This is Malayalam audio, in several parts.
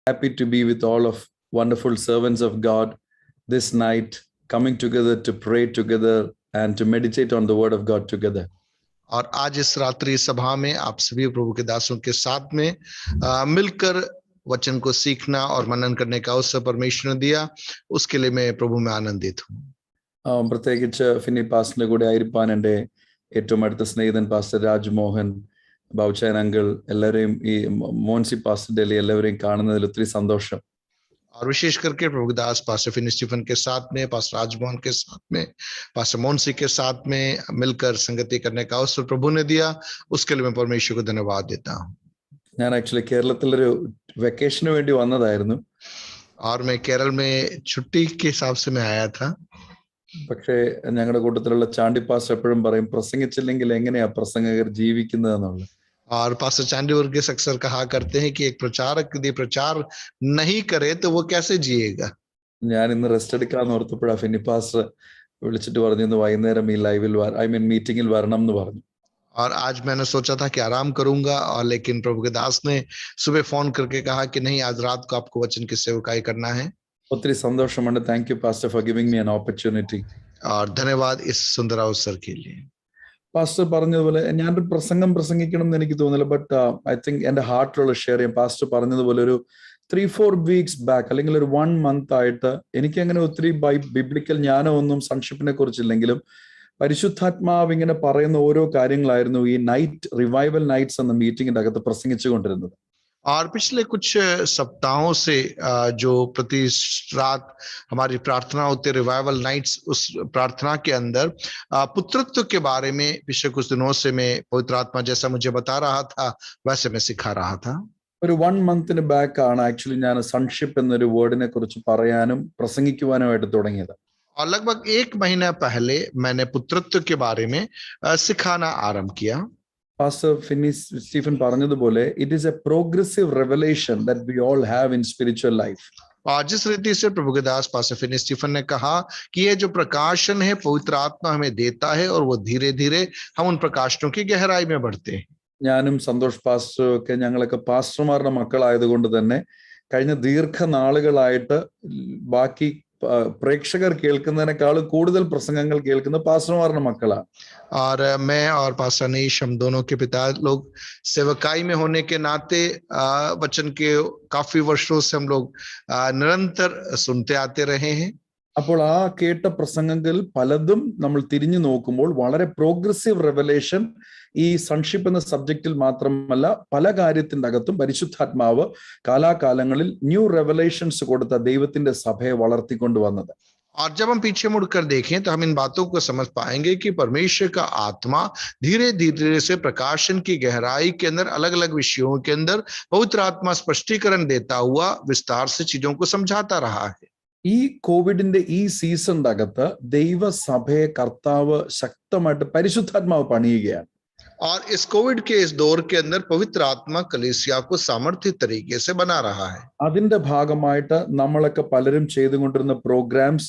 happy to be with all of wonderful servants of God this night, coming together to pray together and to meditate on the word of God together. और आज इस रात्रि सभा में आप सभी प्रभु के दासों के साथ में मिलकर वचन को सीखना और मनन करने का अवसर परमेश्वर ने दिया, उसके लिए मैं प्रभु में आनंदित हूँ. പ്രത്യേകിച്ച് ഫിന്നി പാസ്റ്ററിന്റെ കൂടെ ആയിരിക്കാൻ എൻ്റെ ഏറ്റവും അടുത്ത സ്നേഹിതൻ പാസ്റ്റർ രാജ്മോഹൻ, ബാബുച്ചാൻ അങ്കിൾ, എല്ലാവരെയും ഈ മോൻസി പാസ്റ്റർ ഡെല്ലി എല്ലാവരെയും കാണുന്നതിൽ ഒത്തിരി സന്തോഷം. और विशेष करके प्रभु दास पास्टर फिनी स्टीफन के साथ में, पास्टर राजमोहन के साथ में, पास्टर मोन्सी के साथ में मिलकर संगति करने का अवसर प्रभु ने दिया, उसके लिए मैं परमेश्वर को धन्यवाद देता हूँ. ഞാൻ ആക്ച്വലി കേരളത്തിലൊരു വെക്കേഷന് വേണ്ടി വന്നതായിരുന്നു. और मैं केरल में छुट्टी के हिसाब से मैं आया था. പക്ഷേ ഞങ്ങളുടെ കൂട്ടത്തിലുള്ള ചാണ്ടി പാസ്റ്റർ എപ്പോഴും പറയും, പ്രസംഗിച്ചില്ലെങ്കിൽ എങ്ങനെയാ പ്രസംഗകർ ജീവിക്കുന്നത് എന്നുള്ളത്. और पास्टर चांडी वर्गीस अक्सर कहा करते हैं कि एक प्रचारक यदि प्रचार नहीं करे तो वो कैसे जिएगा. ഞാൻ ഇന്ന് റെസ്റ്റ് എടുക്കാന്ന് ഓർത്തപ്പോഴാ ഫിന്നി പാസ്റ്റർ വിളിച്ചിട്ട് പറഞ്ഞു, ഇന്ന് വൈകുന്നേരം ഈ ലൈവിൽ മീറ്റിംഗിൽ വരണം എന്ന് പറഞ്ഞു. और आज मैंने सोचा था कि आराम करूंगा, और लेकिन प्रभु के दास ने सुबह फोन करके कहा कि नहीं, आज रात को आपको वचन की सेवकाई करना है. ഒത്തിരി സന്തോഷമുണ്ട്. Thank you pastor for giving me an opportunity. और धन्यवाद इस सुंदर अवसर के लिए. പാസ്റ്റർ പറഞ്ഞതുപോലെ ഞാനൊരു പ്രസംഗിക്കണം എന്ന് എനിക്ക് തോന്നില്ല, ബട്ട് ഐ തിങ്ക് എന്റെ ഹാർട്ടിലുള്ള ഷെയർ ചെയ്യാം. പാസ്റ്റർ പറഞ്ഞതുപോലെ ഒരു 3-4 weeks ബാക്ക് അല്ലെങ്കിൽ ഒരു 1 month ആയിട്ട് എനിക്ക് അങ്ങനെ ഒത്തിരി ബിബ്ലിക്കൽ ജ്ഞാനം ഒന്നും സൺഷിപ്പിനെ കുറിച്ചില്ലെങ്കിലും പരിശുദ്ധാത്മാവ് ഇങ്ങനെ പറയുന്ന ഓരോ കാര്യങ്ങളായിരുന്നു ഈ റിവൈവൽ നൈറ്റ്സ് എന്ന മീറ്റിംഗിന്റെ അകത്ത് പ്രസംഗിച്ചുകൊണ്ടിരുന്നത്. और पिछले कुछ सप्ताहों से जो प्रति रात हमारी प्रार्थना होती है रिवाइवल नाइट्स, उस प्रार्थना के अंदर पुत्रत्व के बारे में पिछले कुछ दिनों से मैं पवित्र आत्मा जैसा मुझे बता रहा था वैसे मैं सिखा रहा था. ഒരു 1 month ബാക്ക് ആണ് ആക്ച്വലി ഞാൻ സൺഷിപ്പ് എന്നൊരു വേർഡിനെ കുറിച്ച് പറയാനും പ്രസംഗിക്കുവാനുമായിട്ട് തുടങ്ങിയത്. और लगभग 1 महीना पहले मैंने पुत्रत्व के बारे में सिखाना आरंभ किया. പാസ്റ്റർ ഫിന്നി സ്റ്റീഫൻ പറഞ്ഞതുപോലെ it is A progressive revelation that we all have in spiritual life. और जिस रीति से प्रभु के दास पास्टर फिनी स्टीफन ने कहा कि ये जो प्रकाशन है पवित्र आत्मा हमें देता है और वो धीरे धीरे हम उन प्रकाशनों की गहराई में बढ़ते हैं. ഞാനും സന്തോഷ് പാസ്റ്ററും ഒക്കെ ഞങ്ങളൊക്കെ പാസ്റ്റർമാരുടെ മക്കളായതുകൊണ്ട് തന്നെ കഴിഞ്ഞ ദീർഘനാളുകളായിട്ട് ബാക്കി പ്രേക്ഷകർ കേൾക്കുന്നതിനേക്കാളും കൂടുതൽ പ്രസംഗങ്ങൾ കേൾക്കുന്ന പാസ്റ്റർമാരുടെ മക്കളാണ്. और मैं और पास्टर अनीश, हम दोनों के पिता लोग सेवकाई में होने के नाते वचन के काफी वर्षों से हम लोग निरंतर सुनते आते रहे हैं. അപ്പോൾ ആ കേട്ട പ്രസംഗങ്ങൾ പലതും നമ്മൾ തിരിഞ്ഞു നോക്കുമ്പോൾ വളരെ പ്രോഗ്രസീവ് റെവലേഷൻ ഈ സൺഷിപ്പ് എന്ന സബ്ജക്റ്റിൽ മാത്രമല്ല പല കാര്യത്തിന്റെ അകത്തും പരിശുദ്ധാത്മാവ് കാലാകാലങ്ങളിൽ ന്യൂ റെവലേഷൻസ് കൊടുത്ത ദൈവത്തിന്റെ സഭയെ വളർത്തിക്കൊണ്ടുവന്നത്. और जब हम पीछे मुड़कर देखें तो हम इन बातों को समझ पाएंगे कि परमेश्वर का आत्मा धीरे धीरे से प्रकाशन की गहराई के अंदर अलग अलग विषयों के अंदर पवित्र आत्मा स्पष्टीकरण देता हुआ विस्तार से चीजों को समझाता रहा है. ഈ കോവിഡിന്റെ ഈ സീസണിന്റെ അകത്ത് ദൈവസഭയെ കർത്താവ് ശക്തമായിട്ട് പരിശുദ്ധാത്മാവ് പണിയുകയാണ്. और इस कोविड के इस दौर के अंदर पवित्र आत्मा कलीसिया को सामर्थ्य तरीके से बना रहा है. അതിന്റെ ഭാഗമായിട്ട് നമ്മളൊക്കെ പലരും ചെയ്തുകൊണ്ടിരുന്ന പ്രോഗ്രാംസ്,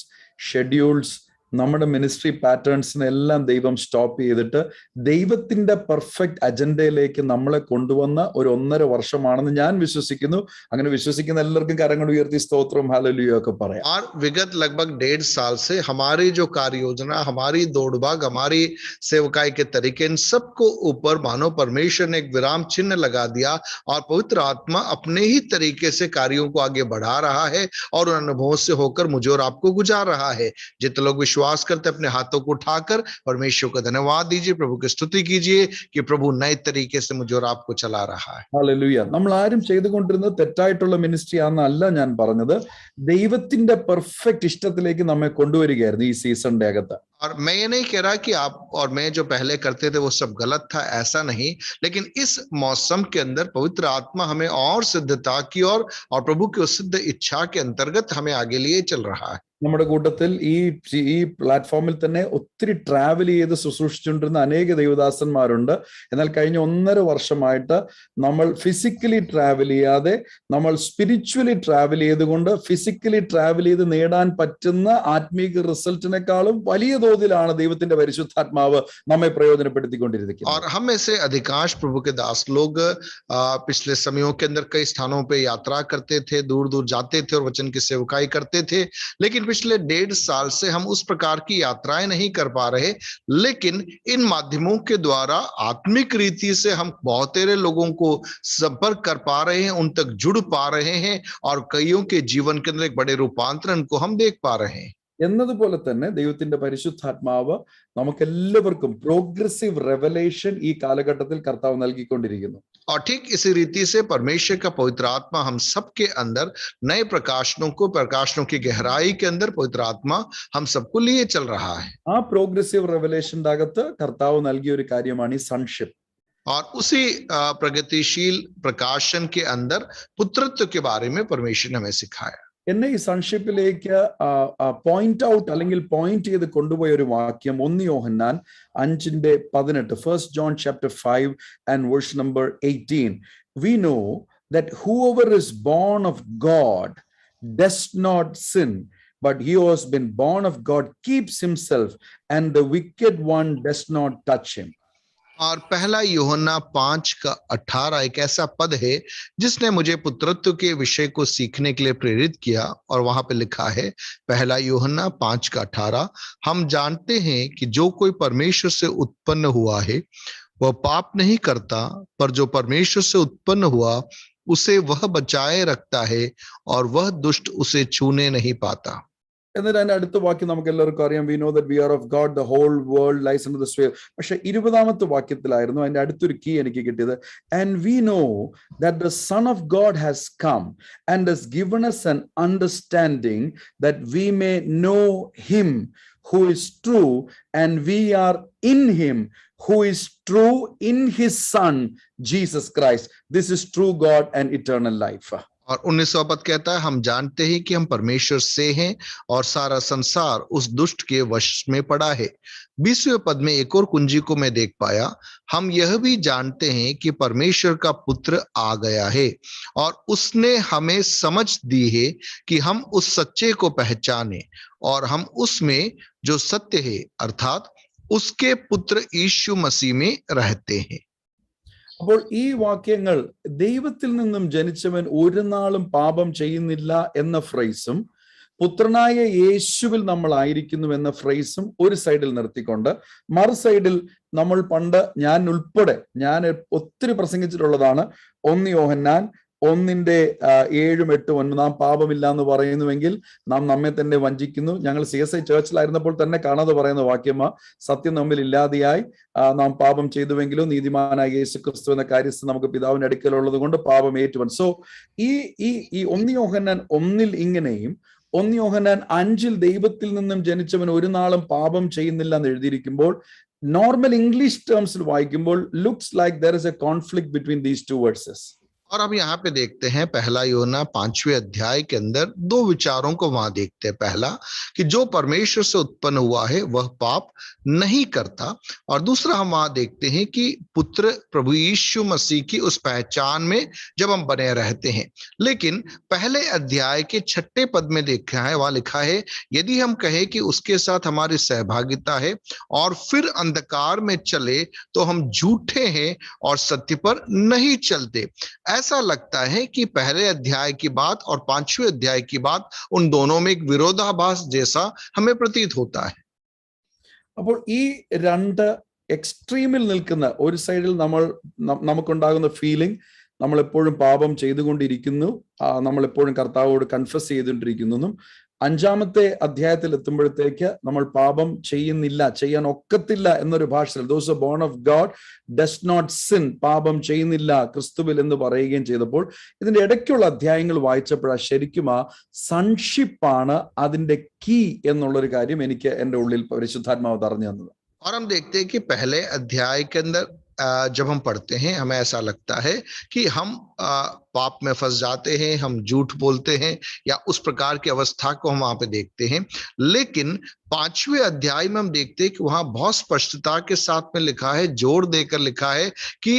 ഷെഡ്യൂൾസ്, നമ്മുടെ മിനിസ്ട്രി പാറ്റേൺസിനെല്ലാം ദൈവം സ്റ്റോപ്പ് ചെയ്തിട്ട് ദൈവത്തിന്റെ പെർഫെക്റ്റ് അജണ്ടയിലേക്ക് നമ്മളെ കൊണ്ടുവന്ന ഒരു 1.5 വർഷമാണെന്ന് ഞാൻ വിശ്വസിക്കുന്നു. അങ്ങനെ വിശ്വസിക്കുന്ന എല്ലാവർക്കും കരങ്ങൾ ഉയർത്തി സ്തോത്രം ഹല്ലേലൂയ ഒക്കെ പറയാം. और विगत लगभग 1.5 साल से हमारी जो कार्य योजना, हमारी दौड़भाग, हमारी सेवकाई के तरीके, इन सबको ऊपर मानो परमेश्वर ने एक विराम चिन्ह लगा दिया और पवित्र आत्मा अपने ही तरीके से कार्यों को आगे बढ़ा रहा है और उन अनुभवों से होकर मुझे और आपको गुजार रहा है. जितने लोग विश्वास करते अपने हाथों को उठाकर परमेश्वर को धन्यवाद दीजिए, प्रभु की स्तुति कीजिए कि प्रभु नए तरीके से मुझे और आपको चला रहा है. ഹല്ലേലൂയ. നമ്മൾ ആരും ചെയ്തുകൊണ്ടിരുന്നത് തെറ്റായിട്ടുള്ള മിനിസ്ട്രി ആണെന്നല്ല ഞാൻ പറഞ്ഞത്. ദൈവത്തിന്റെ പെർഫെക്റ്റ് ഇഷ്ടത്തിലേക്ക് നമ്മെ കൊണ്ടുവരികയായിരുന്നു ഈ സീസണിന്റെ അകത്ത്. और मैं ये नहीं कह रहा कि आप और मैं जो पहले करते थे वो सब गलत था, ऐसा नहीं, लेकिन इस मौसम के अंदर पवित्र आत्मा हमें और सिद्धता की और प्रभु की उस सिद्ध इच्छा के अंतर्गत हमें आगे लिए चल रहा है. നമ്മുടെ കൂട്ടത്തിൽ ഈ പ്ലാറ്റ്ഫോമിൽ തന്നെ ഒത്തിരി ട്രാവൽ ചെയ്ത് ശുശ്രൂഷിച്ചുകൊണ്ടിരുന്ന അനേക ദൈവദാസന്മാരുണ്ട്. എന്നാൽ കഴിഞ്ഞ 1.5 വർഷമായിട്ട് നമ്മൾ ഫിസിക്കലി ട്രാവൽ ചെയ്യാതെ നമ്മൾ സ്പിരിച്വലി ട്രാവൽ ചെയ്തുകൊണ്ട് ഫിസിക്കലി ട്രാവൽ ചെയ്ത് നേടാൻ പറ്റുന്ന ആത്മീക റിസൾട്ടിനേക്കാളും വലിയ തോതിലാണ് ദൈവത്തിന്റെ പരിശുദ്ധാത്മാവ് നമ്മെ പ്രയോജനപ്പെടുത്തിക്കൊണ്ടിരിക്കുന്നത്. और हम में से अधिकांश प्रभु के दास लोग पिछले समयों के अंदर कई स्थानों पे यात्रा करते थे, दूर दूर जाते थे और वचन की सेवकाई करते थे, लेकिन पिछले 1.5 साल से हम उस प्रकार की यात्राएं नहीं कर पा रहे। लेकिन इन माध्यमों के द्वारा आत्मिक रीति से हम बहुतेरे लोगों को संपर्क कर पा रहे हैं, उन तक जुड़ पा रहे हैं और कईयों के जीवन के अंदर एक बड़े रूपांतरण को हम देख पा रहे हैं। എന്നതുപോലെ തന്നെ ദൈവത്തിന്റെ പരിശുദ്ധാത്മാവ് നമുക്കെല്ലാവർക്കും പ്രോഗ്രസീവ് റെവലേഷൻ ഈ കാലഘട്ടത്തിൽ കർത്താവ് നൽകിക്കൊണ്ടിരിക്കുന്നു. और ठीक इसी रीति से परमेश्वर का पवित्र आत्मा हम सबके अंदर नए प्रकाशनों की गहराई के अंदर पवित्र आत्मा हम सबको लिए चल रहा है. ആ പ്രോഗ്രസീവ് റെവലേഷന്റെ അകത്ത് കർത്താവ് നൽകിയ ഒരു കാര്യമാണ് ഈ സൺഷിപ്പ്. और उसी प्रगतिशील प्रकाशन के अंदर पुत्रत्व के बारे में परमेश्वर ने हमें सिखाया. എന്നെ ഈ സൺഷിപ്പിലേക്ക് പോയിന്റ് ഔട്ട് അല്ലെങ്കിൽ പോയിന്റ് ചെയ്ത് കൊണ്ടുപോയ ഒരു വാക്യം 1 യോഹന്നാൻ 5:18, 1 John chapter 5 and verse number 18. We know that whoever is born of God does not sin, but he who has been born of God keeps himself, and the wicked one does not touch him. और पहला यूहन्ना 5:18 एक ऐसा पद है जिसने मुझे पुत्रत्व के विषय को सीखने के लिए प्रेरित किया. और वहां पे लिखा है, पहला यूहन्ना 5:18, हम जानते हैं कि जो कोई परमेश्वर से उत्पन्न हुआ है वह पाप नहीं करता, पर जो परमेश्वर से उत्पन्न हुआ उसे वह बचाए रखता है और वह दुष्ट उसे छूने नहीं पाता. എന്നിട്ട് അതിന്റെ അടുത്ത വാക്യം നമുക്ക് എല്ലാവർക്കും അറിയാം, we know that we are of God, the whole world lies under the sway. പക്ഷെ 20ാമത്തെ വാക്യത്തിലായിരുന്നു അതിന്റെ അടുത്തൊരു കീ എനിക്ക് കിട്ടിയത്. And we know that the son of God has come and has given us an understanding that we may know him who is true, and we are in him who is true, in his son Jesus Christ. This is true God and eternal life. और 19वां पद कहता है, हम जानते हैं कि हम परमेश्वर से हैं और सारा संसार उस दुष्ट के वश में पड़ा है. 20वें पद में एक और कुंजी को मैं देख पाया, हम यह भी जानते हैं कि परमेश्वर का पुत्र आ गया है और उसने हमें समझ दी है कि हम उस सच्चे को पहचाने और हम उसमें जो सत्य है अर्थात उसके पुत्र यीशु मसीह में रहते हैं. അപ്പോൾ ഈ വാക്യങ്ങൾ ദൈവത്തിൽ നിന്നും ജനിച്ചവൻ ഒരു നാളും പാപം ചെയ്യുന്നില്ല എന്ന ഫ്രേസും പുത്രനായ യേശുവിൽ നമ്മൾ ആയിരിക്കുന്നു എന്ന ഫ്രേസും ഒരു സൈഡിൽ നിർത്തിക്കൊണ്ട് മറു സൈഡിൽ നമ്മൾ പണ്ട് ഞാൻ ഉൾപ്പെടെ ഒത്തിരി പ്രസംഗിച്ചിട്ടുള്ളതാണ് 1 യോഹന്നാൻ 1:7-8 നാം പാപമില്ല എന്ന് പറയുന്നുവെങ്കിൽ നാം നമ്മെ തന്നെ വഞ്ചിക്കുന്നു. ഞങ്ങൾ CSI ചർച്ചിലായിരുന്നപ്പോൾ തന്നെ കാണാതെ പറയുന്ന വാക്യമാ, സത്യം നമ്മിൽ ഇല്ലാതെയായി നാം പാപം ചെയ്തുവെങ്കിലും നീതിമാനായ യേശുക്രിസ്തു എന്ന കാര്യസ്ഥ നമുക്ക് പിതാവിന്റെ അടുക്കലുള്ളത് കൊണ്ട് പാപം ഏറ്റുവൻ. സോ ഈ 1 യോഹന്നാൻ 1 ഇങ്ങനെയും 1 യോഹന്നാൻ 5 ദൈവത്തിൽ നിന്നും ജനിച്ചവൻ ഒരു നാളും പാപം ചെയ്യുന്നില്ല എന്ന് എഴുതിയിരിക്കുമ്പോൾ നോർമൽ ഇംഗ്ലീഷ് ടേംസിൽ വായിക്കുമ്പോൾ looks like there is a conflict between these two verses. और अब यहाँ पे देखते हैं, पहला यूहन्ना 5वें अध्याय के अंदर 2 विचारों को वहां देखते हैं. पहला कि जो परमेश्वर से उत्पन्न हुआ है वह पाप नहीं करता, और दूसरा हम वहां देखते हैं कि पुत्र प्रभु यीशु मसीह की उस पहचान में जब हम बने रहते हैं. लेकिन पहले अध्याय के 6 पद में देखा है, वहां लिखा है, यदि हम कहें कि उसके साथ हमारी सहभागिता है और फिर अंधकार में चले तो हम झूठे हैं और सत्य पर नहीं चलते. ऐसा लगता है कि पहले अध्याय की बात और 5वें अध्याय की बात, उन दोनों में एक विरोधाभास जैसा हमें प्रतीत होता है. അപ്പോൾ ഈ രണ്ട് എക്സ്ട്രീമിൽ നിൽക്കുന്ന ഒരു സൈഡിൽ നമുക്കുണ്ടാകുന്ന ഫീലിംഗ് നമ്മൾ എപ്പോഴും പാപം ചെയ്തുകൊണ്ടിരിക്കുന്നു, നമ്മൾ എപ്പോഴും കർത്താവോട് കൺഫസ് ചെയ്തുകൊണ്ടിരിക്കുന്നു. 5ാമത്തെ അധ്യായത്തിൽ എത്തുമ്പോഴത്തേക്ക് നമ്മൾ പാപം ചെയ്യുന്നില്ല, ചെയ്യാൻ ഒക്കത്തില്ല എന്നൊരു ഭാഷയിൽ those who are born of God does not sin, പാപം ചെയ്യുന്നില്ല ക്രിസ്തുവിൽ എന്ന് പറയുകയും ചെയ്തപ്പോൾ ഇതിന്റെ ഇടയ്ക്കുള്ള അധ്യായങ്ങൾ വായിച്ചപ്പോഴാണ് ശരിക്കും ആ സൺഷിപ്പാണ് അതിന്റെ കീ എന്നുള്ളൊരു കാര്യം എനിക്ക് എൻ്റെ ഉള്ളിൽ പരിശുദ്ധാത്മാവ് പറഞ്ഞു തന്നത്. और हम देखते हैं कि पहले अध्याय के अंदर जब हम पढ़ते हैं हमें ऐसा लगता है कि हम पाप में फंस जाते हैं, हम झूठ बोलते हैं या उस प्रकार की अवस्था को हम वहां पे देखते हैं. लेकिन 5वें अध्याय में हम देखते हैं कि वहां बहुत स्पष्टता के साथ में लिखा है, जोर देकर लिखा है कि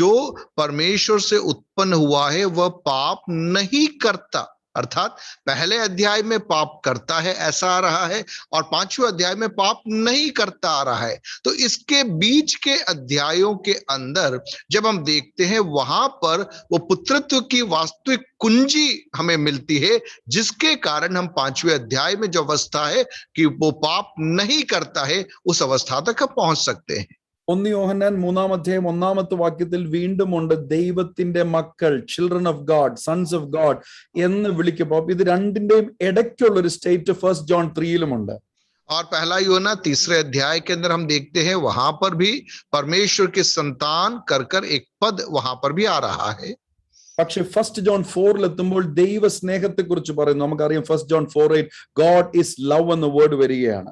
जो परमेश्वर से उत्पन्न हुआ है वह पाप नहीं करता, अर्थात पहले अध्याय में पाप करता है ऐसा आ रहा है और 5वें अध्याय में पाप नहीं करता आ रहा है। तो इसके बीच के अध्यायों के अंदर जब हम देखते हैं वहां पर वो पुत्रत्व की वास्तविक कुंजी हमें मिलती है, जिसके कारण हम 5वें अध्याय में जो अवस्था है कि वो पाप नहीं करता है उस अवस्था तक हम पहुंच सकते हैं। 1 യോഹന്നാൻ 3-ാം അധ്യായം 1-ാമത്തെ വാക്യത്തിൽ വീണ്ടും ഉണ്ട് ദൈവത്തിന്റെ മക്കൾ, children of God, sons of God എന്ന് വിളിക്കുമ്പോൾ ഇത് രണ്ടിന്റെയും ഇടയ്ക്കുള്ള ഒരു സ്റ്റേറ്റ് 1 ജോൺ 3-ലും ഉണ്ട്. और पहला यूहन्ना 3रे अध्याय के अंदर हम देखते हैं वहां पर भी परमेश्वर के संतान कर एक पद वहां पर भी आ रहा है। പക്ഷെ 1 ജോൺ 4-ൽ എത്തുമ്പോൾ ദൈവ സ്നേഹത്തെ കുറിച്ച് പറയുന്നു. നമുക്കറിയാം 1 ജോൺ 4:8 ഗോഡ് ഈസ് ലവ് എന്ന വേർഡ് വരികയാണ്.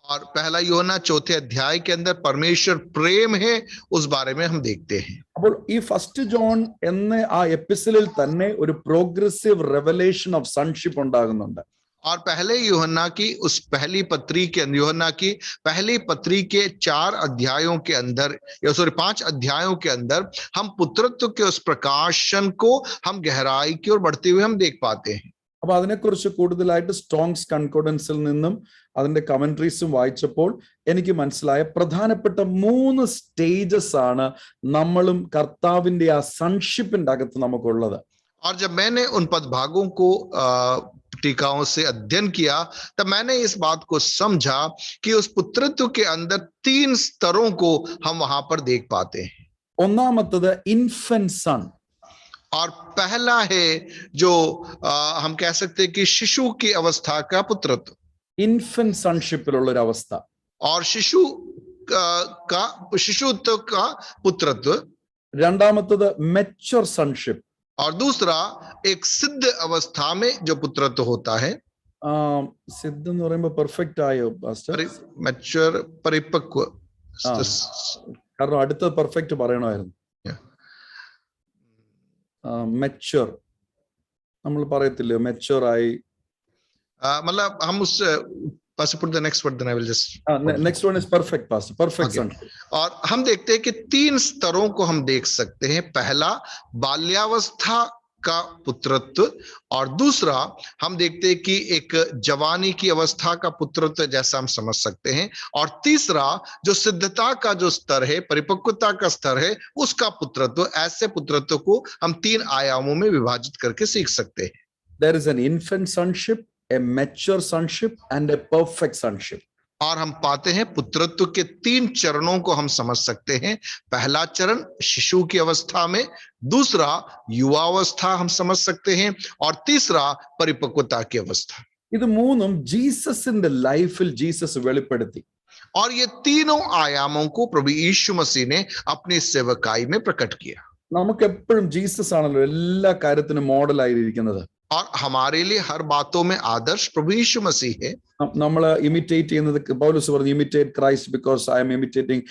और पहला यूहन्ना 4थे अध्याय के अंदर परमेश्वर प्रेम है, उस बारे में हम देखते हैं। അപ്പോൾ ഈ 1 ജോൺ എന്ന ആ എപ്പിസോഡിൽ തന്നെ ഒരു പ്രോഗ്രസീവ് റെവലേഷൻ ഓഫ് സൺഷിപ്പ് ഉണ്ടാകുന്നുണ്ട്. और पहले यूहन्ना की उस पहली पत्री के यूहन्ना की पहली पत्री के 4 अध्यायों के अंदर या 5 अध्यायों के अंदर हम पुत्रत्व के उस प्रकाशन को हम गहराई की ओर बढ़ते हुए हम देख पाते हैं। അപ്പൊ അതിനെക്കുറിച്ച് കൂടുതലായിട്ട് സ്ട്രോങ്സ് കൺകോർഡൻസിൽ നിന്നും അതിന്റെ കമന്ററീസും വായിച്ചപ്പോൾ എനിക്ക് മനസ്സിലായ പ്രധാനപ്പെട്ട 3 സ്റ്റേജസ് ആണ് നമ്മളും കർത്താവിന്റെ ആ സൺഷിപ്പിന്റെ അകത്ത് നമുക്കുള്ളത്. और जब मैंने उन पद भागों को टीकाओं से अध्ययन किया तब मैंने इस बात को समझा कि उस पुत्रत्व के अंदर 3 स्तरों को हम वहां पर देख पाते हैं. ഒന്നാമത്തത് ഇൻഫന്റ് സൺ. और पहला है जो हम कह सकते हैं कि शिशु की अवस्था का पुत्रत्व, ഇൻഫന്റ് സൺഷിപ്പിലുള്ള ഒരു അവസ്ഥ. और शिशुत्व का पुत्रत्व. രണ്ടാമത്തത് മെച്യൂർ സൺഷിപ്പ്. और दूसरा एक सिद्ध अवस्था में जो पुत्रत्व होता है. സിദ്ധ എന്ന് പറയുമ്പോൾ പെർഫെക്റ്റ് ആയോ പാസ്റ്റർ? मैच्योर, परिपक्व. കാരണം അടുത്ത പെർഫെക്റ്റ് പറയണമായിരുന്നു. മെച്യൂർ നമ്മൾ പറയത്തില്ലേ, മെച്യൂർ ആയി. मतलब हम उस put the next word, then I will just next one is perfect, pastor. Perfect son. और हम देखते हैं कि 3 स्तरों को हम देख सकते हैं. पहला बाल्यावस्था का पुत्रत्व, और दूसरा हम देखते हैं कि एक जवानी की अवस्था का पुत्रत्व जैसा हम समझ सकते हैं, और तीसरा जो सिद्धता का जो स्तर है, परिपक्वता का स्तर है, उसका पुत्रत्व. ऐसे पुत्रत्व को हम 3 आयामों में विभाजित करके सीख सकते हैं. There is an infant sonship, a mature sonship and a perfect sonship. और हम पाते हैं पुत्रत्व के 3 चरणों को हम समझ सकते हैं. पहला चरण शिशु की अवस्था में, दूसरा युवावस्था हम समझ सकते हैं, और तीसरा परिपक्वता की अवस्था. ഇത് മൂന്നും ജീസസിന്റെ ലൈഫിൽ ജീസസ് വെളിപ്പെടുത്തി. और ये तीनों आयामों को प्रभु यीशु मसीह ने अपनी सेवकाई में प्रकट किया. നമുക്ക് എപ്പോഴും ജീസസ് ആണല്ലോ എല്ലാ കാര്യത്തിനും മോഡലായിരിക്കുന്നത്. और हमारे लिए हर बातों में आदर्श प्रभु यीशु मसीह है. നമ്മൾ ഇമിറ്റേറ്റ് ചെയ്യുന്നത്, പൗലോസ് പറഞ്ഞു imitate Christ because I M imitating.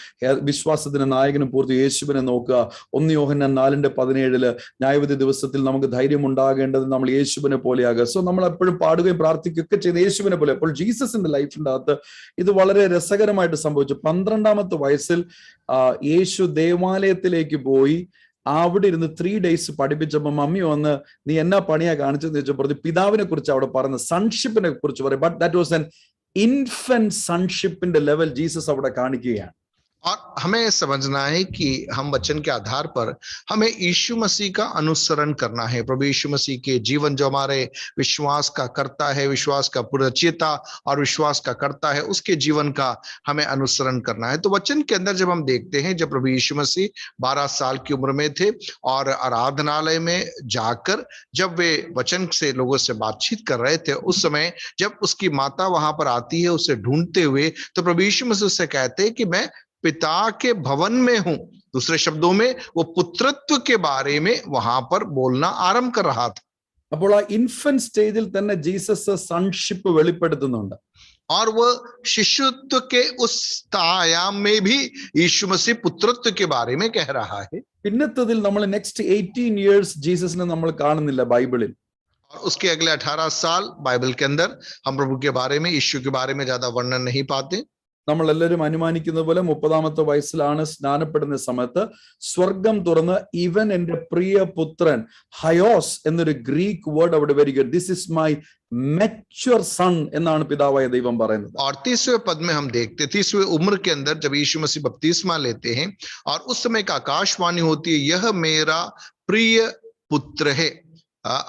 വിശ്വാസത്തിന് നായകനും പൂർത്തി യേശുവിനെ നോക്കുക. 1 യോഹന്നാൻ 4:17 ന്യായവിധി ദിവസത്തിൽ നമുക്ക് ധൈര്യം ഉണ്ടാകേണ്ടത് നമ്മൾ യേശുവിനെ പോലെയാകുക. സോ നമ്മൾ എപ്പോഴും പാടുകയും പ്രാർത്ഥിക്കുകയൊക്കെ ചെയ്ത് യേശുവിനെ പോലെ. അപ്പോൾ ജീസസിന്റെ ലൈഫിന്റെ അകത്ത് ഇത് വളരെ രസകരമായിട്ട് സംഭവിച്ചു. 12ാമത്തെ വയസ്സിൽ യേശു ദേവാലയത്തിലേക്ക് പോയി അവിടെ ഇരുന്ന് 3 days പഠിപ്പിച്ചപ്പോ മമ്മി വന്ന് നീ എന്നാ പണിയാ കാണിച്ചെന്ന് ചോദിച്ചപ്പോൾ പിതാവിനെ കുറിച്ച് അവിടെ പറഞ്ഞ സൺഷിപ്പിനെ കുറിച്ച് പറയും. But that was an infant സൺഷിപ്പിന്റെ ലെവൽ ജീസസ് അവിടെ കാണിക്കുകയാണ്. और हमें समझना है कि हम वचन के आधार पर हमें यीशु मसीह का अनुसरण करना है. प्रभु यीशु मसीह के जीवन जो हमारे विश्वास का करता है, विश्वास का पुरचेता और विश्वास का करता है, उसके जीवन का हमें अनुसरण करना है. तो वचन के अंदर जब हम देखते हैं, जब प्रभु यीशु मसीह 12 साल की उम्र में थे और आराधनालय में जाकर जब वे वचन से लोगों से बातचीत कर रहे थे, उस समय जब उसकी माता वहां पर आती है उसे ढूंढते हुए, तो प्रभु यीशु मसीह से कहते हैं कि मैं पिता के भवन में हूं. दूसरे शब्दों में वो पुत्रत्व के बारे में वहां पर बोलना आरंभ कर रहा था. അപ്പോൾ ആ ഇൻഫന്റ് സ്റ്റേജിൽ തന്നെ ജീസസ് സൺഷിപ്പ് വെളിപ്പെടുത്തുന്നുണ്ട്. और वह शिशुत्व के उस आयाम में भी यीशु मसीह पुत्रत्व के बारे में कह रहा है. പിന്നത്തതിൽ നമ്മൾ നെക്സ്റ്റ് 18 years ജീസസിനെ നമ്മൾ കാണുന്നില്ല ബൈബിളിൽ. और उसके अगले 18 साल बाइबल के अंदर हम प्रभु के बारे में, यीशु के बारे में ज्यादा वर्णन नहीं पाते. നമ്മളെല്ലാവരും അനുമാനിക്കുന്ന പോലെ 30-ാമത്തെ വയസ്സിലാണ് സ്നാനപ്പെടുന്ന സമയത്ത് സ്വർഗം തുറന്ന് ഇവൻ എന്റെ പ്രിയ പുത്രൻ, ഹയോസ് എന്നൊരു ഗ്രീക്ക് വേർഡ് അവിടെ വരിക. This is my mature son എന്നാണ് പിതാവായ ദൈവം പറയുന്നത്. और 30वें पद में हम देखते 30वें उम्र के अंदर जब यीशु मसीह बपतिस्मा लेते हैं और उस समय एक आकाशवाणी होती है, यह मेरा प्रिय पुत्र है।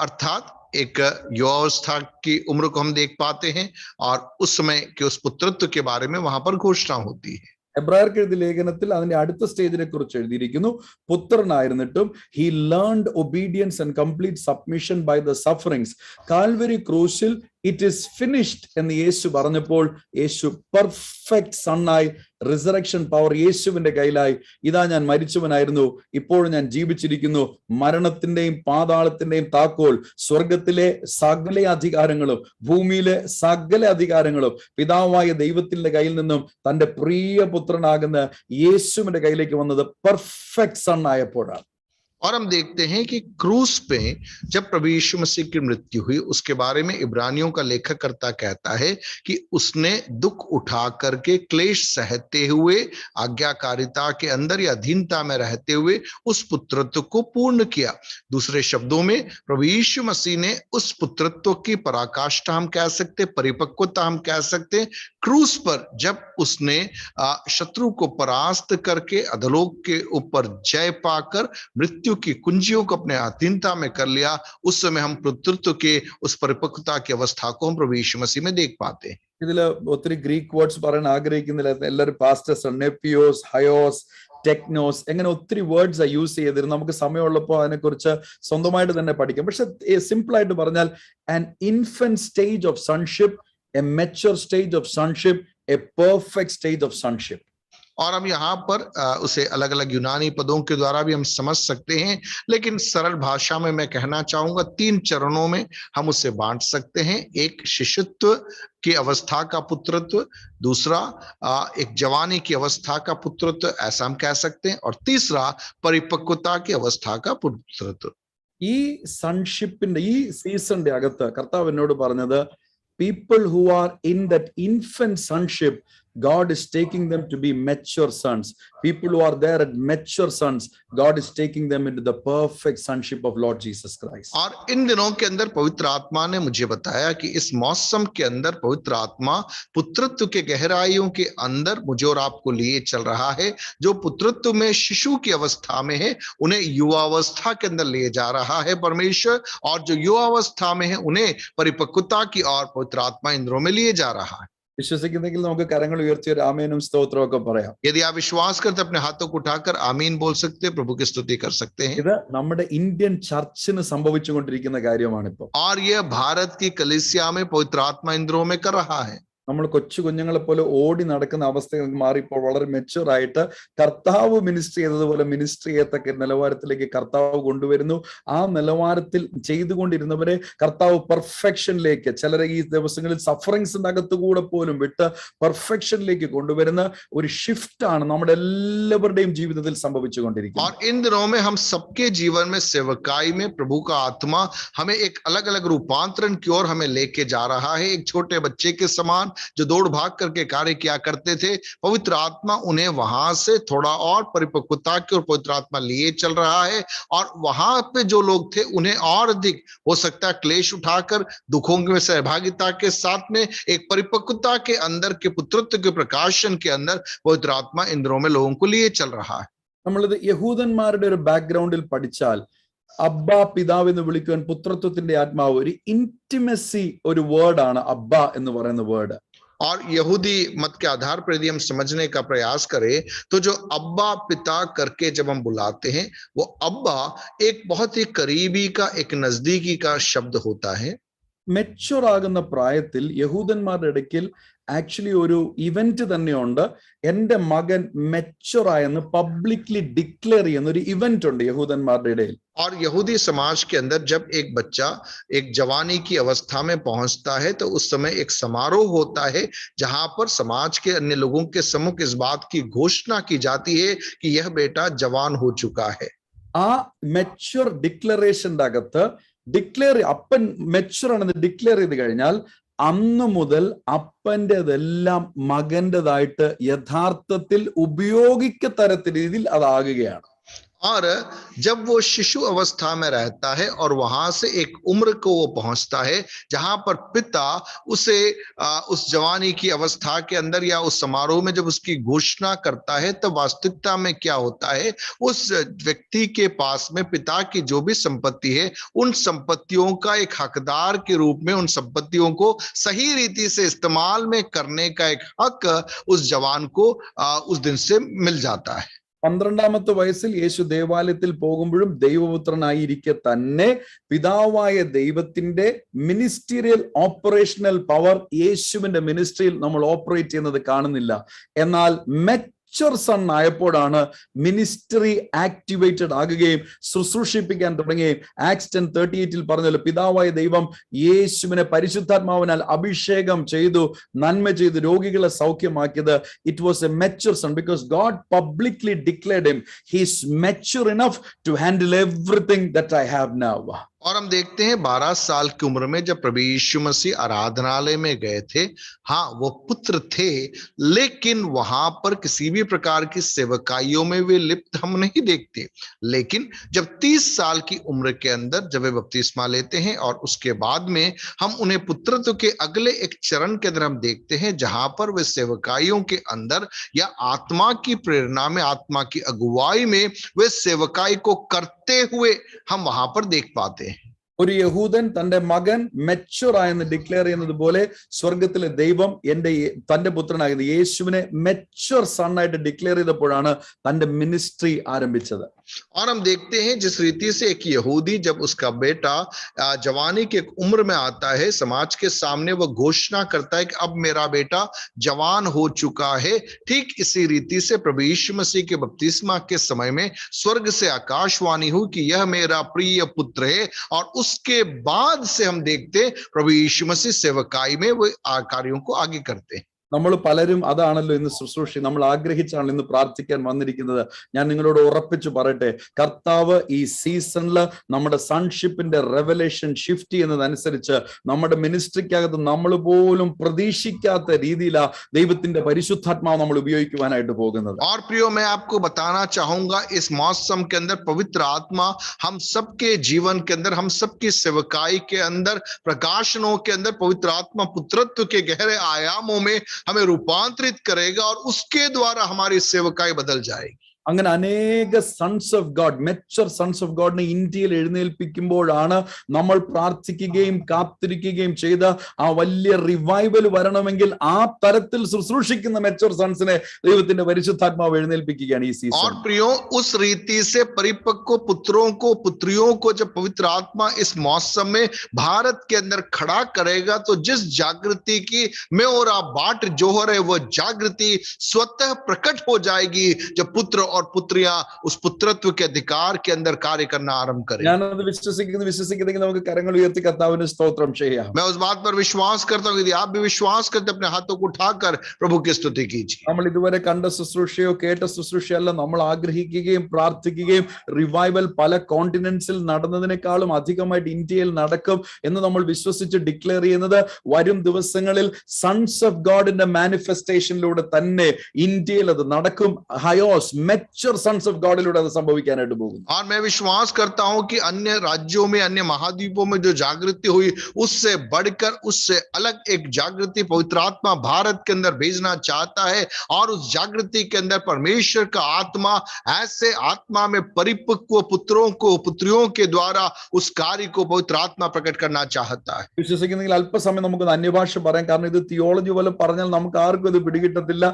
अर्थात एक युवावस्था की उम्र को हम देख पाते हैं और उस समय के उस पुत्रत्व के बारे में वहां पर घोषणा होती है. എബ്രായർക്ക് എഴുതിയ ലേഖനത്തിൽ അതിന്റെ അടുത്ത സ്റ്റേജിനെ കുറിച്ച് എഴുതിയിരിക്കുന്നു. പുത്രനായിരുന്നിട്ടും he learned obedience and complete submission by the sufferings. Calvary ക്രൂശിൽ ഇറ്റ് ഈസ് ഫിനിഷ്ഡ് എന്ന് യേശു പറഞ്ഞപ്പോൾ യേശു പെർഫെക്റ്റ് സണ്ണായി, റിസറക്ഷൻ പവർ യേശുവിന്റെ കയ്യിലായി. ഇതാ ഞാൻ മരിച്ചവനായിരുന്നു, ഇപ്പോഴും ഞാൻ ജീവിച്ചിരിക്കുന്നു. മരണത്തിന്റെയും പാതാളത്തിന്റെയും താക്കോൽ, സ്വർഗത്തിലെ സകല അധികാരങ്ങളും ഭൂമിയിലെ സകല അധികാരങ്ങളും പിതാവായ ദൈവത്തിന്റെ കയ്യിൽ നിന്നും തന്റെ പ്രിയ പുത്രനാകുന്ന യേശുവിന്റെ കയ്യിലേക്ക് വന്നത് പെർഫെക്റ്റ് സൺ ആയപ്പോഴാണ്. और हम देखते हैं कि क्रूस पे जब प्रभु यीशु मसीह की मृत्यु हुई, उसके बारे में इब्रानियों का लेखकर्ता कहता है कि उसने दुख उठा करके क्लेश सहते हुए आज्ञाकारिता के अंदर या अधीनता में रहते हुए उस पुत्रत्व को पूर्ण किया. दूसरे शब्दों में प्रभु यीशु मसीह ने उस पुत्रत्व की पराकाष्ठा हम कह सकते, परिपक्वता हम कह सकते, क्रूस पर जब उसने शत्रु को परास्त करके अधोलोक के ऊपर जय पाकर मृत्यु की कुंजियों को अपने अधीनता में कर लिया. उस समय हम पुत्रत्व के उस परिपक्वता की अवस्था को हम प्रभु यीशु मसीह में देख पाते हैं. ഇതില് ഒത്തിരി ഗ്രീക്ക് വേർഡ്സ് പറയാൻ ആഗ്രഹിക്കുന്നില്ല. എല്ലാവരും പാസ്റ്റേഴ്സ്, നെപ്പിയോസ്, ഹയോസ്, ടെക്നോസ്, എങ്ങനെ ഒത്തിരി വേർഡ്സ് യൂസ് ചെയ്തിരുന്നു. നമുക്ക് സമയമുള്ളപ്പോൾ അതിനെക്കുറിച്ച് സ്വന്തമായിട്ട് തന്നെ പഠിക്കാം. പക്ഷെ സിമ്പിൾ ആയിട്ട് പറഞ്ഞാൽ an infant stage of sonship, a mature stage of sonship, a perfect stage of sonship. और हम यहाँ पर उसे अलग अलग यूनानी पदों के द्वारा भी हम समझ सकते हैं, लेकिन सरल भाषा में मैं कहना चाहूंगा 3 चरणों में हम उसे बांट सकते हैं. एक शिशुत्व की अवस्था का पुत्रत्व, दूसरा एक जवानी की अवस्था का पुत्रत्व, ऐसा हम कह सकते हैं, और तीसरा परिपक्वता की अवस्था का पुत्रत्व. ഈ സൺഷിപ്പിന്റെ ഈ സീസണിന്റെ അകത്ത് കർത്താവ് എന്നോട് പറഞ്ഞത്, people who are in that infant sonship, God is taking them to be mature sons. People who are there at mature sons, God is taking them into the perfect sonship of Lord Jesus Christ. और इन दिनों के अंदर पवित्र आत्मा ने मुझे बताया कि इस मौसम के अंदर पवित्र आत्मा पुत्रत्व के गहराइयों के अंदर मुझे और आपको लिए चल रहा है. जो पुत्रत्व में शिशु की अवस्था में है, उन्हें युवावस्था के अंदर ले जा रहा है परमेश्वर, और जो युवावस्था में है उन्हें परिपक्वता की ओर पवित्र आत्मा इन दिनों में लिए जा रहा है. വിശ്വസിക്കുന്നെങ്കിൽ നമുക്ക് കരങ്ങൾ ഉയർത്തി ഒരു ആമേനും സ്തോത്രവും ഒക്കെ പറയാം. यदि आप विश्वास करते अपने हाथों को उठाकर आमीन बोल सकते हैं, प्रभु की स्तुति कर सकते हैं. ഇത് നമ്മുടെ ഇന്ത്യൻ ചർച്ചിന് സംഭവിച്ചുകൊണ്ടിരിക്കുന്ന കാര്യമാണ് ഇപ്പോൾ. और यह भारत की कलीसिया में पवित्र आत्मा इन दिनों में कर रहा है. നമ്മൾ കൊച്ചു കുഞ്ഞുങ്ങളെ പോലെ ഓടി നടക്കുന്ന അവസ്ഥ മാറിപ്പോൾ വളരെ മെച്ചുവർ ആയിട്ട് കർത്താവ് മിനിസ്ട്രി ചെയ്തതുപോലെ മിനിസ്ട്രി ചെയ്യത്തക്ക നിലവാരത്തിലേക്ക് കർത്താവ് കൊണ്ടുവരുന്നു. ആ നിലവാരത്തിൽ ചെയ്തുകൊണ്ടിരുന്നവരെ കർത്താവ് പെർഫെക്ഷനിലേക്ക്, ചിലരെ ഈ ദിവസങ്ങളിൽ സഫറിങ്സിന്റെ അകത്തുകൂടെ പോലും വിട്ട് പെർഫെക്ഷനിലേക്ക് കൊണ്ടുവരുന്ന ഒരു ഷിഫ്റ്റ് ആണ് നമ്മുടെ എല്ലാവരുടെയും ജീവിതത്തിൽ സംഭവിച്ചുകൊണ്ടിരിക്കുന്നത്. और इन दिनों में हम सबके जीवन में सेवकाई में प्रभु का आत्मा हमें एक अलग अलग रूपांतरण की ओर हमें लेके जा रहा है. एक छोटे बच्चे के समान जो दौड़ भाग करके कार्य किया करते थे, पवित्र आत्मा उन्हें वहां से थोड़ा और परिपक्वता की ओर पवित्र आत्मा लिए चल रहा है. और वहां पे जो लोग थे उन्हें और अधिक हो सकता है क्लेश उठाकर दुखों में सहभागिता के साथ में एक परिपक्वता के अंदर के पुत्रत्व के प्रकाशन के अंदर पवित्र आत्मा इन दिनों में लोगों को लिए चल रहा है. നമ്മളിത് യഹൂദന്മാരുടെ ഒരു ബാക്ക്ഗ്രൗണ്ടിൽ പഠിച്ചാൽ അബ്ബ പിതാവ് എന്ന് വിളിക്കുവാൻ പുത്രത്വത്തിന്റെ ആത്മാവ് ഒരു ഇന്റിമസി ഒരു വേർഡാണ് അബ്ബ എന്ന് പറയുന്ന വേർഡ്. और यहूदी मत के आधार पर यदि हम समझने का प्रयास करें तो जो अब्बा पिता करके जब हम बुलाते हैं, वो अब्बा एक बहुत ही करीबी का, एक नजदीकी का शब्द होता है. മെച്ചുവർ ആകുന്ന പ്രായത്തിൽ യഹൂദന്മാരുടെ ഇടയ്ക്കിൽ ആക്ച്വലി ഒരു ഇവന്റ് തന്നെയുണ്ട്. എന്റെ മകൻ മെച്ചുവർ ആയെന്ന് പബ്ലിക്ലി ഡിക്ലെയർ ചെയ്യുന്ന ഒരു ഇവന്റ് ഉണ്ട് യഹൂദന്മാരുടെ ഇടയിൽ. और यहूदी समाज के अंदर जब एक बच्चा एक जवानी की अवस्था में पहुंचता है तो उस समय एक समारोह होता है जहां पर समाज के अन्य लोगों के सम्मुख इस बात की घोषणा की जाती है कि यह बेटा जवान हो चुका है. ആ മെച്ചുവർ ഡിക്ലറേഷന്റെ അകത്ത് അപ്പൻ മെച്ചുവർ ആണെന്ന് ഡിക്ലെയർ ചെയ്ത് കഴിഞ്ഞാൽ അന്നു മുതൽ അപ്പൻ്റെതെല്ലാം മകൻ്റെതായിട്ട് യഥാർത്ഥത്തിൽ ഉപയോഗിക്കത്തരത്ത രീതിയിൽ അതാകുകയാണ്. और जब वो शिशु अवस्था में रहता है और वहां से एक उम्र को वो पहुंचता है जहां पर पिता उसे उस जवानी की अवस्था के अंदर या उस समारोह में जब उसकी घोषणा करता है, तब वास्तविकता में क्या होता है, उस व्यक्ति के पास में पिता की जो भी संपत्ति है उन संपत्तियों का एक हकदार के रूप में उन संपत्तियों को सही रीति से इस्तेमाल में करने का एक हक उस जवान को उस दिन से मिल जाता है. 12ാമത്തെ വയസ്സിൽ യേശു ദേവാലയത്തിൽ പോകുമ്പോഴും ദൈവപുത്രനായിരിക്കെ തന്നെ പിതാവായ ദൈവത്തിന്റെ മിനിസ്റ്റീരിയൽ ഓപ്പറേഷണൽ പവർ യേശുവിന്റെ മിനിസ്ട്രിയിൽ നമ്മൾ ഓപ്പറേറ്റ് ചെയ്യുന്നത് കാണുന്നില്ല. എന്നാൽ സൺ ആയപ്പോഴാണ് മിനിസ്ട്രി ആക്ടിവേറ്റഡ് ആകുകയും ശുശ്രൂഷിപ്പിക്കാൻ തുടങ്ങുകയും ആക്സ് 10:38 പറഞ്ഞല്ലോ, പിതാവായ ദൈവം യേശുവിനെ പരിശുദ്ധാത്മാവിനാൽ അഭിഷേകം ചെയ്തു, നന്മ ചെയ്തു, രോഗികളെ സൗഖ്യമാക്കിയത്. It was a mature son because God publicly declared him he is mature enough to handle everything that I have now. और हम देखते हैं 12 साल की उम्र में जब प्रभु यीशु मसीह आराधनालय में गए थे, हाँ वो पुत्र थे, लेकिन वहां पर किसी भी प्रकार की सेवकाइयों में वे लिप्त हम नहीं देखते. लेकिन जब 30 साल की उम्र के अंदर जब वे बपतिस्मा लेते हैं और उसके बाद में हम उन्हें पुत्रत्व के अगले एक चरण के अंदर हम देखते हैं जहां पर वे सेवकाइयों के अंदर या आत्मा की प्रेरणा में, आत्मा की अगुवाई में वे सेवकाई को करते हुए हम वहां पर देख पाते हैं. ഒരു യഹൂദൻ തന്റെ മകൻ മെച്യൂർ ആയെന്ന് ഡിക്ലെയർ ചെയ്യുന്നത് പോലെ സ്വർഗത്തിലെ ദൈവം തന്റെ പുത്രനാകുന്ന യേശുവിനെ മെച്യൂർ സൺ ആയിട്ട് ഡിക്ലെയർ ചെയ്തപ്പോഴാണ് തന്റെ മിനിസ്ട്രി ആരംഭിച്ചത്. और हम देखते हैं जिस रीति से एक यहूदी जब उसका बेटा जवानी की एक उम्र में आता है, समाज के सामने वह घोषणा करता है कि अब मेरा बेटा जवान हो चुका है, ठीक इसी रीति से प्रभु यीशु मसीह के बपतिस्मा के समय में स्वर्ग से आकाशवाणी हुई कि यह मेरा प्रिय पुत्र है. और उसके बाद से हम देखते प्रभु यीशु मसीह सेवकाई में वो कार्यों को आगे करते हैं. നമ്മൾ പലരും അതാണല്ലോ ഇന്ന് ശുശ്രൂഷ നമ്മൾ ആഗ്രഹിച്ചാണല്ലോ ഇന്ന് പ്രാർത്ഥിക്കാൻ വന്നിരിക്കുന്നത്. ഞാൻ നിങ്ങളോട് ഉറപ്പിച്ചു പറയട്ടെ, കർത്താവ് ഈ സീസണിൽ നമ്മുടെ സൺഷിപ്പിന്റെ റെവലേഷൻ ഷിഫ്റ്റ് ചെയ്യുന്നതനുസരിച്ച് നമ്മുടെ മിനിസ്ട്രിക്കകത്ത് നമ്മൾ പോലും പ്രതീക്ഷിക്കാത്ത രീതിയിലാ ദൈവത്തിന്റെ പരിശുദ്ധാത്മാവ് നമ്മൾ ഉപയോഗിക്കുവാനായിട്ട് പോകുന്നത്. और प्रियो, मैं आपको बताना चाहूंगा इस मौसम के अंदर पवित्र आत्मा हम सबके जीवन के अंदर, हम सबकी सेवकाई के अंदर, प्रकाशनों के अंदर पवित्र आत्मा पुत्रत्व के गहरे आयामों में हमें रूपांतरित करेगा और उसके द्वारा हमारी सेवकाई बदल जाएगी. അങ്ങനെ അനേക sons of God, mature sons of ഗോഡിനെ ഇന്ത്യയിൽ എഴുന്നേൽപ്പിക്കുമ്പോഴാണ് നമ്മൾ പ്രാർത്ഥിക്കുകയും കാത്തിരിക്കുകയും ചെയ്ത ആ വലിയ റിവൈവൽ വരണമെങ്കിൽ ആ തരത്തിൽ ശുശ്രൂഷിക്കുന്ന മെച്യൂർ സൺസിനെ ദൈവത്തിന്റെ പരിശുദ്ധാത്മാവ് എഴുന്നേൽപ്പിക്കുകയാണ് ഈ സീസൺ. और प्रियो, उस रीति से परिपक्व पुत्रों को, पुत्रियों को जब पवित्र आत्मा इस मौसम में भारत के अंदर खड़ा करेगा, तो जिस जागृति की में और बाट जोहर है, वो जागृति स्वतः प्रकट हो जाएगी जब पुत्र और पुत्रियां उस पुत्रत्व के अधिकार के अंदर कार्य करना आरंभ करें. ഞാനത് വിശ്വസിക്കുന്നെങ്കിൽ നമുക്ക് കരങ്ങൾ ഉയർത്തി കർത്താവിന് സ്തോത്രം ചെയ്യാം. मैं उस बात पर विश्वास करता हूं, यदि आप भी विश्वास करते अपने हाथों को उठाकर प्रभु की स्तुति कीजिए. നമ്മൾ ഇതുവരെ കണ്ട ശുശ്രൂഷയോ കേട്ട ശുശ്രൂഷയല്ല, നമ്മൾ ആഗ്രഹിക്കുകയും പ്രാർത്ഥിക്കുകയും റിവൈവൽ പല കോണ്ടിനെന്റ്സിൽ നടന്നതിനേക്കാളും അധികമായിട്ട് ഇന്ത്യയിൽ നടക്കും എന്ന് നമ്മൾ വിശ്വസിച്ച് ഡിക്ലെയർ ചെയ്യുന്നത് വരും ദിവസങ്ങളിൽ സൺസ് ഓഫ് ഗോഡിന്റെ മാനിഫെസ്റ്റേഷനിലൂടെ തന്നെ ഇന്ത്യയിൽ അത് നടക്കും. ഹയോസ് മെച്യൂർ സൺസ് ഓഫ് ഗോഡിലൂടെ അത് സംഭവിക്കാനായിട്ട് പോകുന്നു. और मैं विश्वास करता हूं कि अन्य राज्यों में, अन्य महाद्वीपों में जो जागृति हुई, उससे बढ़कर, उससे अलग एक जागृति पवित्र आत्मा भारत के अंदर भेजना चाहता है. और उस जागृति के अंदर परमेश्वर का आत्मा ऐसे आत्मा में परिपक्व पुत्रों को, पुत्रियों के द्वारा उस कार्य को पवित्र आत्मा प्रकट करना चाहता है. വിശ്വസിക്കുന്നെങ്കിൽ അല്പസമയം നമുക്ക് അന്യഭാഷ പറയാം. കാരണം ഇത് തിയോളജി പോലെ പറഞ്ഞാൽ നമുക്ക് ആർക്കും ഇത് പിടികിട്ടത്തില്ല,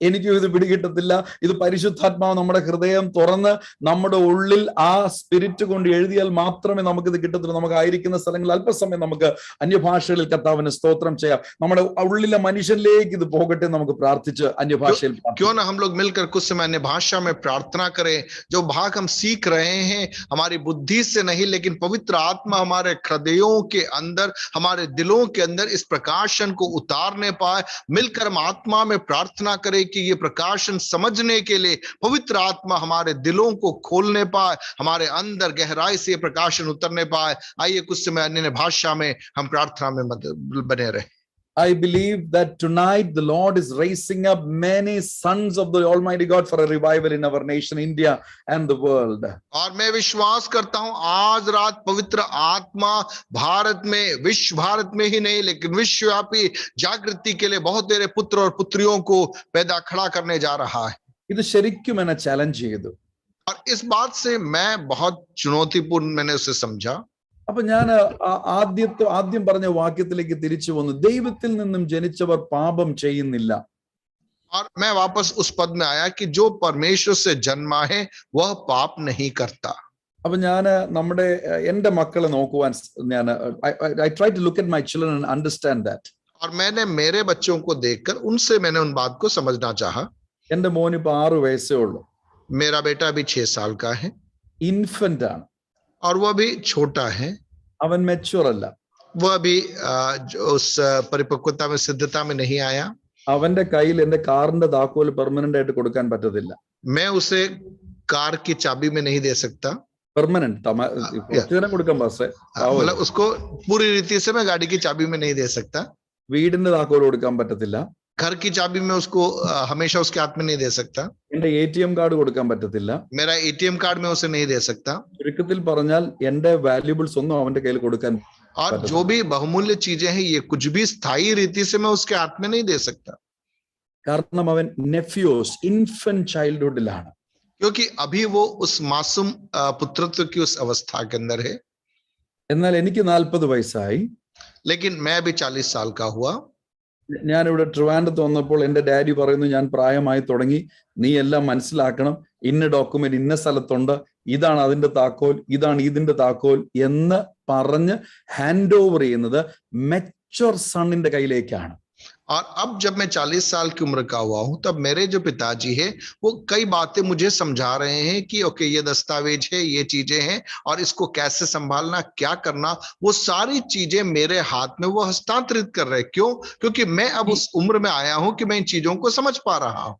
എനിക്കും ഇത് പിടികിട്ടത്തില്ല. ഇത് പരിശുദ്ധാത്മാവ് നമ്മുടെ ഹൃദയം തുറന്ന് നമ്മുടെ ഉള്ളിൽ ആ സ്പിരിറ്റ് കൊണ്ട് എഴുതിയാൽ മാത്രമേ നമുക്കിത് കിട്ടത്തുള്ളൂ. നമുക്ക് ആയിരിക്കുന്ന സ്ഥലങ്ങളിൽ അല്പസമയം നമുക്ക് അന്യഭാഷകളിൽ കർത്താവിന് സ്തോത്രം ചെയ്യാം. നമ്മുടെ ഉള്ളിലെ മനുഷ്യനിലേക്ക് ഇത് പോകട്ടെ, നമുക്ക് പ്രാർത്ഥിച്ച് അന്യഭാഷയിൽ. क्यों ना हम लोग मिलकर कुछ समय अन्य भाषा में प्रार्थना करें. जो भाग हम सीख रहे हैं हमारी बुद्धि से नहीं, लेकिन पवित्र आत्मा हमारे हृदयों के अंदर, हमारे दिलों के अंदर इस प्रकाशन को उतारने पाए. मिलकर हम आत्मा में प्रार्थना करें कि ये प्रकाशन समझने के लिए पवित्र आत्मा हमारे दिलों को खोलने पाए, हमारे अंदर गहराई से प्रकाशन उतरने पाए. आइए कुछ समय अन्य भाषा में हम प्रार्थना में बने रहे. I believe that tonight the Lord is raising up many sons of the Almighty God for a revival in our nation, India and the world. और मैं विश्वास करता हूं आज रात पवित्र आत्मा भारत में, विश्व भारत में ही नहीं लेकिन विश्वव्यापी जागृति के लिए बहुत तेरे पुत्र और पुत्रियों को पैदा खड़ा करने जा रहा है. ഇത് ശരിക്കും എന്നെ ചാലഞ്ച് ചെയ്തു. और इस बात से मैं बहुत चुनौतीपूर्ण मैंने उसे समझा. അപ്പൊ ഞാൻ ആദ്യം പറഞ്ഞ വാക്യത്തിലേക്ക് തിരിച്ചു വന്നു. ദൈവത്തിൽ നിന്നും ജനിച്ചവർ പാപം ചെയ്യുന്നില്ല. और मैं वापस उस पद में आया कि जो परमेश्वर से जन्मा है वह पाप नहीं करता. അപ്പൊ ഞാൻ എന്റെ മക്കളെ നോക്കുവാൻ ഞാൻ I try to look at my children and understand that. और मैंने मेरे बच्चों को देखकर उनसे मैंने उन बात को समझना चाहा. എന്റെ മോന് ഇപ്പൊ 6 വയസ്സേ ഉള്ളൂ. मेरा बेटा अभी 6 साल का है. ഇൻഫന്റ് ആണ്. और वह भी छोटा है. അവൻ മെച്യൂർ അല്ല. वह अभी उस परिपक्वता में, सिद्धता में नहीं आया. അവന്റെ കയ്യിൽ എന്റെ കാറിന്റെ താക്കോൽ പെർമനന്റ് ആയിട്ട് കൊടുക്കാൻ പറ്റത്തില്ല. मैं उसे कार की चाबी में नहीं दे सकता. പെർമനന്റ് കൊടുക്കാൻ പാസ്റ്റേ. मतलब उसको पूरी रीति से मैं गाड़ी की चाबी में नहीं दे सकता. വീടിന്റെ താക്കോൽ കൊടുക്കാൻ പറ്റത്തില്ല. घर की चाबी में उसको हमेशा उसके हाथ में नहीं दे सकता. എന്റെ ATM കാർഡ് കൊടുക്കാൻ പറ്റത്തില്ല. मेरा ATM कार्ड में उसे नहीं दे सकता. ചുരുക്കത്തിൽ പറഞ്ഞാൽ എന്റെ വാല്യൂബിൾസ് ഒന്നും അവന്റെ കയ്യിൽ കൊടുക്കാൻ. और जो भी बहुमूल्य चीजें हैं ये कुछ भी स्थायी रीति से मैं उसके हाथ में नहीं दे सकता. കാരണം അവൻ നെഫ്യൂസ് ഇൻഫന്റ് ചൈൽഡ്ഹുഡിലാണ്. क्योंकि अभी वो उस मासूम पुत्रत्व की उस अवस्था के अंदर है. എന്നാൽ എനിക്ക് 40 വയസ്സായി. लेकिन मैं अभी 40 साल का हुआ. ഞാനിവിടെ ട്രിവാൻഡ്രത്ത് വന്നപ്പോൾ എന്റെ ഡാഡി പറയുന്നു, ഞാൻ പ്രായമായി തുടങ്ങി, നീ എല്ലാം മനസ്സിലാക്കണം, ഇന്ന ഡോക്യുമെന്റ് ഇന്ന സ്ഥലത്തുണ്ട്, ഇതാണ് അതിന്റെ താക്കോൽ, ഇതാണ് ഇതിന്റെ താക്കോൽ എന്ന് പറഞ്ഞ് ഹാൻഡ് ഓവർ ചെയ്യുന്നത് മെച്യൂർ സണ്ണിന്റെ കയ്യിലേക്കാണ്. और अब जब मैं 40 साल की उम्र का हुआ हूं तब मेरे जो पिताजी है वो कई बातें मुझे समझा रहे हैं कि ओके ये दस्तावेज है, ये चीजें हैं और इसको कैसे संभालना, क्या करना, वो सारी चीजें मेरे हाथ में वो हस्तांतरित कर रहे हैं. क्यों? क्योंकि मैं अब उस उम्र में आया हूं कि मैं इन चीजों को समझ पा रहा हूं.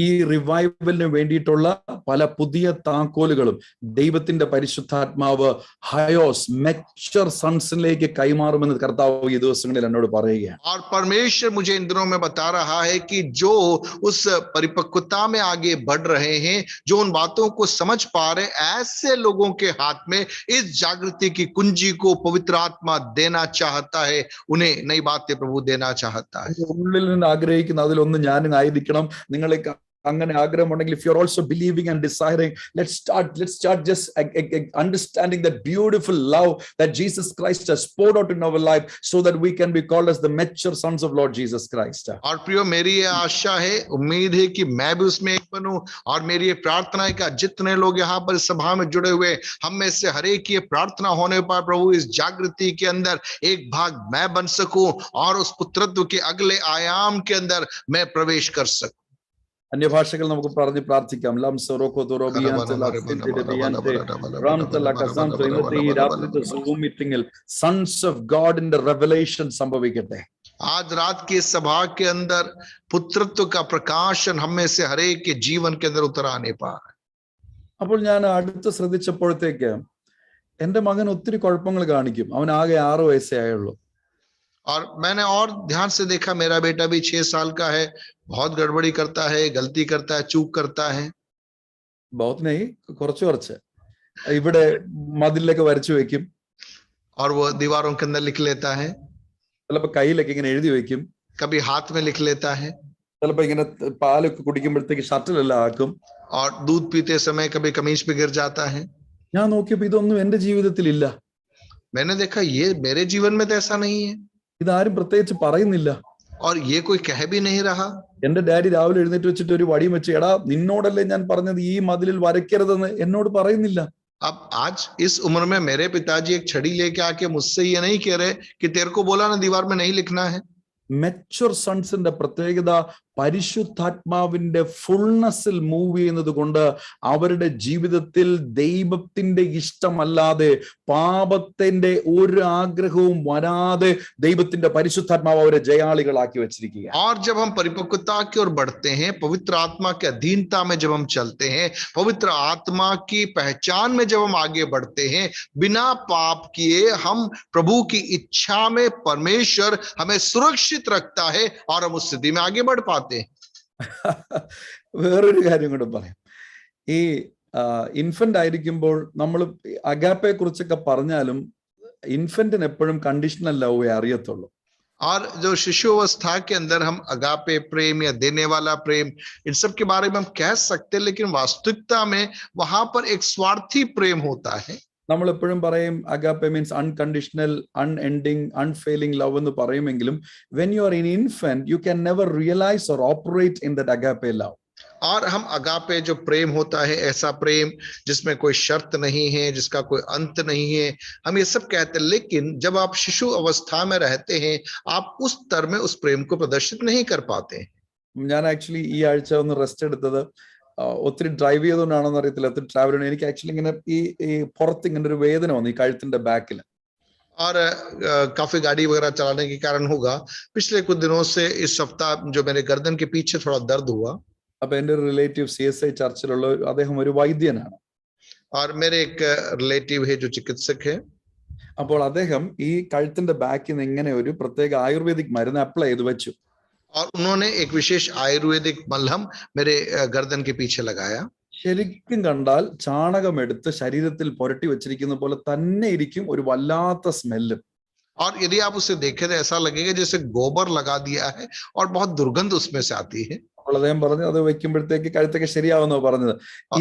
ഈ റിവൈവലിന് വേണ്ടിയിട്ടുള്ള പല പുതിയ താക്കോലുകളും ദൈവത്തിന്റെ പരിശുദ്ധാത്മാവ് ഹയോസ് മെച്യൂർ സൺസിലേക്ക് കൈമാറുമെന്ന് കർത്താവ് ഈ ദിവസങ്ങളിൽ എന്നോട് പറയുകയാണ്. और परमेश्वर मुझे इन दिनों में बता रहा है कि जो उस परिपक्वता में आगे बढ़ रहे हैं, जो उन बातों को समझ पा रहे, ऐसे लोगों के हाथ में इस जागृति की कुंजी को पवित्र आत्मा देना चाहता है. उन्हें नई बातें प्रभु देना चाहता है. ഉള്ളിൽ നിന്ന് ആഗ്രഹിക്കുന്ന അതിലൊന്ന് ഞാനും ആയിരിക്കണം. നിങ്ങളെ അങ്ങനെ ആഗ്രഹമുണ്ടെങ്കിൽ, if you are also believing and desiring, let's start just understanding that beautiful love that Jesus Christ has poured out in our life so that we can be called as the mature sons of Lord Jesus Christ. और प्रियो, मेरी ये आशा है, उम्मीद है कि मैं भी उसमें एक बनूं और मेरी ये प्रार्थना है कि जितने लोग यहाँ पर सभा में जुड़े हुए, हम में से हर एक की प्रार्थना होने पर प्रभु इस जागृति के अंदर एक भाग मैं बन सकूं और उस पुत्रत्व के अगले आयाम के अंदर मैं प्रवेश कर सकूं. അന്യഭാഷകൾ നമുക്ക് പറഞ്ഞ് പ്രാർത്ഥിക്കാം. ഇന്നത്തെ ഈ രാത്രിത്തെ സൂം മീറ്റിംഗിൽ സൺസ് ഓഫ് ഗോഡിന്റെ റെവലേഷൻ സംഭവിക്കട്ടെ. आज रात की सभा के अंदर पुत्रत्व का प्रकाशन हम में से हर एक के जीवन के अंदर उतर आने पाए. അപ്പോൾ ഞാൻ അടുത്ത് ശ്രദ്ധിച്ചപ്പോഴത്തേക്ക് എന്റെ മകൻ ഒത്തിരി കുഴപ്പങ്ങൾ കാണിക്കും. അവൻ ആകെ 6 വയസ്സേ ആയുള്ളൂ. और मैंने और ध्यान से देखा, मेरा बेटा भी 6 साल का है, बहुत गड़बड़ी करता है, गलती करता है, चूक करता है. बहुत नहीं, കുറച്ച് ഇവിടെ മതിലൊക്കെ വരച്ചു വെക്കും. और वो दीवारों के अंदर लिख लेता है. ചിലപ്പോൾ കയ്യിലൊക്കെ ഇങ്ങനെ എഴുതി വെക്കും. कभी हाथ में लिख लेता है. ചിലപ്പോൾ ഇങ്ങനെ പാലൊക്കെ കുടിക്കുമ്പോഴത്തേക്ക് ഷർട്ടിലെല്ലാം ആക്കും. और दूध पीते समय कभी कमीज पे गिर जाता है. ഞാൻ നോക്കിയപ്പോൾ ഇതൊന്നും എന്റെ ജീവിതത്തിൽ ഇല്ല. मैंने देखा ये मेरे जीवन में तो ऐसा नहीं है. ഇതാരും പ്രത്യേകിച്ച് പറയുന്നില്ല. और ये कोई कह भी नहीं रहा. എന്റെ ഡാഡി രാവിലെ എഴുന്നേറ്റ് വെച്ചിട്ട് ഒരു വടിയും വെച്ച്, എടാ നിന്നോടല്ലേ ഞാൻ പറഞ്ഞത് ഈ മതിലിൽ വരയ്ക്കരുതെന്ന്, എന്നോട് പറയുന്നില്ല. अब आज इस उम्र में मेरे पिताजी एक छड़ी लेके आके मुझसे ये नहीं कह रहे कि तेरे को बोला ना दीवार में नहीं लिखना है. മെച്യൂർ സൺസിന്റെ പ്രത്യേകത പരിശുദ്ധാത്മാവിന്റെ ഫുൾനെസ്സിൽ മൂവ് ചെയ്യുന്നത് കൊണ്ട് അവരുടെ ജീവിതത്തിൽ ദൈവത്തിന്റെ ഇഷ്ടമല്ലാതെ പാപത്തിന്റെ ഒരു ആഗ്രഹവും വരാതെ ദൈവത്തിന്റെ പരിശുദ്ധാത്മാവ് അവരെ ജയാളികളാക്കി വെച്ചിരിക്കുക. और जब हम परिपक्वता की ओर बढ़ते हैं, पवित्र आत्मा की अधीनता में जब हम चलते हैं, पवित्र आत्मा की पहचान में जब हम आगे बढ़ते हैं, बिना पाप किए हम प्रभु की इच्छा में परमेश्वर हमें सुरक्षित रखता है और हम उस स्थिति में आगे बढ़ पाते हैं. വേറൊരു കാര്യം കൂടെ പറയാം. ഈ ഇൻഫന്റ് ആയിരിക്കുമ്പോൾ നമ്മൾ അഗാപ്പയെ കുറിച്ചൊക്കെ പറഞ്ഞാലും ഇൻഫന്റിന് എപ്പോഴും കണ്ടീഷണൽ ലവേ അറിയത്തുള്ളൂ. और जो शिशु अवस्था के अंदर हम अगापे प्रेम या देने वाला प्रेम इन सब के बारे में हम कह सकते हैं, लेकिन वास्तविकता में वहां पर एक स्वार्थी प्रेम होता है. നമ്മൾ എപ്പോഴും പറയും agape means unconditional, unending, unfailing love എന്ന് പറയുമെങ്കിലും when you are in infant you can never realise or operate in that agape love. और हम अगापे जो प्रेम होता है, ऐसा प्रेम जिसमें कोई शर्त नहीं है, जिसका कोई अंत नहीं है, हम ये सब कहते हैं. लेकिन जब आप शिशु अवस्था में रहते हैं, आप उस स्तर में उस प्रेम को प्रदर्शित नहीं कर पाते. ഞാൻ ആക്ച്വലി ഈ ആഴ്ച ഒന്ന് റെസ്റ്റ് എടുത്തത് ഒത്തിരി ഡ്രൈവ് ചെയ്തുകൊണ്ടാണെന്ന് അറിയത്തില്ല, ഒത്തിരി ട്രാവൽ ചെയ്യണം. എനിക്ക് ആക്ച്വലി ഇങ്ങനെ ഈ പുറത്ത് ഇങ്ങനെ ഒരു വേദന വന്നു ഈ കഴുത്തിന്റെ ബാക്കിൽ. और काफी गाड़ी वगैरह चलाने के कारण होगा, पिछले कुछ दिनों से इस सप्ताह जो मेरे गर्दन के पीछे थोड़ा दर्द हुआ. അപ്പൊ എന്റെ ഒരു റിലേറ്റീവ് CSI ചർച്ചിലുള്ള അദ്ദേഹം ഒരു വൈദ്യനാണ്. और मेरे एक रिलेटिव है जो चिकित्सक है. അപ്പോൾ അദ്ദേഹം ഈ കഴുത്തിന്റെ ബാക്കിൽ നിന്ന് ഇങ്ങനെ ഒരു പ്രത്യേക ആയുർവേദിക് മരുന്ന് അപ്ലൈ ചെയ്ത് വെച്ചു. और उन्होंने एक विशेष आयुर्वेदिक मलहम मेरे गर्दन के पीछे लगाया. ശരിക്കും കണ്ടാൽ ചാണകം എടുത്ത് ശരീരത്തിൽ പുരട്ടി വെച്ചിരിക്കുന്ന പോലെ തന്നെ ഇരിക്കും, ഒരു വല്ലാത്ത സ്മെല്ല്. और यदि आप उसे देखें तो ऐसा लगेगा जैसे गोबर लगा दिया है और बहुत दुर्गंध उसमें से आती है. അപ്പോൾ അദ്ദേഹം പറഞ്ഞു അത് വെക്കുമ്പോഴത്തേക്ക് കഴുത്തൊക്കെ ശരിയാവുന്നോ പറഞ്ഞത്.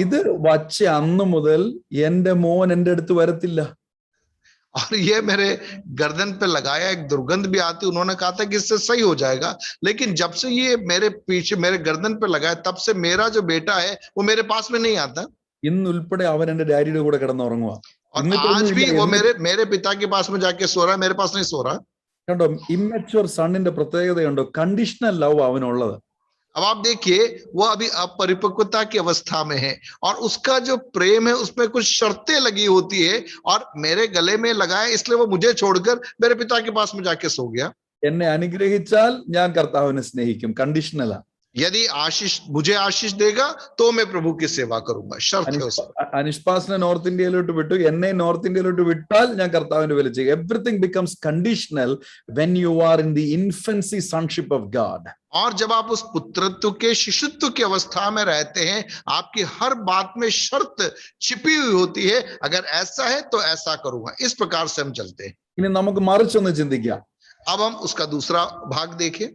ഇത് വച്ച അന്ന് മുതൽ എന്റെ മോൻ എന്റെ അടുത്ത് വരത്തില്ല. और ये मेरे गर्दन पे लगाया, एक दुर्गंध भी आती. उन्होंने कहा था कि इससे सही हो जाएगा, लेकिन जब से ये मेरे पीछे मेरे गर्दन पे लगाया तब से मेरा जो बेटा है वो मेरे पास में नहीं आता. ഇന്ന് ഉൾപ്പെടെ അവൻ എന്റെ ഡാഡിയുടെ കൂടെ കിടന്നുറങ്ങുക. और आज भी वो मेरे पिता के पास में जाके सो रहा है, मेरे पास नहीं सो रहा. കണ്ടോ, ഇമ്മച്വർ സണ്ണിന്റെ പ്രത്യേകതയുണ്ടോ? കണ്ടീഷണൽ ലവ് അവനുള്ളത്. अब आप देखिए वो अभी अपरिपक्वता की अवस्था में है और उसका जो प्रेम है उसमें कुछ शर्तें लगी होती है और मेरे गले में लगाया, इसलिए वो मुझे छोड़कर मेरे पिता के पास में जाके सो गया. എന്നെ അനുഗ്രഹിച്ചാൽ ഞാൻ കർത്താവിനെ സ്നേഹിക്കും, കണ്ടീഷണലാ. यदि मुझे आशीष देगा तो मैं प्रभु की सेवा करूंगा, शर्त है उसमें. അനിഷ്പാസിനെ നോർത്ത് ഇന്ത്യയിലോട്ട് വിട്ടു, എന്നെ നോർത്ത് ഇന്ത്യയിലോട്ട് വിട്ടാൽ ഞാൻ കർത്താവിന്റെ വില ചെയ്യും. Everything becomes conditional when you are in the infancy sonship of God. और जब आप उस पुत्रत्व के शिशुत्व की अवस्था में रहते हैं, आपकी हर बात में शर्त छिपी हुई होती है. अगर ऐसा है तो ऐसा करूंगा, इस प्रकार से हम चलते हैं. ഇനി നമുക്ക് മറിച്ചൊന്ന് ചിന്തിക്കാം. अब हम उसका दूसरा भाग देखें.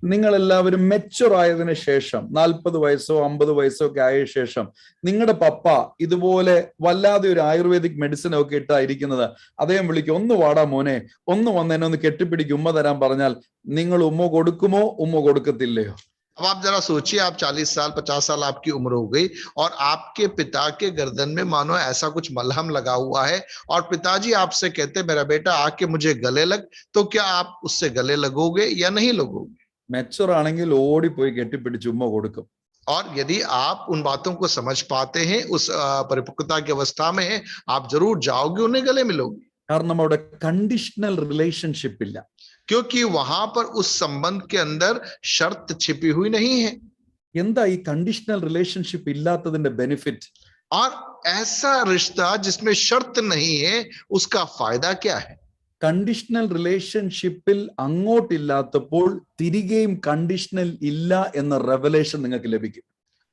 നിങ്ങൾ എല്ലാവരും മെച്ചുർ ആയതിനു ശേഷം 40 വയസ്സോ 50 വയസ്സോ ഒക്കെ ആയ ശേഷം നിങ്ങളുടെ പപ്പ ഇതുപോലെ വല്ലാതെ ഒരു ആയുർവേദിക് മെഡിസിൻ ഒക്കെ ഇട്ടായിരിക്കുന്നത്, അദ്ദേഹം വിളിക്കും, ഒന്ന് വാടാ മോനെ, ഒന്ന് വന്നെന്നെ ഒന്ന് കെട്ടിപ്പിടിക്കും, ഉമ്മ തരാൻ പറഞ്ഞാൽ നിങ്ങൾ ഉമ്മ കൊടുക്കുമോ? ഉമ്മ കൊടുക്കത്തില്ലയോ? अब आप जरा सोचिए, आप 40 साल 50 साल आपकी उम्र हो गई और आपके पिता के गर्दन में मानो ऐसा कुछ मलहम लगा हुआ है और पिताजी आपसे कहते मेरा बेटा आके मुझे गले लग, तो क्या आप उससे गले लगोगे या नहीं लगोगे? മെച്ചുർ ആണെങ്കിൽ ഓടിപ്പോയി കെട്ടിപ്പിടിച്ച് ഉമ്മ കൊടുക്കും. और यदि आप उन बातों को समझ पाते हैं, उस परिपक्वता की अवस्था में है, आप जरूर जाओगे, उन्हें गले मिलोगे. കാരണം അവിടെ കണ്ടീഷണൽ റിലേഷൻഷിപ്പ് ഇല്ല. क्योंकि वहां पर उस संबंध के अंदर शर्त छिपी हुई नहीं है. എന്താ ഈ കണ്ടീഷണൽ റിലേഷൻഷിപ്പ് ഇല്ലാത്തതിന്റെ ബെനിഫിറ്റ്? और ऐसा रिश्ता जिसमें शर्त नहीं है, उसका फायदा क्या है? കണ്ടീഷണൽ റിലേഷൻഷിപ്പിൽ അങ്ങോട്ടില്ലാത്തപ്പോൾ തിരികെയും കണ്ടീഷണൽ ഇല്ല എന്ന റെവലേഷൻ നിങ്ങൾക്ക് ലഭിക്കും.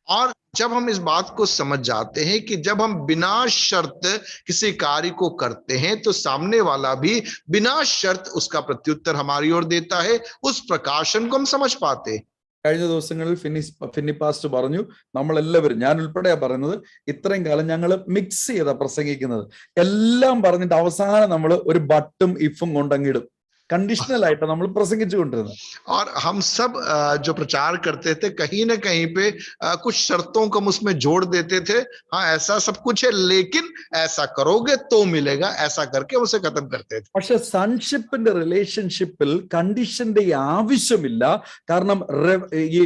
और जब हम इस बात को समझ जाते हैं कि जब हम बिना शर्त किसी कार्य को करते हैं तो सामने वाला भी बिना शर्त उसका प्रत्युत्तर हमारी ओर देता है, उस प्रकाशन को हम समझ पाते हैं. കഴിഞ്ഞ ദിവസങ്ങളിൽ ഫിന്നി പാസ്റ്റ് പറഞ്ഞു, നമ്മളെല്ലാവരും, ഞാൻ ഉൾപ്പെടെയാ പറയുന്നത്, ഇത്രയും കാലം ഞങ്ങൾ മിക്സ് ചെയ്താ പ്രസംഗിക്കുന്നത്. എല്ലാം പറഞ്ഞിട്ട് അവസാനം നമ്മൾ ഒരു ബട്ടും ഇഫും കൊണ്ടങ്ങിടും. കണ്ടീഷണൽ ആയിട്ട് നമ്മൾ പ്രസംഗിച്ചുകൊണ്ടിരുന്നത്. और हम सब जो प्रचार करते थे कहीं ना कहीं पे कुछ शर्तों को हम उसमें जोड़ देते थे। हाँ, ऐसा सब कुछ है, लेकिन ऐसा करोगे तो मिलेगा, ऐसा करके उसे खत्म करते थे। പക്ഷെ സൺഷിപ്പിന്റെ റിലേഷൻഷിപ്പിൽ കണ്ടീഷന്റെ ആവശ്യമില്ല. കാരണം ഈ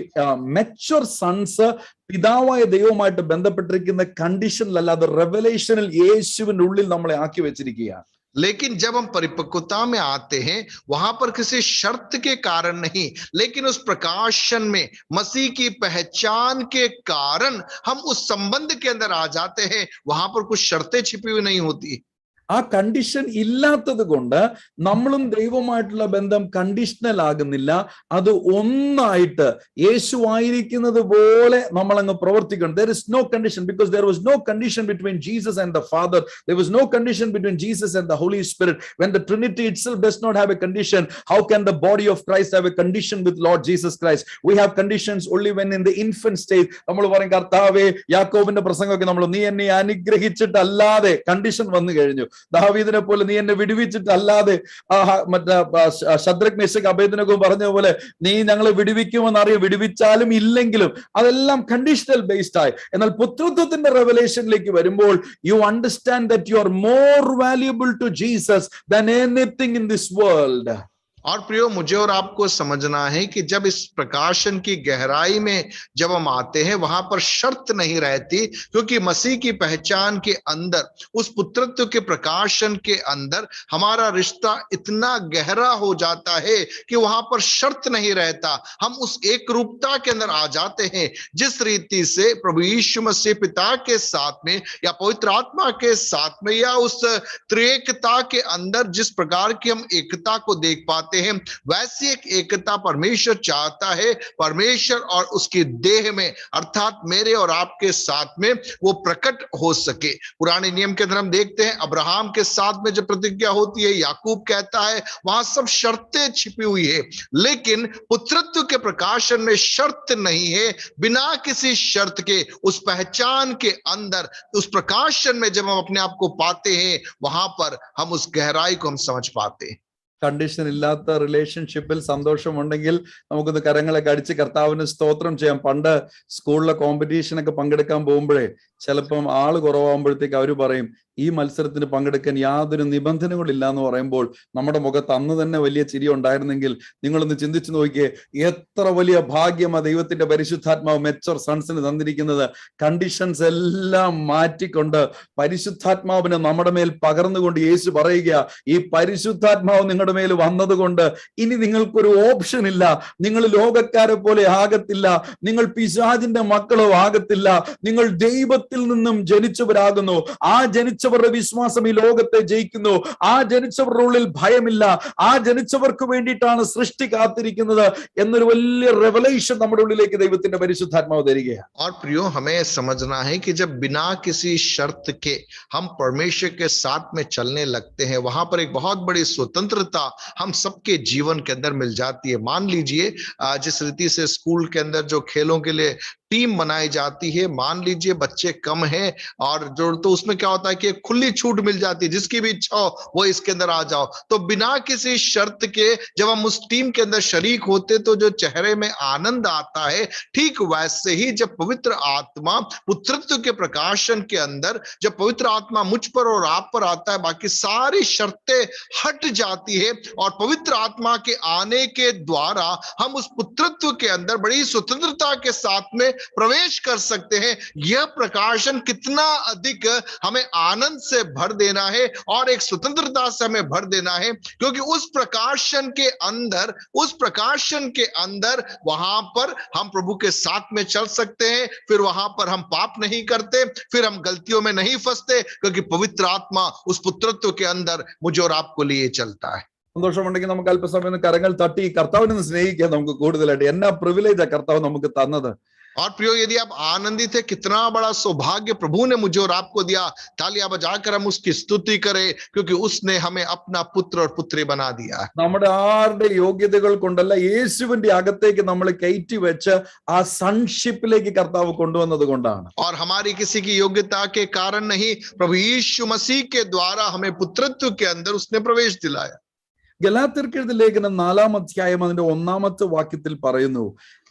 മെച്യൂർ സൺസ് പിതാവായ ദൈവവുമായിട്ട് ബന്ധപ്പെട്ടിരിക്കുന്ന കണ്ടീഷനിലല്ല, അത് റെവലേഷനിൽ യേശുവിന്റെ ഉള്ളിൽ നമ്മളെ ആക്കി വെച്ചിരിക്കുകയാണ്. लेकिन जब हम परिपक्वता में आते हैं वहां पर किसी शर्त के कारण नहीं, लेकिन उस प्रकाशन में मसीह की पहचान के कारण हम उस संबंध के अंदर आ जाते हैं। वहां पर कुछ शर्तें छिपी हुई नहीं होती। ആ കണ്ടീഷൻ ഇല്ലാത്തത് കൊണ്ട് നമ്മളും ദൈവമായിട്ടുള്ള ബന്ധം കണ്ടീഷണൽ ആകുന്നില്ല. അത് ഒന്നായിട്ട് യേശു ആയിരിക്കുന്നത് പോലെ നമ്മൾ അങ്ങ് പ്രവർത്തിക്കണം. There is no condition, because there was no condition between Jesus and the Father. There was no condition between Jesus and the Holy Spirit. When the Trinity itself does not have a condition, how can the body of Christ have a condition with Lord Jesus Christ? We have conditions only when in the infant stage. നമ്മൾ പറയും, കർത്താവേ, യാക്കോബിന്റെ പ്രസംഗമൊക്കെ നമ്മൾ നീ എന്നെ അനുഗ്രഹിച്ചിട്ടല്ലാതെ, കണ്ടീഷൻ വന്നു കഴിഞ്ഞു. ദാവീദിനെ പോലെ നീ എന്നെ വിടുവിച്ചിട്ടല്ലാതെ, ശദ്രക് മേശക് അബേദ്നെഗോ പറഞ്ഞ പോലെ നീ ഞങ്ങളെ വിടുവിക്കുമെന്നറിയാം, വിടുവിച്ചാലും ഇല്ലെങ്കിലും അതെല്ലാം കണ്ടീഷണൽ ബേസ്ഡ് ആയി. എന്നാൽ പുത്രത്വത്തിന്റെ റെവലേഷനിലേക്ക് വരുമ്പോൾ you understand that you are more valuable to Jesus than anything in this world. और प्रियो, मुझे और आपको समझना है कि जब इस प्रकाशन की गहराई में जब हम आते हैं वहां पर शर्त नहीं रहती, क्योंकि मसीह की पहचान के अंदर, उस पुत्रत्व के प्रकाशन के अंदर हमारा रिश्ता इतना गहरा हो जाता है कि वहां पर शर्त नहीं रहता। हम उस एक रूपता के अंदर आ जाते हैं जिस रीति से प्रभु यीशु मसीह पिता के साथ में या पवित्र आत्मा के साथ में या उस त्रिएकता के अंदर जिस प्रकार की हम एकता को देख पाते हैं, वैसी एक एकता परमेश्वर चाहता है। परमेश्वर और उसकी देह में, अर्थात मेरे और आपके साथ में वो प्रकट हो सके। पुराने नियम के अंदर हम देखते हैं अब्राहम के साथ में जब प्रतिज्ञा होती है, याकूब कहता है, वहां सब शर्तें छिपी हुई है। लेकिन पुत्रत्व के प्रकाशन में शर्त नहीं है। बिना किसी शर्त के उस पहचान के अंदर, उस प्रकाशन में जब हम अपने आप को पाते हैं, वहां पर हम उस गहराई को हम समझ पाते हैं। കണ്ടീഷൻ ഇല്ലാത്ത റിലേഷൻഷിപ്പിൽ സന്തോഷമുണ്ടെങ്കിൽ നമുക്കൊന്ന് കരങ്ങളൊക്കെ അടിച്ച് കർത്താവിന് സ്തോത്രം ചെയ്യാം. പണ്ട് സ്കൂളിലെ കോമ്പറ്റീഷനൊക്കെ പങ്കെടുക്കാൻ പോകുമ്പോഴേ ചിലപ്പം ആള് കുറവാകുമ്പോഴത്തേക്ക് അവര് പറയും, ഈ മത്സരത്തിന് പങ്കെടുക്കാൻ യാതൊരു നിബന്ധനകളില്ല എന്ന് പറയുമ്പോൾ നമ്മുടെ മുഖത്ത് അന്ന് തന്നെ വലിയ ചിരി ഉണ്ടായിരുന്നെങ്കിൽ നിങ്ങളൊന്ന് ചിന്തിച്ചു നോക്കിയേ, എത്ര വലിയ ഭാഗ്യമാ ദൈവത്തിന്റെ പരിശുദ്ധാത്മാവ് മെച്ചർ സൺസിന് തന്നിരിക്കുന്നത്. കണ്ടീഷൻസ് എല്ലാം മാറ്റിക്കൊണ്ട് പരിശുദ്ധാത്മാവിനെ നമ്മുടെ മേൽ പകർന്നുകൊണ്ട് യേശു പറയുക, ഈ പരിശുദ്ധാത്മാവ് നിങ്ങളുടെ മേൽ വന്നതുകൊണ്ട് ഇനി നിങ്ങൾക്കൊരു ഓപ്ഷൻ ഇല്ല. നിങ്ങൾ ലോകക്കാരെ പോലെ ആകത്തില്ല, നിങ്ങൾ പിശാചിന്റെ മക്കളോ ആകത്തില്ല, നിങ്ങൾ ദൈവത്തിൽ നിന്നും ജനിച്ചവരാകുന്നു. ആ ജനിച്ചവരുടെ വിശ്വാസം ഈ ലോകത്തെ ജയിക്കുന്നു. ആ ജനിച്ചവരുടെ ഉള്ളിൽ ഭയമില്ല. ആ ജനിച്ചവർക്ക് വേണ്ടിയിട്ടാണ് സൃഷ്ടി കാത്തിരിക്കുന്നത് എന്നൊരു വലിയ റെവലേഷൻ നമ്മുടെ ഉള്ളിലേക്ക് ദൈവത്തിന്റെ പരിശുദ്ധാത്മാവ് തരികയാണ്. और प्रियो, हमें समझना है कि जब बिना किसी शर्त के हम परमेश्वर के साथ में चलने लगते हैं, वहां पर एक बहुत बड़ी स्वतंत्रता हम सबके जीवन के अंदर मिल जाती है। मान लीजिए जिस रीति से स्कूल के अंदर जो खेलों के लिए टीम बनाई जाती है, मान लीजिए बच्चे कम हैं और जो, तो उसमें क्या होता है कि खुली छूट मिल जाती है, जिसकी भी इच्छा हो वो इसके अंदर आ जाओ। तो बिना किसी शर्त के जब हम उस टीम के अंदर शरीक होते तो जो चेहरे में आनंद आता है, ठीक वैसे ही जब पवित्र आत्मा पुत्रत्व के प्रकाशन के अंदर, जब पवित्र आत्मा मुझ पर और आप पर आता है, बाकी सारी शर्तें हट जाती है और पवित्र आत्मा के आने के द्वारा हम उस पुत्रत्व के अंदर बड़ी स्वतंत्रता के साथ में प्रवेश कर सकते हैं। यह प्रकाशन कितना अधिक हमें आनंद से भर देना है और एक स्वतंत्रता से हमें भर देना है, क्योंकि उस प्रकाशन के अंदर वहां पर हम प्रभु के साथ में चल सकते हैं। फिर वहां पर हम पाप नहीं करते, फिर हम गलतियों में नहीं फंसते, क्योंकि पवित्र आत्मा उस पुत्रत्व के अंदर मुझे और आपको लिए चलता है। സന്തോഷമുണ്ടെങ്കിൽ നമുക്ക് അല്പസമയം കരങ്ങൾ തട്ടി കർത്താവിനെ സ്നേഹിക്കാൻ നമുക്ക് കൂടുതലായിട്ട്. എന്നാ പ്രിവിലേജാ കർത്താവ് നമുക്ക് തന്നത്. और प्रियो, यदि आप आनंदित है, कितना बड़ा सौभाग्य प्रभु ने मुझे और आपको दिया। तालियां बजाकर हम उसकी स्तुति करें, क्योंकि उसने हमें अपना पुत्र और पुत्री बना दिया है। നമ്മുടെ ആരുടെ യോഗ്യതകൾ കൊണ്ടല്ല, യേശുവിന്റെ അകത്തേക്ക് നമ്മൾ കയറ്റി വെച്ച് ആ സൺഷിപ്പിലേക്ക് കർത്താവ് കൊണ്ടുവന്നത് കൊണ്ടാണ്. और हमारी किसी की योग्यता के कारण नहीं, प्रभु यीशु मसीह के द्वारा हमें पुत्रत्व के अंदर उसने प्रवेश दिलाया। ഗലാത്യർക്ക് എഴുതിയ ലേഖനം 4-ാം അധ്യായം അതിന്റെ 1-ാമത്തെ വാക്യത്തിൽ പറയുന്നു,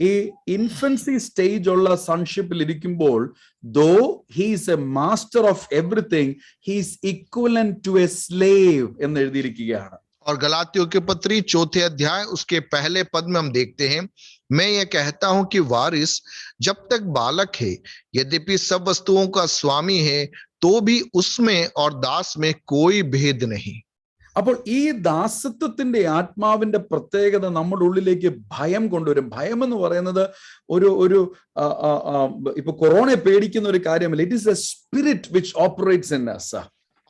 ഈ ഇൻഫൻസി സ്റ്റേജ് ഉള്ള സൺഷിപ്പിൽ ഇരിക്കുമ്പോൾ though he's a master of everything he's equivalent to a slave എന്ന് എഴുതിയിരിക്കുകയാണ്. और गलातियों की पत्री 4थे अध्याय उसके पहले पद में हम देखते हैं, मैं ये कहता हूं कि वारिस जब तक बालक है, यद्यपि सब वस्तुओं का स्वामी है, तो भी उसमें और दास में कोई भेद नहीं. അപ്പോൾ ഈ ദാസത്വത്തിന്റെ ആത്മാവിന്റെ പ്രത്യേകത നമ്മുടെ ഉള്ളിലേക്ക് ഭയം കൊണ്ടുവരും. ഭയം എന്ന് പറയുന്നത് ഒരു ഇപ്പൊ കൊറോണയെ പേടിക്കുന്ന ഒരു കാര്യമല്ല. It is A spirit which operates in us.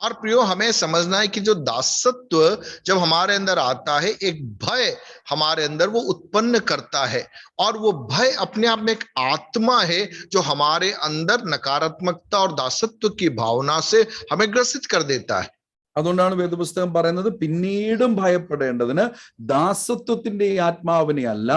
और प्रियो, हमें समझना है कि जो दासत्व जब हमारे अंदर आता है, एक भय हमारे अंदर वो उत्पन्न करता है, और वो भय अपने आप में एक आत्मा है जो हमारे अंदर नकारात्मकता और दासत्व की भावना से हमें ग्रसित कर देता है. അതുകൊണ്ടാണ് വേദപുസ്തകം പറയുന്നത്, പിന്നീടും ഭയപ്പെടേണ്ടതിന് ദാസത്വത്തിന്റെ ആത്മാവിനെ അല്ല,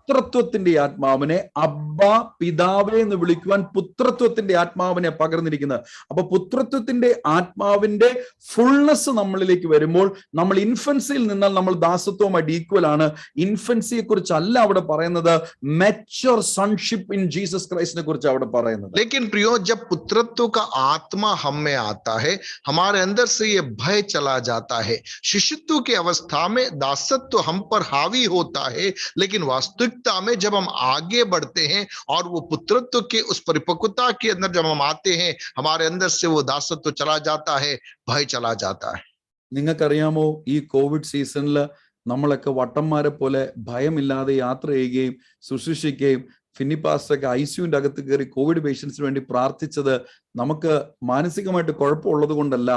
പുത്രത്വത്തിന്റെ ആത്മാവിനെ, അബ്ബ പിതാവേ എന്ന് വിളിക്കുവാൻ പുത്രത്വത്തിന്റെ ആത്മാവിനെ പകർന്നിരിക്കുന്നത്. അപ്പൊ പുത്രത്വത്തിന്റെ ആത്മാവിന്റെ ഫുൾനെസ് നമ്മളിലേക്ക് വരുമ്പോൾ നമ്മൾ ഇൻഫൻസിയിൽ നിന്നാൽ നമ്മൾ ദാസത്വവുമായിട്ട് ഈക്വൽ ആണ്. ഇൻഫൻസിയെ കുറിച്ചല്ല അവിടെ പറയുന്നത്, മെച്യൂർ സൺഷിപ്പ് ഇൻ ജീസസ് ക്രൈസ്റ്റിനെ കുറിച്ച് അവിടെ പറയുന്നത്. लेकिन प्रियो, जब पुत्रत्व का आत्मा हम में आता है, हमारे अंदर से ये भय चला जाता है. शिशुत्व की अवस्था में दासत्व हम पर हावी होता है, लेकिन वास्तविकता में जब हम आगे बढ़ते हैं और वो पुत्रत्व के उस परिपक्वता के अंदर जब हम आते हैं, हमारे अंदर से वो दासत्व चला जाता है, भय चला जाता है. നിങ്ങൾക്കറിയാമോ, ഈ കോവിഡ് സീസണിൽ നമ്മളൊക്കെ വട്ടന്മാരെ പോലെ ഭയമില്ലാതെ യാത്ര ചെയ്യുകയും ശുശ്രൂഷിക്കുകയും ഫിന്നി പാസ്റ്ററൊക്കെ ഐസിയുവിന്റെ അകത്ത് കയറി കോവിഡ് പേഷ്യൻസിന് വേണ്ടി പ്രാർത്ഥിച്ചത് നമുക്ക് മാനസികമായിട്ട് കുഴപ്പമുള്ളത് കൊണ്ടല്ല,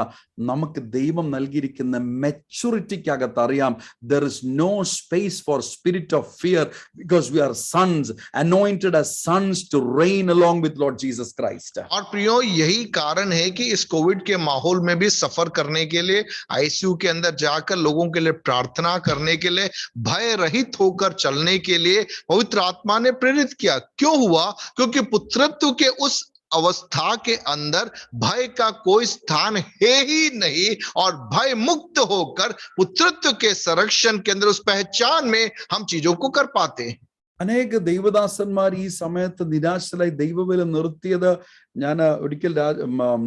നമുക്ക് ദൈവം നൽകിയിരിക്കുന്ന മെച്യൂരിറ്റിക്കകത്ത് അറിയാം, there is no space for spirit of fear, because we are sons, anointed as sons to reign along with Lord Jesus Christ. और प्रियो, यही कारण है कि इस कोविड के माहौल में भी सफर करने के लिए, आईसीयू के अंदर जाकर लोगों के लिए प्रार्थना करने के लिए, भय रहित होकर चलने के लिए पवित्र आत्मा ने प्रेरित किया. क्यों हुआ? क्योंकि पुत्रत्व के उस अवस्था के अंदर भय का कोई स्थान है ही नहीं, और भय मुक्त होकर पुत्रत्व के संरक्षण के अंदर उस पहचान में हम चीजों को कर पाते हैं. അനേക ദൈവദാസന്മാർ ഈ സമയത്ത് നിരാശരായി ദൈവവേല നിർത്തിയത് ഞാൻ ഒരിക്കൽ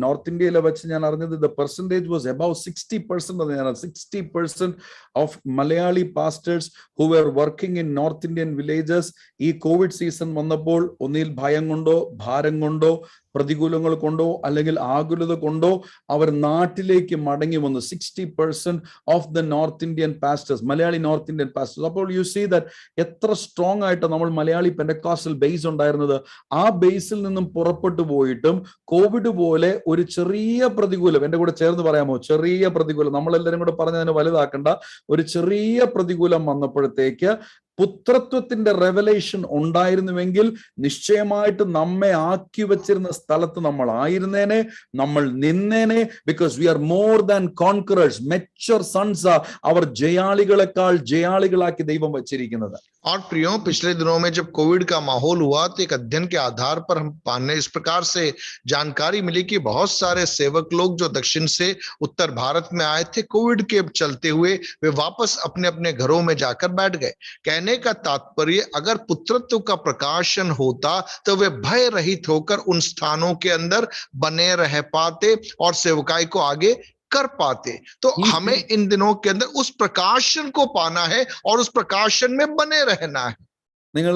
നോർത്ത് ഇന്ത്യയിലെ വെച്ച് ഞാൻ അറിഞ്ഞത്, the percentage was above 60%. 60% of Malayali pastors who were working in north Indian villages ഈ കോവിഡ് സീസൺ വന്നപ്പോൾ ഒന്നിൽ ഭയം കൊണ്ടോ ഭാരം കൊണ്ടോ പ്രതികൂലങ്ങൾ കൊണ്ടോ അല്ലെങ്കിൽ ആകുലത കൊണ്ടോ അവർ നാട്ടിലേക്ക് മടങ്ങി വന്നു. 60% of the north Indian pastors, Malayali north Indian pastors. അപ്പോൾ യു സീ ദാറ്റ് എത്ര സ്ട്രോങ് ആയിട്ട് നമ്മൾ മലയാളി പെന്റക്കോസ്റ്റൽ ബേസ് ഉണ്ടായിരുന്നത്. ആ ബേസിൽ നിന്നും പുറപ്പെട്ടു പോയിട്ടും കോവിഡ് പോലെ ഒരു ചെറിയ പ്രതികൂലം, എന്റെ കൂടെ ചേർന്ന് പറയാമോ, ചെറിയ പ്രതികൂലം, നമ്മളെല്ലാരും കൂടെ പറഞ്ഞതിനെ വലുതാക്കണ്ട, ഒരു ചെറിയ പ്രതികൂലം വന്നപ്പോഴത്തേക്ക് പുത്രത്വത്തിന്റെ റെവലേഷൻ ഉണ്ടായിരുന്നുവെങ്കിൽ നിശ്ചയമായിട്ട് നമ്മെ ആക്കി വെച്ചിരുന്ന സ്ഥലത്ത് നമ്മൾ ആയിരുന്നേനെ, നമ്മൾ നിന്നേനെ. Because we are more than conquerors, mature sons. അവർ ജയാളികളെക്കാൾ ജയാളികളാക്കി ദൈവം വച്ചിരിക്കുന്നത്. और प्रियो, पिछले दिनों में जब कोविड का माहौल हुआ तो एक अध्ययन के आधार पर हम पाने इस प्रकार से जानकारी मिली कि बहुत सारे सेवक लोग जो दक्षिण से उत्तर भारत में आए थे, कोविड के चलते हुए वे वापस अपने अपने घरों में जाकर बैठ गए. कहने का तात्पर्य, अगर पुत्रत्व का प्रकाशन होता तो वे भय रहित होकर उन स्थानों के अंदर बने रह पाते और सेवकाई को आगे कर पाते. तो हमें इन दिनों के अंदर उस प्रकाशन को पाना है और उस प्रकाशन में बने रहना है. നിങ്ങൾ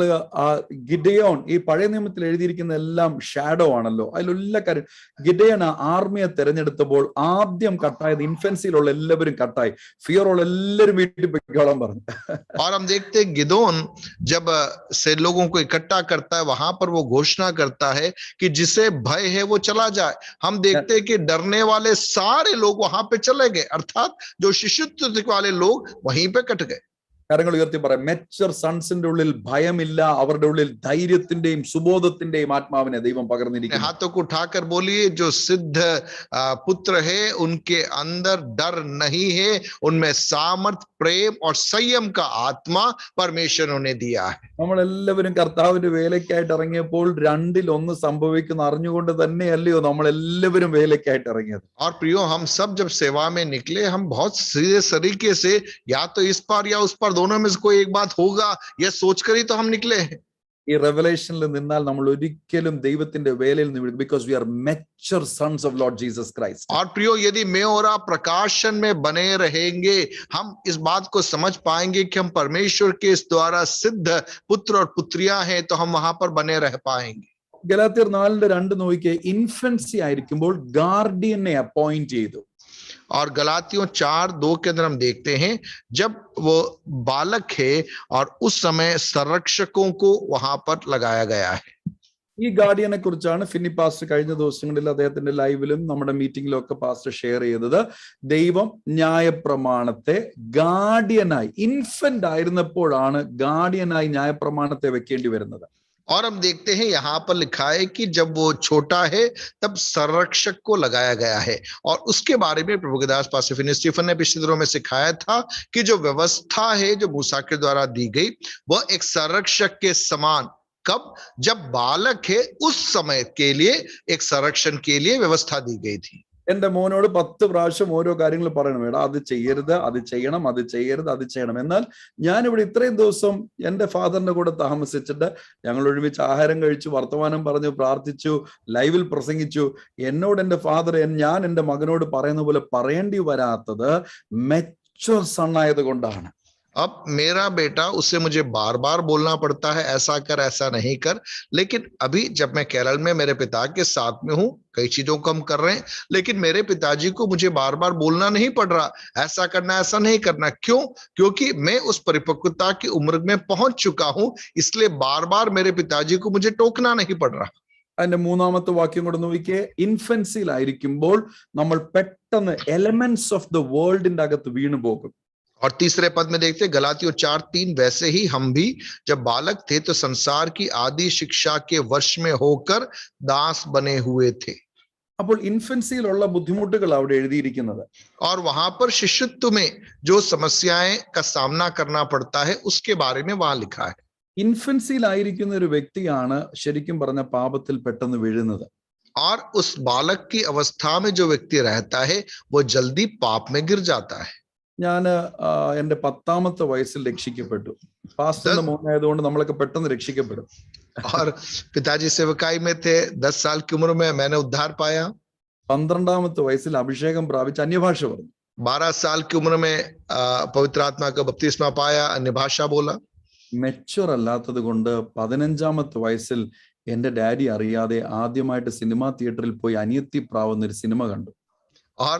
ഗിഡയോൺ, ഈ പഴയ നിയമത്തിൽ എഴുതിയിരിക്കുന്ന എല്ലാം ഷാഡോ ആണല്ലോ. അതിലെല്ലാ കാര്യം, ഗിഡയോൺ ആർമിയെ തെരഞ്ഞെടുത്തപ്പോൾ ആദ്യം കട്ടായത് ഇൻഫൻസിയിലുള്ള എല്ലാവരും കട്ടായി, ഫിയർ ഉള്ള എല്ലാവരും വീട്ടിൽ പൊയ്ക്കോളാൻ പറഞ്ഞു. और हम देखते हैं गिदोन जब से लोगों को इकट्ठा करता है, वहां पर वो घोषणा करता है कि जिसे भय है वो चला जाए. हम देखते हैं कि डरने वाले सारे लोग वहां पे चले गए, अर्थात जो शिशुत्व वाले लोग वहीं पे कट गए. കരങ്ങൾ ഉയർത്തി പറയാം, മെച്ചർ സൺസിന്റെ ഉള്ളിൽ ഭയമില്ല, അവരുടെ ഉള്ളിൽ ധൈര്യത്തിന്റെയും സുബോധത്തിന്റെയും ആത്മാവിനെ ദൈവം പകർന്നിരിക്കുന്നു. हाथों को उठाकर बोलिए, जो सिद्ध पुत्र है उनके अंदर डर नहीं है, उनमें सामर्थ, प्रेम और संयम का आत्मा परमेश्वर ने दिया है. നമ്മളെല്ലാവരും കർത്താവിന്റെ വേലയ്ക്കായിട്ട് ഇറങ്ങിയപ്പോൾ 2-1 സംഭവിക്കുന്ന അറിഞ്ഞുകൊണ്ട് തന്നെയല്ലയോ നമ്മളെല്ലാവരും വേലയ്ക്കായിട്ട് ഇറങ്ങിയത്. और प्रियो, हम सब जब सेवा में निकले, हम बहुत सीधे तरीके से या तो इस पार या उस पार, दोनों में से कोई एक बात होगा यह सोचकर ही तो हम निकले. ഈ റെവലേഷനിൽ നിന്നാൽ നമ്മൾ ഒരിക്കലും ദൈവത്തിന്റെ വേലയിൽ നിന്ന് വിടും, because we are mature sons of Lord Jesus Christ. और प्रियो, यदि मैं और आप प्रकाशन में बने रहेंगे, हम इस बात को समझ पाएंगे कि हम परमेश्वर के इस द्वारा सिद्ध पुत्र और पुत्रियां हैं, तो हम वहां पर बने रह पाएंगे. ഗലാത്യർ 4:2 നോക്കിയേ, ഇൻഫൻസി ആയിരിക്കുമ്പോൾ ഗാർഡിയനെ അപ്പോയിന്റ് ചെയ്തു. और गलातियों 4:2 के अंदर हम देखते हैं, जब वो बालक है और उस समय संरक्षकों को वहां पर लगाया गया है. ഈ ഗാർഡിയനെ കുറിച്ചാണ് ഫിന്നി പാസ്റ്റർ കഴിഞ്ഞ ദിവസങ്ങളിൽ അദ്ദേഹത്തിന്റെ ലൈവിലും നമ്മുടെ മീറ്റിംഗിലും ഒക്കെ പാസ്റ്റർ ഷെയർ ചെയ്തത്. ദൈവം ന്യായപ്രമാണത്തെ ഗാർഡിയനായി, ഇൻഫന്റ് ആയിരുന്നപ്പോഴാണ് ഗാർഡിയനായി ന്യായപ്രമാണത്തെ വെക്കേണ്ടി വരുന്നത്. और हम देखते हैं यहाँ पर लिखा है कि जब वो छोटा है तब संरक्षक को लगाया गया है. और उसके बारे में प्रभु के दास पास्टर फिनी स्टीफन ने पिछले दिनों में सिखाया था कि जो व्यवस्था है जो मूसा के द्वारा दी गई, वह एक संरक्षक के समान, कब? जब बालक है उस समय के लिए एक संरक्षण के लिए व्यवस्था दी गई थी. എന്റെ മോനോട് 10 പ്രാവശ്യം ഓരോ കാര്യങ്ങൾ പറയണം, എടാ അത് ചെയ്യരുത്, അത് ചെയ്യണം, അത് ചെയ്യരുത്, അത് ചെയ്യണം. എന്നാൽ ഞാനിവിടെ ഇത്രയും ദിവസം എന്റെ ഫാദറിന്റെ കൂടെ താമസിച്ചിട്ട് ഞങ്ങൾ ഒരുമിച്ച് ആഹാരം കഴിച്ചു, വർത്തമാനം പറഞ്ഞു, പ്രാർത്ഥിച്ചു, ലൈവിൽ പ്രസംഗിച്ചു. എന്നോട് എന്റെ ഫാദർ, ഞാൻ എന്റെ മകനോട് പറയുന്ന പോലെ പറയേണ്ടി വരാത്തത് മെച്ചൂർ സൺ ആയതുകൊണ്ടാണ്. अब मेरा बेटा, उससे मुझे बार बार बोलना पड़ता है, ऐसा कर, ऐसा नहीं कर. लेकिन अभी जब मैं केरल में मेरे पिता के साथ में हूं, कई चीजों को हम कर रहे हैं, लेकिन मेरे पिताजी को मुझे बार बार बोलना नहीं पड़ रहा, ऐसा करना, ऐसा नहीं करना. क्यों? क्योंकि मैं उस परिपक्वता की उम्र में पहुंच चुका हूं, इसलिए बार बार मेरे पिताजी को मुझे टोकना नहीं पड़ रहा. അതിന്റെ 3ാമത്തെ വാക്യം കൂടെ നോക്കിയേ, ഇൻഫൻസിയിലായിരിക്കുമ്പോൾ നമ്മൾ പെട്ടെന്ന് എലമെന്റ്സ് ഓഫ് ദ വേൾഡിന്റെ അകത്ത് വീണു പോകും. और तीसरे पद में देखते गलातियों 4:3, वैसे ही हम भी जब बालक थे तो संसार की आदि शिक्षा के वश में होकर दास बने हुए थे. അപ്പോൾ ഇൻഫൻസിയിലുള്ള ബുദ്ധിമുട്ടുകൾ അവിടെ എഴുതിയിരിക്കുന്നത്. और वहां पर शिशुत्व में जो समस्याएं का सामना करना पड़ता है उसके बारे में वहां लिखा है. ഇൻഫൻസിയിലായിരിക്കുന്ന ഒരു വ്യക്തിയാണ് ശരിക്കും പറഞ്ഞ പാപത്തിൽ പെട്ടെന്ന് വീഴുന്നത്. और उस बालक की अवस्था में जो व्यक्ति रहता है वो जल्दी पाप में गिर जाता है. ഞാൻ എന്റെ 10ാമത്തെ വയസ്സിൽ രക്ഷിക്കപ്പെട്ടു. പാസ്റ്ററിന്റെ മോനായതുകൊണ്ട് നമ്മളൊക്കെ പെട്ടെന്ന് രക്ഷിക്കപ്പെടും. और पिताजी सेवकाई में थे, 10 साल की उम्र में मैंने उद्धार पाया. 12ാമത്തെ വയസ്സിൽ അഭിഷേകം പ്രാപിച്ച് അന്യഭാഷ പറഞ്ഞു. 12 साल की उम्र में पवित्र आत्मा का बपतिस्मा पाया, अन्य भाषा बोला. മെച്ചുവർ അല്ലാത്തത് കൊണ്ട് 15ാമത്തെ വയസ്സിൽ എന്റെ ഡാഡി അറിയാതെ ആദ്യമായിട്ട് സിനിമാ തിയേറ്ററിൽ പോയി അനിയത്തി പ്രാവ് എന്നൊരു സിനിമ കണ്ടു. और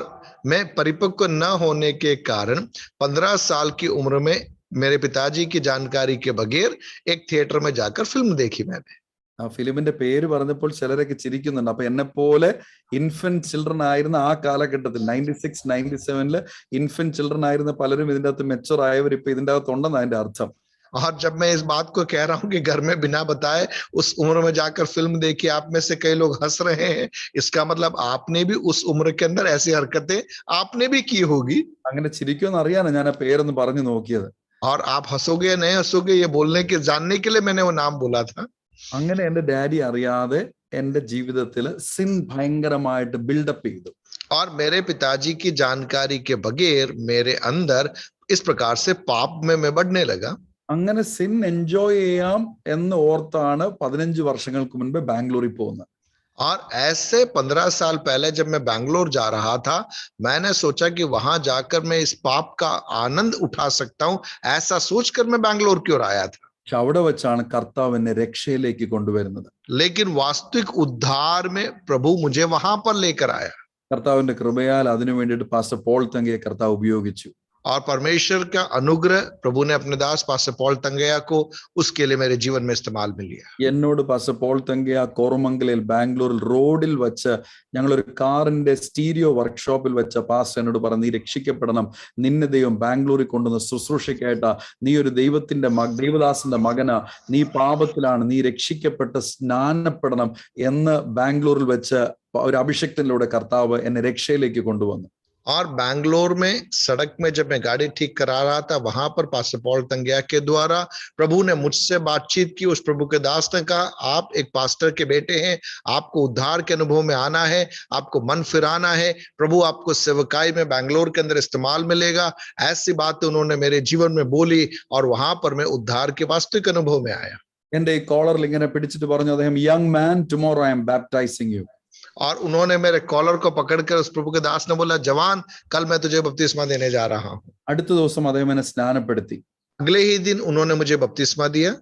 मैं परिपक्व न होने के कारण 15 साल की उम्र में मेरे पिताजी की जानकारी के बगैर एक थिएटर में जाकर फिल्म देखी मैंने. ആ ഫിലിമിന്റെ പേര് പറഞ്ഞപ്പോൾ ചിലരൊക്കെ ചിരിക്കുന്നുണ്ട്. അപ്പൊ എന്നെ പോലെ ഇൻഫന്റ് ചിൽഡ്രൻ ആയിരുന്ന ആ കാലഘട്ടത്തിൽ 96-97 ഇൻഫന്റ് ചിൽഡ്രൻ ആയിരുന്ന പലരും ഇതിന്റെ അകത്ത് മെച്ചുവർ ആയവർ ഇപ്പൊ ഇതിന്റെ അകത്ത് ഉണ്ടെന്ന് അതിന്റെ അർത്ഥം. और जब मैं इस बात को कह रहा हूं कि घर में बिना बताए उस उम्र में जाकर फिल्म देखी, आप में से कई लोग हंस रहे हैं, इसका मतलब आपने भी उस उम्र के अंदर ऐसी हरकतें आपने भी की होगी. അങ്ങനെ ചിരിക്കുമെന്ന് അറിയാനാ ഞാൻ ആ പേരൊന്ന് പറഞ്ഞു നോക്കിയത്. और आप हंसोगे या नहीं हंसोगे ये बोलने के जानने के लिए मैंने वो नाम बोला था. അങ്ങനെ എന്റെ ഡാഡി അറിയാതെ എന്റെ ജീവിതത്തിൽ സിൻ ഭയങ്കരമായിട്ട് ബിൽഡപ്പ് ചെയ്തു. और मेरे पिताजी की जानकारी के बगैर मेरे अंदर इस प्रकार से पाप में मैं बढ़ने लगा. അങ്ങനെ സിൻ എൻജോയ് ചെയ്യാം എന്ന് ഓർത്താണ് 15 വർഷങ്ങൾക്ക് മുൻപ് ബാംഗ്ലൂരിൽ പോകുന്നത്. और ऐसे 15 साल पहले जब मैं बैंगलोर जा रहा था, मैंने सोचा कि वहां जाकर मैं इस पाप का आनंद उठा सकता हूं, ऐसा सोचकर मैं बैंगलोर की ओर आया था. പക്ഷെ അവിടെ വെച്ചാണ് കർത്താവ് എന്നെ രക്ഷയിലേക്ക് കൊണ്ടുവരുന്നത്. लेकिन वास्तविक उद्धार में प्रभु मुझे वहां पर लेकर आया. കർത്താവിന്റെ കൃപയാൽ അതിനു വേണ്ടിയിട്ട് പാസ്റ്റർ പോൾ തങ്കിയെ കർത്താവ് ഉപയോഗിച്ചു. और परमेश्वर का अनुग्रह प्रभु ने अपने दास पास्टर पॉल तंगैया को उसके लिए मेरे जीवन में इस्तेमाल में लिया। എന്നോട് പാസ്റ്റർ പോൾ തങ്കയ കോറമംഗലയിൽ ബാംഗ്ലൂരിൽ റോഡിൽ വെച്ച് ഞങ്ങളൊരു കാറിന്റെ സ്റ്റീരിയോ വർക്ക്ഷോപ്പിൽ വെച്ച പാസ്റ്റർ എന്നോട് പറഞ്ഞു, നീ രക്ഷിക്കപ്പെടണം, നിന്നെ ദൈവം ബാംഗ്ലൂരിൽ കൊണ്ടുവന്ന ശുശ്രൂഷയ്ക്കായിട്ടാ, നീ ഒരു ദൈവദാസന്റെ മകനാ, നീ പാപത്തിലാണ്, നീ രക്ഷിക്കപ്പെട്ട് സ്നാനപ്പെടണം എന്ന് ബാംഗ്ലൂരിൽ വെച്ച് ഒരു അഭിഷേകത്തിലൂടെ കർത്താവ് എന്നെ രക്ഷയിലേക്ക് കൊണ്ടുവന്നു. और बैंगलोर में सड़क में जब मैं गाड़ी ठीक करा रहा था, वहां पर पास्टर पॉल तंगैया के द्वारा प्रभु ने मुझसे बातचीत की। उस प्रभु के दास ने कहा, आप एक पास्टर के बेटे हैं, आपको उद्धार के अनुभव में आना है, आपको मन फिराना है, प्रभु आपको सेवकाई में बैंगलोर के अंदर इस्तेमाल मिलेगा। ऐसी बातें उन्होंने मेरे जीवन में बोली और वहां पर मैं उद्धार के वास्तविक अनुभव में आया। എന്റെ ഈ കോളറിൽ ഇങ്ങനെ പിടിച്ചിട്ട് പറഞ്ഞു അദ്ദേഹം, young man, tomorrow I am baptising you. और उन्होंने मेरे कॉलर को पकड़कर उस प्रभु के दास ने बोला, जवान, कल मैं तुझे बपतिस्मा देने जा रहा हूं। അടുത്ത ദിവസം അദ്ദേഹം എന്നെ സ്നാനപ്പെടുത്തി. अगले ही दिन उन्होंने मुझे बपतिस्मा दिया।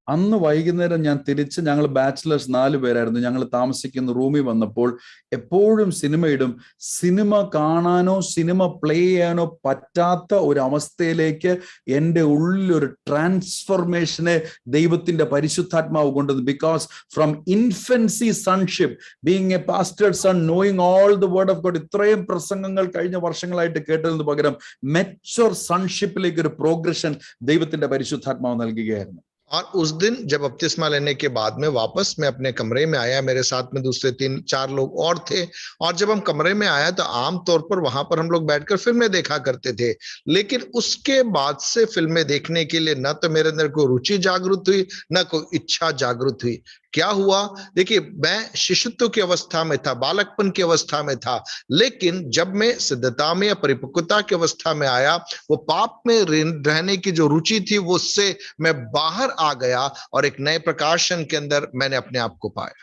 അന്ന് വൈകുന്നേരം ഞാൻ തിരിച്ച്, ഞങ്ങൾ ബാച്ചിലേഴ്സ് 4 പേരായിരുന്നു, ഞങ്ങൾ താമസിക്കുന്ന റൂമിൽ വന്നപ്പോൾ എപ്പോഴും സിനിമയിടും, സിനിമ കാണാനോ സിനിമ പ്ലേ ചെയ്യാനോ പറ്റാത്ത ഒരു അവസ്ഥയിലേക്ക് എൻ്റെ ഉള്ളിലൊരു ട്രാൻസ്ഫർമേഷനെ ദൈവത്തിന്റെ പരിശുദ്ധാത്മാവ് കൊണ്ടുവന്നു. Because from infancy sonship, being a pastored son, knowing all the word of God, ഇത്രയും പ്രസംഗങ്ങൾ കഴിഞ്ഞ വർഷങ്ങളായിട്ട് കേട്ടതിന് പകരം മെച്വർ സൺഷിപ്പിലേക്ക് ഒരു പ്രോഗ്രഷൻ ദൈവത്തിന്റെ പരിശുദ്ധാത്മാവ് നൽകുകയായിരുന്നു. और उस दिन जब बपतिस्मा लेने के बाद में वापस मैं अपने कमरे में आया, मेरे साथ में दूसरे 3-4 लोग और थे। और जब हम कमरे में आया तो आमतौर पर वहां पर हम लोग बैठकर फिल्में देखा करते थे, लेकिन उसके बाद से फिल्में देखने के लिए न तो मेरे अंदर कोई रुचि जागृत हुई, न कोई इच्छा जागृत हुई। क्या हुआ, देखिए, मैं शिशुत्व की अवस्था में था, बालकपन की अवस्था में था, लेकिन जब मैं सिद्धता में या परिपक्वता की अवस्था में आया, वो पाप में रहने की जो रुचि थी वो उससे मैं बाहर आ गया और एक नए प्रकाशन के अंदर मैंने अपने आप को पाया।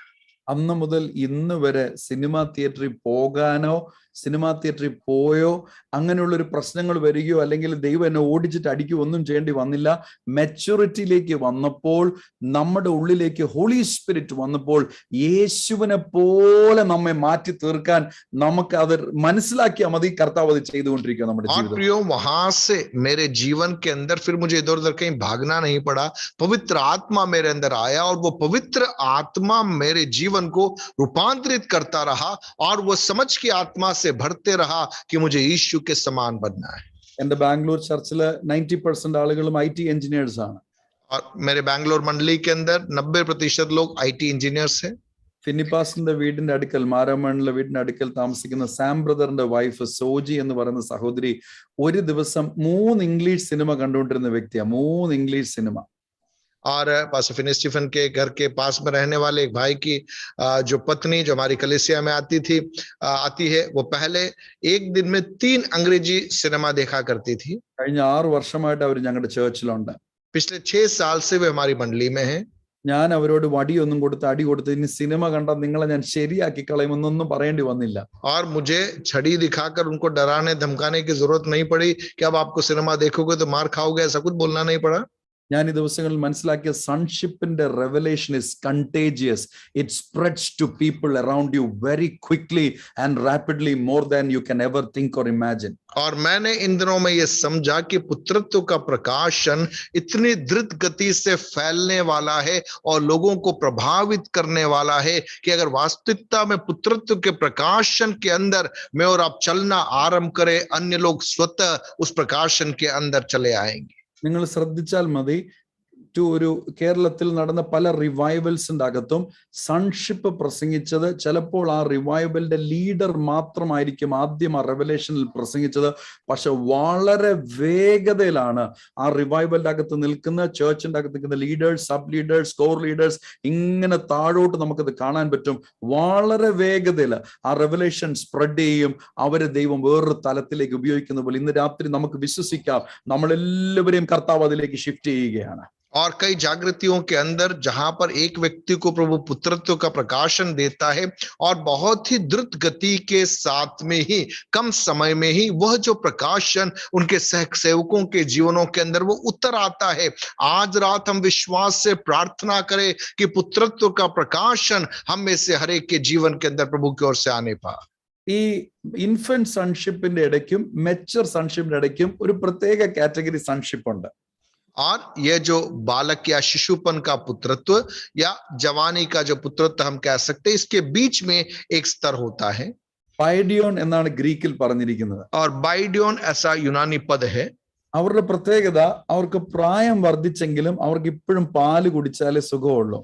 അന്ന് മുതൽ ഇന്ന് വരെ സിനിമാ തിയേറ്ററിൽ പോകാനോ സിനിമാ തിയേറ്ററിൽ പോയോ അങ്ങനെയുള്ള ഒരു പ്രശ്നങ്ങൾ വരികയോ അല്ലെങ്കിൽ ദൈവം എന്നെ ഓടിച്ചിട്ട് അടിക്കുകയോ ഒന്നും ചെയ്യേണ്ടി വന്നില്ല. മെച്യൂരിറ്റിയിലേക്ക് വന്നപ്പോൾ, നമ്മുടെ ഉള്ളിലേക്ക് ഹോളി സ്പിരിറ്റ് വന്നപ്പോൾ, യേശുവിനെ പോലെ നമ്മെ മാറ്റി തീർക്കാൻ നമുക്ക് അത് മനസ്സിലാക്കിയാൽ മതി. കർത്താവ് അത് ചെയ്തുകൊണ്ടിരിക്കുക നമ്മുടെ ജീവിതത്തിൽ. प्रियो, वहां से मेरे जीवन के अंदर फिर मुझे इधर उधर कहीं भागना नहीं पड़ा। पवित्र आत्मा मेरे अंदर आया और वो पवित्र आत्मा मेरे जीवन को रूपांतरित करता रहा और वो समझ की आत्मा से भरते रहा कि मुझे यीशु के समान बनना है। എന്റെ ബാംഗ്ലൂർ ചർച്ചില് 90% ആളുകളും IT എഞ്ചിനീയേഴ്സ് ആണ്. और मेरे बैंगलोर मंडली के अंदर 90% लोग IT इंजीनियर्स हैं। ഫിനിപ്പാസിന്റെ വീടിന്റെ അടുക്കൽ, മാരാമണിലെ വീടിന്റെ അടുക്കൽ താമസിക്കുന്ന സാം ബ്രദറിന്റെ വൈഫ് സോജി എന്ന് പറയുന്ന സഹോദരി ഒരു ദിവസം 3 ഇംഗ്ലീഷ് സിനിമ കണ്ടുകൊണ്ടിരുന്ന വ്യക്തിയാണ്. 3 ഇംഗ്ലീഷ് സിനിമ. और पास्टर फिनी स्टीफन के घर के पास में रहने वाले एक भाई की जो पत्नी, जो हमारी कलीसिया में आती है, वो पहले एक दिन में 3 अंग्रेजी सिनेमा देखा करती थी। കഴിഞ്ഞ 6 വർഷമായിട്ട് അവർ ഞങ്ങളുടെ ചേർച്ചിലുണ്ട്. पिछले 6 साल से वे हमारी मंडली में है। ഞാൻ അവരോട് വടിയൊന്നും കൊടുത്ത് അടി കൊടുത്ത് ഇനി സിനിമ കണ്ടാൽ നിങ്ങളെ ഞാൻ ശരിയാക്കി കളയുമെന്നൊന്നും പറയേണ്ടി വന്നില്ല. और मुझे छड़ी दिखाकर उनको डराने धमकाने की जरूरत नहीं पड़ी कि अब आपको सिनेमा देखोगे तो मार खाओगे, ऐसा कुछ बोलना नहीं पड़ा। ഞാൻ ഈ ദിവസങ്ങളിൽ മനസ്സിലാക്കിയ സൺഷിപ്പിന്റെ revelation is contagious. It spreads to people around you very quickly and rapidly, more than you can ever think और इमेजिन. और मैंने इन दिनों में ये समझा कि पुत्रत्व का प्रकाशन इतनी द्रुत गति से फैलने वाला है और लोगों को प्रभावित करने वाला है कि अगर वास्तविकता में पुत्रत्व के प्रकाशन के अंदर मैं और आप चलना आरंभ करें, अन्य लोग स्वतः उस प्रकाशन के अंदर चले आएंगे. നിങ്ങൾ ശ്രദ്ധിച്ചാൽ മതി, ഒരു കേരളത്തിൽ നടന്ന പല റിവൈവൽസിന്റെ അകത്തും സൺഷിപ്പ് പ്രസംഗിച്ചത് ചിലപ്പോൾ ആ റിവൈവലിന്റെ ലീഡർ മാത്രമായിരിക്കും ആദ്യം ആ റെവലേഷനിൽ പ്രസംഗിച്ചത്. പക്ഷെ വളരെ വേഗതയിലാണ് ആ റിവൈവലിന്റെ അകത്ത് നിൽക്കുന്ന, ചേർച്ചിന്റെ അകത്ത് നിൽക്കുന്ന leaders, sub leaders, core leaders, ഇങ്ങനെ താഴോട്ട് നമുക്കത് കാണാൻ പറ്റും. വളരെ വേഗതയിൽ ആ റെവലേഷൻ സ്പ്രെഡ് ചെയ്യും. അവരെ ദൈവം വേറൊരു തലത്തിലേക്ക് ഉപയോഗിക്കുന്ന പോലെ ഇന്ന് രാത്രി നമുക്ക് വിശ്വസിക്കാം, നമ്മളെല്ലാവരെയും കർത്താവ് അതിലേക്ക് ഷിഫ്റ്റ് ചെയ്യുകയാണ്. और कई जागृतियों के अंदर जहां पर एक व्यक्ति को प्रभु पुत्रत्व का प्रकाशन देता है और बहुत ही द्रुत गति के साथ में ही, कम समय में ही वह जो प्रकाशन उनके सेवकों के जीवनों के अंदर वो उतर आता है। आज रात हम विश्वास से प्रार्थना करें कि पुत्रत्व का प्रकाशन हम में से हर एक के जीवन के अंदर प्रभु की ओर से आने पाए. ഈ ഇൻഫന്റ് സൺഷിപ്പിന്റെ ഇടയ്ക്കും മെച്ചർ സൺഷിപ്പിന്റെ ഇടയ്ക്കും ഒരു പ്രത്യേക കാറ്റഗറി സൺഷിപ്പ് ഉണ്ട്. और यह जो बालक या शिशुपन का पुत्रत्व या जवानी का जो पुत्रत्व हम कह सकते हैं, इसके बीच में एक स्तर होता है. പൈഡിയോൺ എന്നാണ് ഗ്രീക്കിൽ പറഞ്ഞിരിക്കുന്നത്. और बाइडियोन ऐसा यूनानी पद है. അവരുടെ പ്രത്യേകത, അവർക്ക് പ്രായം വർദ്ധിച്ചെങ്കിലും അവർക്ക് ഇപ്പോഴും പാല് കുടിച്ചാലേ സുഖമുള്ളൂ.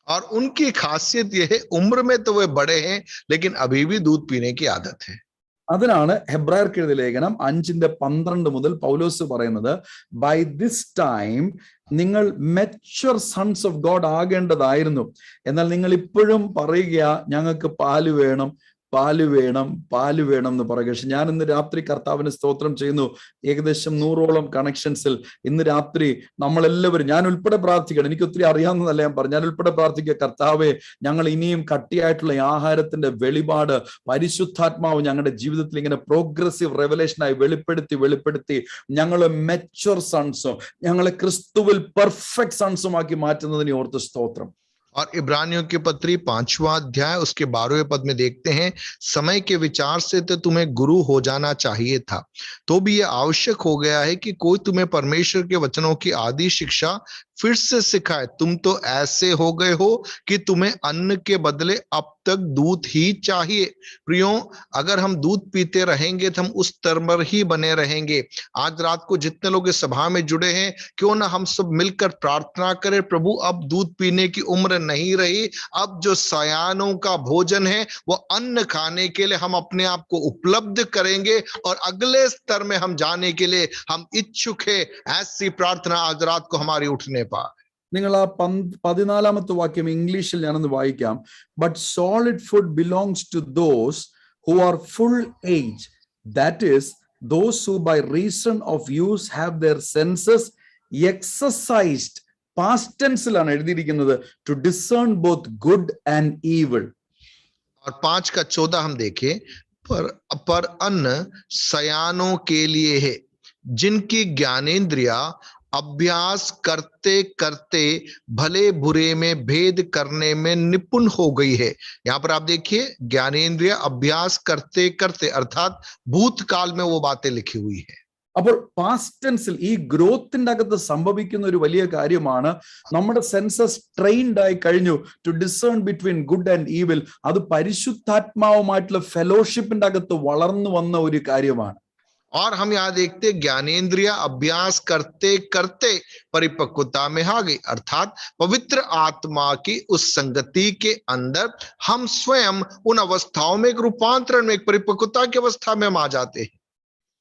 और उनकी खासियत यह है, उम्र में तो वे बड़े हैं लेकिन अभी भी दूध पीने की आदत है. അതിനാണ് ഹെബ്രായർക്ക് എഴുതിയ ലേഖനം 5:12 മുതൽ പൗലോസ് പറയുന്നത്, ബൈ ദിസ് ടൈം നിങ്ങൾ മെച്വർ സൺസ് ഓഫ് ഗോഡ് ആകേണ്ടതായിരുന്നു, എന്നാൽ നിങ്ങൾ ഇപ്പോഴും പറയുക ഞങ്ങൾക്ക് പാല് വേണം, പാല് വേണം, പാല് വേണം എന്ന് പറയുക. പക്ഷെ ഞാൻ ഇന്ന് രാത്രി കർത്താവിന് സ്തോത്രം ചെയ്യുന്നു, ഏകദേശം 100ഓളം കണക്ഷൻസിൽ ഇന്ന് രാത്രി നമ്മളെല്ലാവരും, ഞാൻ ഉൾപ്പെടെ പ്രാർത്ഥിക്കണം, എനിക്ക് ഒത്തിരി അറിയാവുന്നതല്ല ഞാൻ പറഞ്ഞു, ഞാൻ ഉൾപ്പെടെ പ്രാർത്ഥിക്കുക, കർത്താവെ ഞങ്ങൾ ഇനിയും കട്ടിയായിട്ടുള്ള ആഹാരത്തിന്റെ വെളിപാട് പരിശുദ്ധാത്മാവ് ഞങ്ങളുടെ ജീവിതത്തിൽ ഇങ്ങനെ പ്രോഗ്രസീവ് റെവലേഷനായി വെളിപ്പെടുത്തി ഞങ്ങൾ മെച്വർ സൺസും ഞങ്ങളെ ക്രിസ്തുവിൽ പെർഫെക്റ്റ് സൺസുമാക്കി മാറ്റുന്നതിനെ ഓർത്ത് സ്തോത്രം. और इब्रानियों की पत्री 5वां अध्याय उसके 12वें पद में देखते हैं, समय के विचार से तो तुम्हें गुरु हो जाना चाहिए था, तो भी यह आवश्यक हो गया है कि कोई तुम्हें परमेश्वर के वचनों की आदि शिक्षा फिर से सिखाए. तुम तो ऐसे हो गए हो कि तुम्हें अन्न के बदले अब तक दूध ही चाहिए. प्रियो, अगर हम दूध पीते रहेंगे तो हम उस स्तर पर ही बने रहेंगे. आज रात को जितने लोग इस सभा में जुड़े हैं, क्यों ना हम सब मिलकर प्रार्थना करें, प्रभु अब दूध पीने की उम्र नहीं रही, अब जो सयानों का भोजन है वो अन्न खाने के लिए हम अपने आप को उपलब्ध करेंगे और अगले स्तर में हम जाने के लिए हम इच्छुक है. ऐसी प्रार्थना आज रात को हमारी उठने पाए. നിങ്ങൾ ആ 14ാമത്തെ വാക്യം ഇംഗ്ലീഷിൽ ഞാനൊന്ന് വായിക്കാം. But solid food belongs to those who are full age, that is those who by reason of use have their senses exercised, past ടെൻസിലാണ് എഴുതിയിരിക്കുന്നത്, to discern both good and evil. और 5 का 14 हम देखें, पर अन्न सयानों के लिए है, जिनकी ज्ञानेंद्रिया अभ्यास करते करते भले बुरे में भेद करने में निपुण हो गई है. यहां पर आप देखिए, ज्ञानेंद्रिय अभ्यास करते करते, अर्थात भूतकाल में वो बातें लिखी हुई है. അപ്പോൾ പാസ്റ്റ് ടെൻസിൽ ഈ ഗ്രോത്തിന്റെ അകത്ത് സംഭവിക്കുന്ന ഒരു വലിയ കാര്യമാണ്, നമ്മുടെ സെൻസസ് ട്രെയിൻഡ് ആയി കഴിഞ്ഞു to discern between good and evil. അത് പരിശുദ്ധാത്മാവുമായിട്ടുള്ള ഫെലോഷിപ്പിന്റെ അകത്ത് വളർന്നു വന്ന ഒരു കാര്യമാണ്. और हम यहाँ देखते, ज्ञानेंद्रिय अभ्यास करते करते परिपक्वता में आ गई, अर्थात पवित्र आत्मा की उस संगति के अंदर हम स्वयं उन अवस्थाओं में एक रूपांतरण में, एक परिपक्वता की अवस्था में हम आ जाते हैं.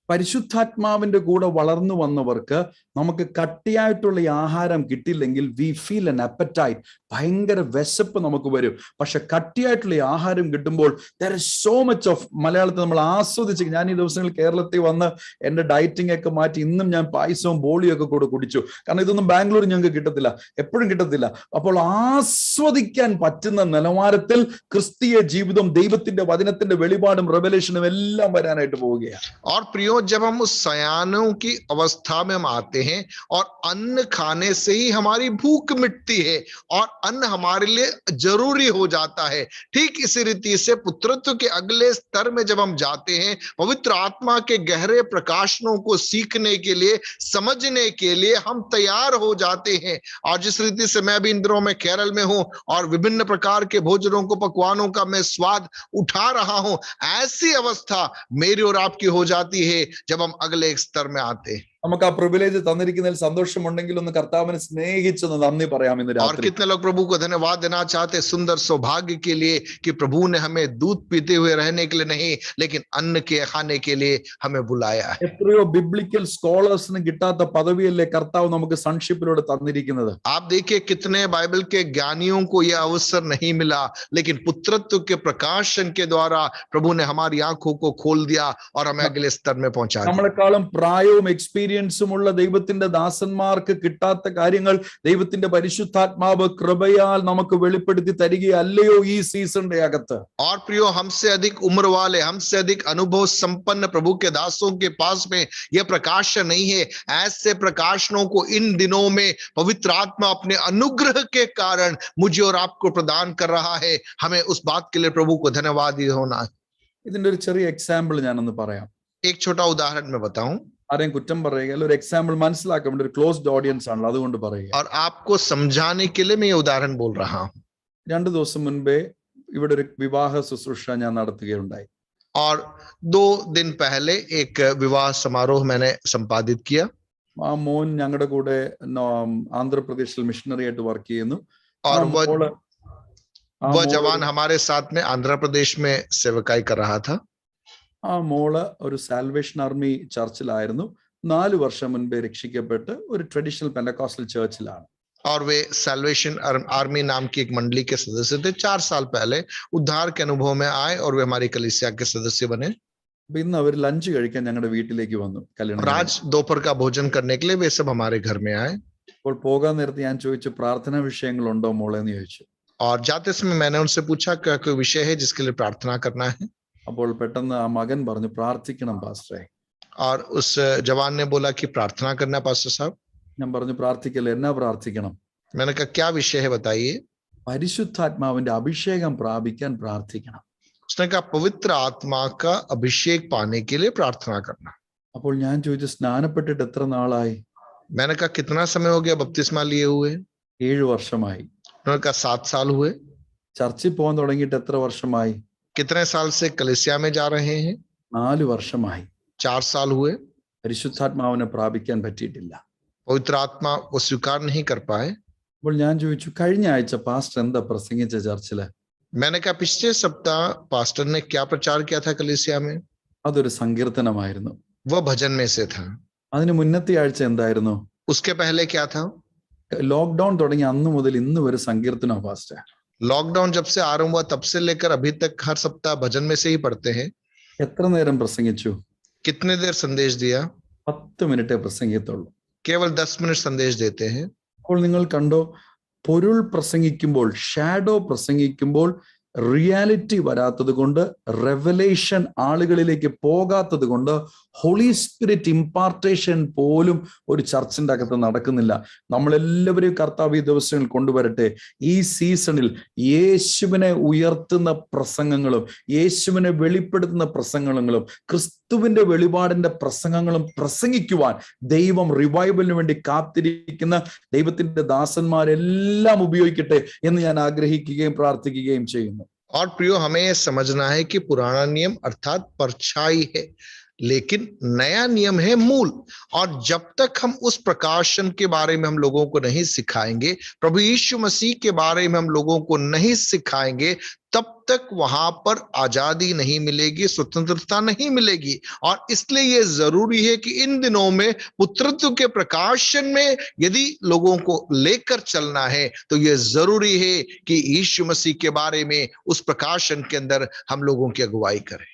പരിശുദ്ധാത്മാവിന്റെ കൂടെ വളർന്നു വന്നവർക്ക് നമുക്ക് കട്ടിയായിട്ടുള്ള ഈ ആഹാരം കിട്ടിയില്ലെങ്കിൽ വി ഫീൽ എൻ അപ്പറ്റൈറ്റ്, ഭയങ്കര വിശപ്പ് നമുക്ക് വരും. പക്ഷെ കട്ടിയായിട്ടുള്ള ഈ ആഹാരം കിട്ടുമ്പോൾ there is so much of, മലയാളത്തിൽ നമ്മൾ ആസ്വദിച്ച്, ഞാൻ ഈ ദിവസങ്ങളിൽ കേരളത്തിൽ വന്ന് എൻ്റെ ഡയറ്റിംഗ് ഒക്കെ മാറ്റി ഇന്നും ഞാൻ പായസവും ബോളിയും ഒക്കെ കൂടെ കുടിച്ചു. കാരണം ഇതൊന്നും ബാംഗ്ലൂർ ഞങ്ങൾക്ക് കിട്ടത്തില്ല, എപ്പോഴും കിട്ടത്തില്ല. അപ്പോൾ ആസ്വദിക്കാൻ പറ്റുന്ന നിലവാരത്തിൽ ക്രിസ്തീയ ജീവിതം, ദൈവത്തിന്റെ വചനത്തിന്റെ വെളിപാടും റെവലേഷനും എല്ലാം വരാനായിട്ട് പോവുകയാണ്. और प्रियो, जब हम उस सयानों की अवस्था में हम आते हैं और अन्न खाने से ही हमारी भूख मिटती है और अन्न हमारे लिए जरूरी हो जाता है, ठीक इसी रीति से पुत्रत्व के अगले स्तर में जब हम जाते हैं, पवित्र आत्मा के गहरे प्रकाशनों को सीखने के लिए, समझने के लिए हम तैयार हो जाते हैं. और जिस रीति से मैं भी इन दिनों में केरल में हूं और विभिन्न प्रकार के भोजनों को, पकवानों का मैं स्वाद उठा रहा हूं, ऐसी अवस्था मेरी और आपकी हो जाती है जब हम अगले एक स्तर में आते हैं. നമുക്ക് ആ പ്രിവിലേജ് തന്നിരിക്കുന്നതിൽ സന്തോഷമുണ്ടെങ്കിൽ ഒന്ന് കർത്താവിനെ സ്നേഹിച്ചൊന്ന് നന്ദി പറയാം ഇന്ന് और രാത്രി. कितने लोग प्रभु को धन्यवाद देना चाहते हैं, सुंदर सौभाग्य के लिए कि प्रभु ने हमें दूध पीते हुए रहने के लिए नहीं, लेकिन अन्न के खाने के लिए हमें बुलाया है. എത്രയോ ബിബ്ലിക്കൽ സ്കോളേഴ്സിന് കിട്ടാത്ത പദവിയല്ലേ കർത്താവ് നമുക്ക് സൺഷിപ്പിലൂടെ തന്നിരിക്കുന്നത്. आप देखिए, कितने बाइबल के ज्ञानियों को यह अवसर नहीं मिला, लेकिन पुत्रत्व के प्रकाशन के द्वारा प्रभु ने हमारी आंखों को खोल दिया और हमें अगले स्तर में पहुंचा दिया. നമ്മളെക്കാളും പ്രായവും എക്സ്പീരിയൻസുമുള്ള ദൈവത്തിന്റെ ദാസന്മാർക്ക് കിട്ടാത്ത കാര്യങ്ങൾ ദൈവത്തിന്റെ പരിശുദ്ധാത്മാവ് കൃപയാൽ നമുക്ക് വെളിപ്പെടുത്തി തരികയല്ലയോ ഈ സീസണിന്റെ അകത്ത്. और प्रियो, हमसे अधिक उम्र वाले, हमसे अधिक अनुभव संपन्न प्रभु के दासों के पास में यह प्रकाशन नहीं है. ऐसे प्रकाशनों को इन दिनों में पवित्र आत्मा अपने अनुग्रह के कारण मुझे और आपको प्रदान कर रहा है. हमें उस बात के लिए प्रभु को धन्यवाद होना है. ഇതിന്റെ ഒരു ചെറിയ എക്സാമ്പിൾ ഞാനൊന്ന് പറയാം. एक छोटा उदाहरण मैं बताऊं ആരെയും കുറ്റം പറയുകയല്ല, ഒരു എക്സാമ്പിൾ മനസ്സിലാക്കാൻ വേണ്ടി, ഒരു ക്ലോസ്ഡ് ഓഡിയൻസ് ആണല്ലോ, അതുകൊണ്ട് പറയുക. और आपको समझाने के लिए मैं ये उदाहरण बोल रहा हूं. 2 ദിവസം മുൻപേ ഇവിടെ ഒരു വിവാഹ ശുശ്രൂഷ ഞാൻ നടത്തുകയുണ്ടായി. और 2 दिन पहले एक विवाह समारोह मैंने संपादित किया. ആ മോൻ ഞങ്ങളുടെ കൂടെ ആന്ധ്രാപ്രദേശിൽ മിഷണറി ആയിട്ട് വർക്ക് ചെയ്യുന്നു. और वह जवान हमारे साथ में आंध्र प्रदेश में सेवकाई कर रहा था. ആ മോള് ഒരു സാൽവേഷൻ ആർമി ചർച്ചിലായിരുന്നു. 4 വർഷം മുൻപേ രക്ഷിക്കപ്പെട്ട് ഒരു ട്രഡീഷണൽ പെന്തക്കോസ്റ്റൽ ചർച്ചിലാണ്. और वे सैल्वेशन आर्मी नाम की एक मंडली के सदस्य थे. 4 साल पहले उद्धार के अनुभव में आए और वे हमारी कलीसिया के सदस्य बने. ഇന്ന് അവർ ലഞ്ച് കഴിക്കാൻ ഞങ്ങളുടെ വീട്ടിലേക്ക് വന്നു. आज दोपहर का भोजन करने के लिए वे सब हमारे घर में आए. അപ്പോൾ പോകാൻ നേരത്തെ ഞാൻ ചോദിച്ചു, പ്രാർത്ഥനാ വിഷയങ്ങളുണ്ടോ മോളെ എന്ന് ചോദിച്ചു. और जाते समय मैंने उनसे पूछा क्या कोई विषय है जिसके लिए प्रार्थना करना है. അപ്പോൾ പെട്ടെന്ന് ആ മകൻ പറഞ്ഞു, പ്രാർത്ഥിക്കണം പാസ്റ്ററെ. और उस जवान ने बोला कि प्रार्थना करना पास्टर साहब. ഞാൻ പറഞ്ഞു, പ്രാർത്ഥിക്കല്ലേ, എന്നാ പ്രാർത്ഥിക്കണം? मैंने कहा क्या विषय है बताइए. പരിശുദ്ധാത്മാവിന്റെ അഭിഷേകം പ്രാപിക്കാൻ പ്രാർത്ഥിക്കണം. उसने कहा पवित्र आत्मा का अभिषेक पाने के लिए प्रार्थना करना. അപ്പോൾ ഞാൻ ചോദിച്ചു, സ്നാനപ്പെട്ടിട്ട് എത്ര നാളായി? मैंने कहा कितना समय हो गया बपतिस्मा लिए हुए? 7 വർഷമായി. उन्होंने कहा 7 साल हुए. ചർച്ചിൽ പോകാൻ തുടങ്ങിയിട്ട് എത്ര വർഷമായി? कितने साल से कलीसिया में जा रहे हैं? 4 വർഷമായി. 4 साल हुए. പരിശുദ്ധാത്മാവിനെ പ്രാപിക്കാൻ പറ്റിയിട്ടില്ല. पवित्र आत्मा वो स्वीकार नहीं कर पाए. അപ്പോൾ ഞാൻ ചോദിച്ചു, കഴിഞ്ഞ ആഴ്ച പാസ്റ്റർ എന്താ പ്രസംഗിച്ച ചർച്ചില്? मैंने कहा पिछले सप्ताह पास्टर ने क्या प्रचार किया था कलीसिया में? അതൊരു സങ്കീർത്തനമായിരുന്നു. वह भजन में से था. അതിന് മുന്നത്തെ ആഴ്ച എന്തായിരുന്നു? उसके पहले क्या था? ലോക്ക്ഡൌൺ തുടങ്ങി അന്ന് മുതൽ ഇന്ന് വരെ സങ്കീർത്തനോ പാസ്റ്റർ. लॉकडाउन जब से आरंभ हुआ तब से लेकर अभी तक हर सप्ताह भजन में से ही पढ़ते हैं. എത്ര നേരം പ്രസംഗിച്ചു? कितने देर संदेश दिया? 10 മിനിറ്റേ പ്രസംഗിക്കത്തുള്ളൂ. केवल 10 मिनट संदेश देते हैं. അപ്പോൾ നിങ്ങൾ കണ്ടോ, പൊരുൾ പ്രസംഗിക്കുമ്പോൾ, ഷാഡോ പ്രസംഗിക്കുമ്പോൾ റിയാലിറ്റി വരാത്തത് കൊണ്ട്, റെവലേഷൻ ആളുകളിലേക്ക് പോകാത്തത് കൊണ്ട്, ഹോളി സ്പിരിറ്റ് ഇമ്പാർട്ടേഷൻ പോലും ഒരു ചർച്ചിന്റെ അകത്ത് നടക്കുന്നില്ല. നമ്മളെല്ലാവരെയും കർത്താവ് ഈ ദിവസങ്ങളിൽ കൊണ്ടുവരട്ടെ. ഈ സീസണിൽ യേശുവിനെ ഉയർത്തുന്ന പ്രസംഗങ്ങളും യേശുവിനെ വെളിപ്പെടുത്തുന്ന പ്രസംഗങ്ങളും ക്രിസ്തുവിന്റെ വെളിപാടിന്റെ പ്രസംഗങ്ങളും പ്രസംഗിക്കുവാൻ ദൈവം റിവൈവലിന് വേണ്ടി കാത്തിരിക്കുന്ന ദൈവത്തിന്റെ ദാസന്മാരെല്ലാം ഉപയോഗിക്കട്ടെ എന്ന് ഞാൻ ആഗ്രഹിക്കുകയും പ്രാർത്ഥിക്കുകയും ചെയ്യുന്നു. और प्रियो हमें यह समझना है कि पुराना नियम अर्थात परछाई है, लेकिन नया नियम है मूल. और जब तक हम उस प्रकाशन के बारे में हम लोगों को नहीं सिखाएंगे, प्रभु यीशु मसीह के बारे में हम लोगों को नहीं सिखाएंगे, तब तक वहां पर आजादी नहीं मिलेगी, स्वतंत्रता नहीं मिलेगी. और इसलिए यह जरूरी है कि इन दिनों में पुत्रत्व के प्रकाशन में यदि लोगों को लेकर चलना है तो यह जरूरी है कि यीशु मसीह के बारे में उस प्रकाशन के अंदर हम लोगों की अगुवाई करें.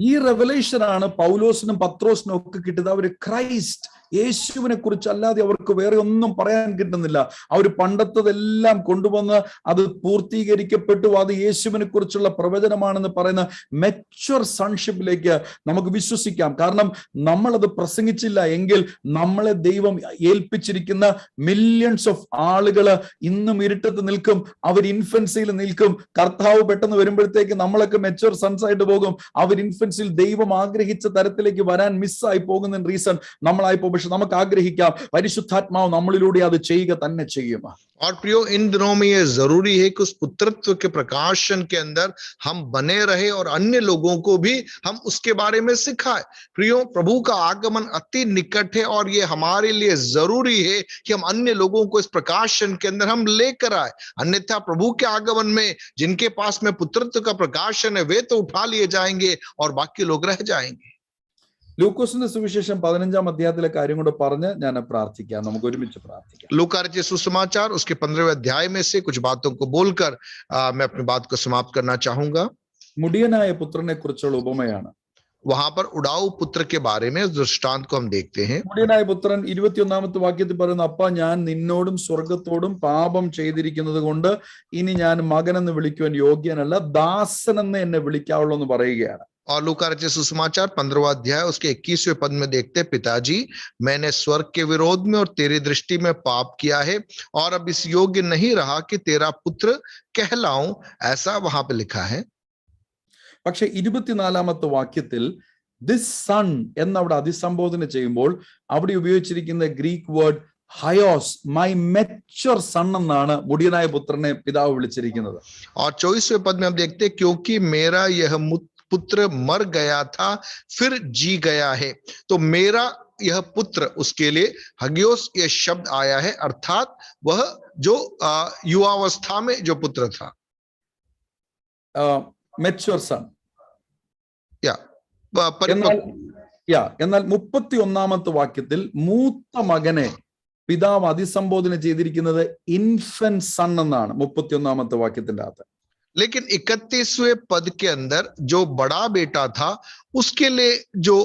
ഈ റെവലേഷൻ ആണ് പൗലോസിനും പത്രോസിനും ഒക്കെ കിട്ടിയത്. അവര് ക്രൈസ്റ്റ്, യേശുവിനെ കുറിച്ച് അല്ലാതെ അവർക്ക് വേറെ ഒന്നും പറയാൻ കിട്ടുന്നില്ല. അവർ പണ്ടത്തതെല്ലാം കൊണ്ടുവന്ന് അത് പൂർത്തീകരിക്കപ്പെട്ടു, അത് യേശുവിനെ കുറിച്ചുള്ള പ്രവചനമാണെന്ന് പറയുന്ന മെച്വർ സൺഷിപ്പിലേക്ക് നമുക്ക് വിശ്വസിക്കാം. കാരണം നമ്മളത് പ്രസംഗിച്ചില്ല എങ്കിൽ നമ്മളെ ദൈവം ഏൽപ്പിച്ചിരിക്കുന്ന മില്യൺസ് ഓഫ് ആളുകള് ഇന്നും ഇരുട്ടത്ത് നിൽക്കും, അവർ ഇൻഫൻസിയിൽ നിൽക്കും. കർത്താവ് പെട്ടെന്ന് വരുമ്പോഴത്തേക്ക് നമ്മളൊക്കെ മെച്വർ സൺസ് ആയിട്ട് പോകും. അവർ ഇൻഫൻസിൽ ദൈവം ആഗ്രഹിച്ച തരത്തിലേക്ക് വരാൻ മിസ്സായി പോകുന്ന റീസൺ നമ്മളായിപ്പോ. പക്ഷെ നമുക്ക് ആഗ്രഹിക്കാം, പരിശുദ്ധാത്മാവ് നമ്മളിലൂടെ അത് ചെയ്യുക തന്നെ ചെയ്യും. और प्रियो इन दिनों में यह जरूरी है कि उस पुत्रत्व के प्रकाशन के अंदर हम बने रहे और अन्य लोगों को भी हम उसके बारे में सिखाएं. प्रियो प्रभु का आगमन अति निकट है और ये हमारे लिए जरूरी है कि हम अन्य लोगों को इस प्रकाशन के अंदर हम लेकर आए. अन्यथा प्रभु के आगमन में जिनके पास में पुत्रत्व का प्रकाशन है वे तो उठा लिए जाएंगे और बाकी लोग रह जाएंगे. ലൂക്കോസിന്റെ സുവിശേഷം 15-ാം അധ്യായത്തിലെ കാര്യം കൂടെ പറഞ്ഞ് ഞാൻ പ്രാർത്ഥിക്കാം. നമുക്ക് ഒരുമിച്ച് പ്രാർത്ഥിക്കാം. लूका रचित सुसमाचार उसके 15वें अध्याय में से कुछ बातों को बोलकर मैं अपनी बात को समाप्त करना चाहूंगा. മുടിയനായ പുത്രനെ കുറിച്ചുള്ള ഉപമയാണ്. वहां पर उड़ाऊ पुत्र के बारे में दृष्टांत को हम देखते हैं. മുടിയനായ പുത്രൻ 21-ാമത്തെ വാക്യത്തിൽ പറയുന്നു, അപ്പ ഞാൻ നിന്നോടും സ്വർഗത്തോടും പാപം ചെയ്തിരിക്കുന്നത് കൊണ്ട് ഇനി ഞാൻ മകനെന്ന് വിളിക്കുവാൻ യോഗ്യനല്ല, ദാസനെന്ന് എന്നെ വിളിക്കാവുള്ളൂ എന്ന് പറയുകയാണ്. और लूका रचित सुसमाचार 15वां अध्याय उसके 21वें पद में देखते, पिताजी मैंने स्वर्ग के विरोध में और तेरी दृष्टि में पाप किया है और अब इस योग्य नहीं रहा कि तेरा पुत्र कहलाऊं, ऐसा वहां पे लिखा है. പക്ഷെ 24-ാമത്തെ വാക്യത്തിൽ ദിസ് സൺ എന്നവിടെ അഭിസംബോധന ചെയ്യുമ്പോൾ അവിടെ ഉപയോഗിച്ചിരിക്കുന്ന Greek word huios, my mature son എന്നാണ് മുടിയനായ പുത്രനെ പിതാവ് വിളിച്ചിരിക്കുന്നത്. और 24वें पद में हम देखते हैं क्योंकि मेरा यह पुत्र मर गया था फिर जी गया है, तो मेरा यह पुत्र, उसके लिए हगियोस यह शब्द आया है, अर्थात वह जो युवावस्था में जो पुत्र था, മെച്യൂർ സൺ. या എന്നാൽ 31-ാമത്തെ വാക്യത്തിൽ മൂത്ത മകനെ പിതാവ് അഭിസംബോധന ചെയ്തിരിക്കുന്നത് ഇൻഫന്റ് സൺ എന്നാണ് 31-ാമത്തെ വാക്യത്തിന്റെ അകത്ത്. लेकिन 31वें पद के अंदर जो बड़ा बेटा था उसके लिए जो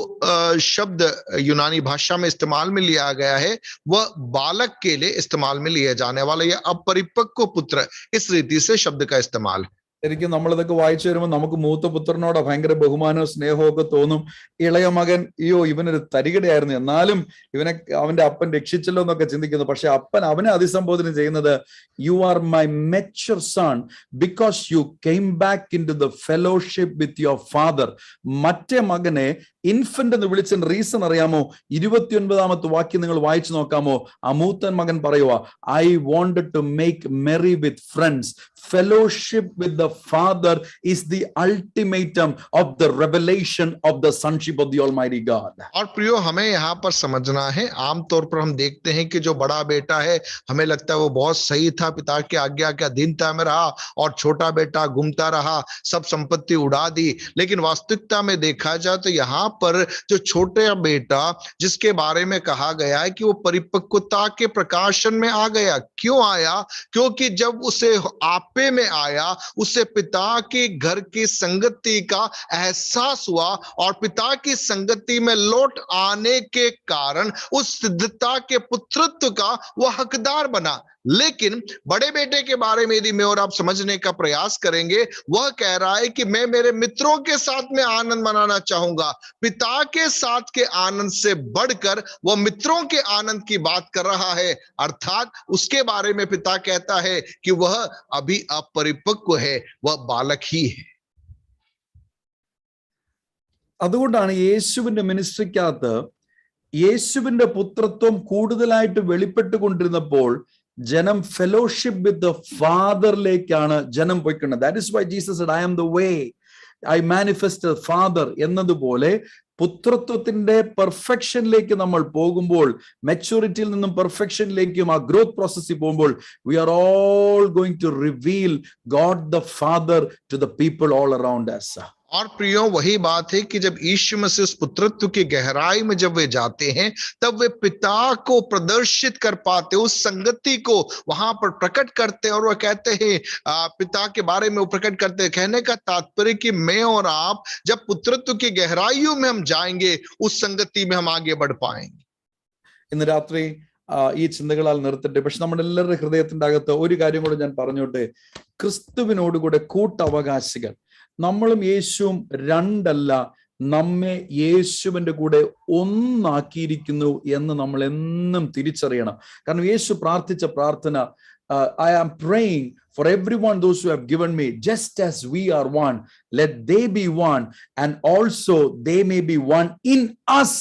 शब्द यूनानी भाषा में इस्तेमाल में लिया गया है वह बालक के लिए इस्तेमाल में लिया जाने वाला या अपरिपक्व पुत्र, इस रीति से शब्द का इस्तेमाल है. ശരിക്കും നമ്മളിതൊക്കെ വായിച്ചു വരുമ്പോൾ നമുക്ക് മൂത്ത പുത്രനോട് ഭയങ്കര ബഹുമാനവും സ്നേഹവും ഒക്കെ തോന്നും. ഇളയ മകൻ അയ്യോ ഇവനൊരു തരികിടയായിരുന്നു, എന്നാലും ഇവനെ അവന്റെ അപ്പൻ രക്ഷിച്ചല്ലോ എന്നൊക്കെ ചിന്തിക്കുന്നു. പക്ഷെ അപ്പൻ അവനെ അഭിസംബോധന ചെയ്യുന്നത് you are my mature son because you came back in to the fellowship with your father. മറ്റേ മകനെ ഇൻഫന്റ് എന്ന് വിളിച്ച റീസൺ അറിയാമോ? 29-ാമത്തെ വാക്യം നിങ്ങൾ വായിച്ചു നോക്കാമോ? ആ മൂത്തൻ മകൻ പറയുക, I wanted to make merry with friends. Fellowship with the Father is the ultimatum of the revelation of the sonship of the Almighty God. और प्रियो, हमें यहाँ पर समझना है, आमतौर पर हम देखते हैं कि जो बड़ा बेटा है हमें लगता है वो बहुत सही था, पिता की आज्ञा के अधीनता में रहा, और छोटा बेटा घूमता रहा, सब संपत्ति उड़ा दी. लेकिन वास्तविकता में देखा जाए तो यहाँ पर जो छोटा बेटा जिसके बारे में कहा गया है कि वो परिपक्वता के प्रकाशन में आ गया. क्यों आया? क्योंकि जब उसे आप में आया, उससे पिता के घर की संगति का एहसास हुआ, और पिता की संगति में लौट आने के कारण उस सिद्धता के पुत्रत्व का वह हकदार बना. लेकिन बड़े बेटे के बारे में यदि मैं और आप समझने का प्रयास करेंगे, वह कह रहा है कि मैं मेरे मित्रों के साथ में आनंद मनाना चाहूंगा. पिता के साथ के आनंद से बढ़कर वह मित्रों के आनंद की बात कर रहा है. अर्थात उसके बारे में पिता कहता है कि वह अभी अपरिपक्व है, वह बालक ही है. അതുകൊണ്ടാണ് യേശുവിന്റെ മിനിസ്ട്രിക്കകത്ത് യേശുവിന്റെ പുത്രത്വം കൂടുതലായിട്ട് വെളിപ്പെട്ടുകൊണ്ടിരുന്നപ്പോൾ ജനം ഫെലോഷിപ്പ് വിത്ത് ദ ഫാദറിലേക്കാണ് ജനം പോയിക്കൊണ്ടത്. That is why Jesus said, I am the way, I manifest father എന്നതുപോലെ പുത്രത്വത്തിന്റെ പെർഫെക്ഷനിലേക്ക് നമ്മൾ പോകുമ്പോൾ, മെച്യൂരിറ്റിയിൽ നിന്നും പെർഫെക്ഷനിലേക്കും ആ ഗ്രോത്ത് പ്രോസസ്സിൽ പോകുമ്പോൾ, we are all going to reveal God the Father to the people all around us. और प्रियो, वही बात है कि जब यीशु मसीह उस पुत्रत्व की गहराई में जब वे जाते हैं, तब वे पिता को प्रदर्शित कर पाते, उस संगति को वहां पर प्रकट करते हैं. और वह कहते हैं, पिता के बारे में वो प्रकट करते हैं. कहने का तात्पर्य कि मैं और आप जब पुत्रत्व की गहराइयों में हम जाएंगे, उस संगति में हम आगे बढ़ पाएंगे. ഇന്ന് രാത്രി ഈ ചിന്തകളാൽ നിർത്തട്ടെ. പക്ഷെ നമ്മുടെ എല്ലാവരുടെ ഹൃദയത്തിന്റെ അകത്ത് ഒരു കാര്യം കൂടെ ഞാൻ പറഞ്ഞോട്ടെ. ക്രിസ്തുവിനോടുകൂടെ കൂട്ടവകാശികൾ നമ്മളും യേശുവും രണ്ടല്ല, നമ്മെ യേശുവിന്റെ കൂടെ ഒന്നാക്കിയിരിക്കുന്നു എന്ന് നമ്മൾ എന്നും തിരിച്ചറിയണം. കാരണം യേശു പ്രാർത്ഥിച്ച പ്രാർത്ഥന, I am praying for everyone those who have given me, just as we are one, let they be one and also they may be one in us.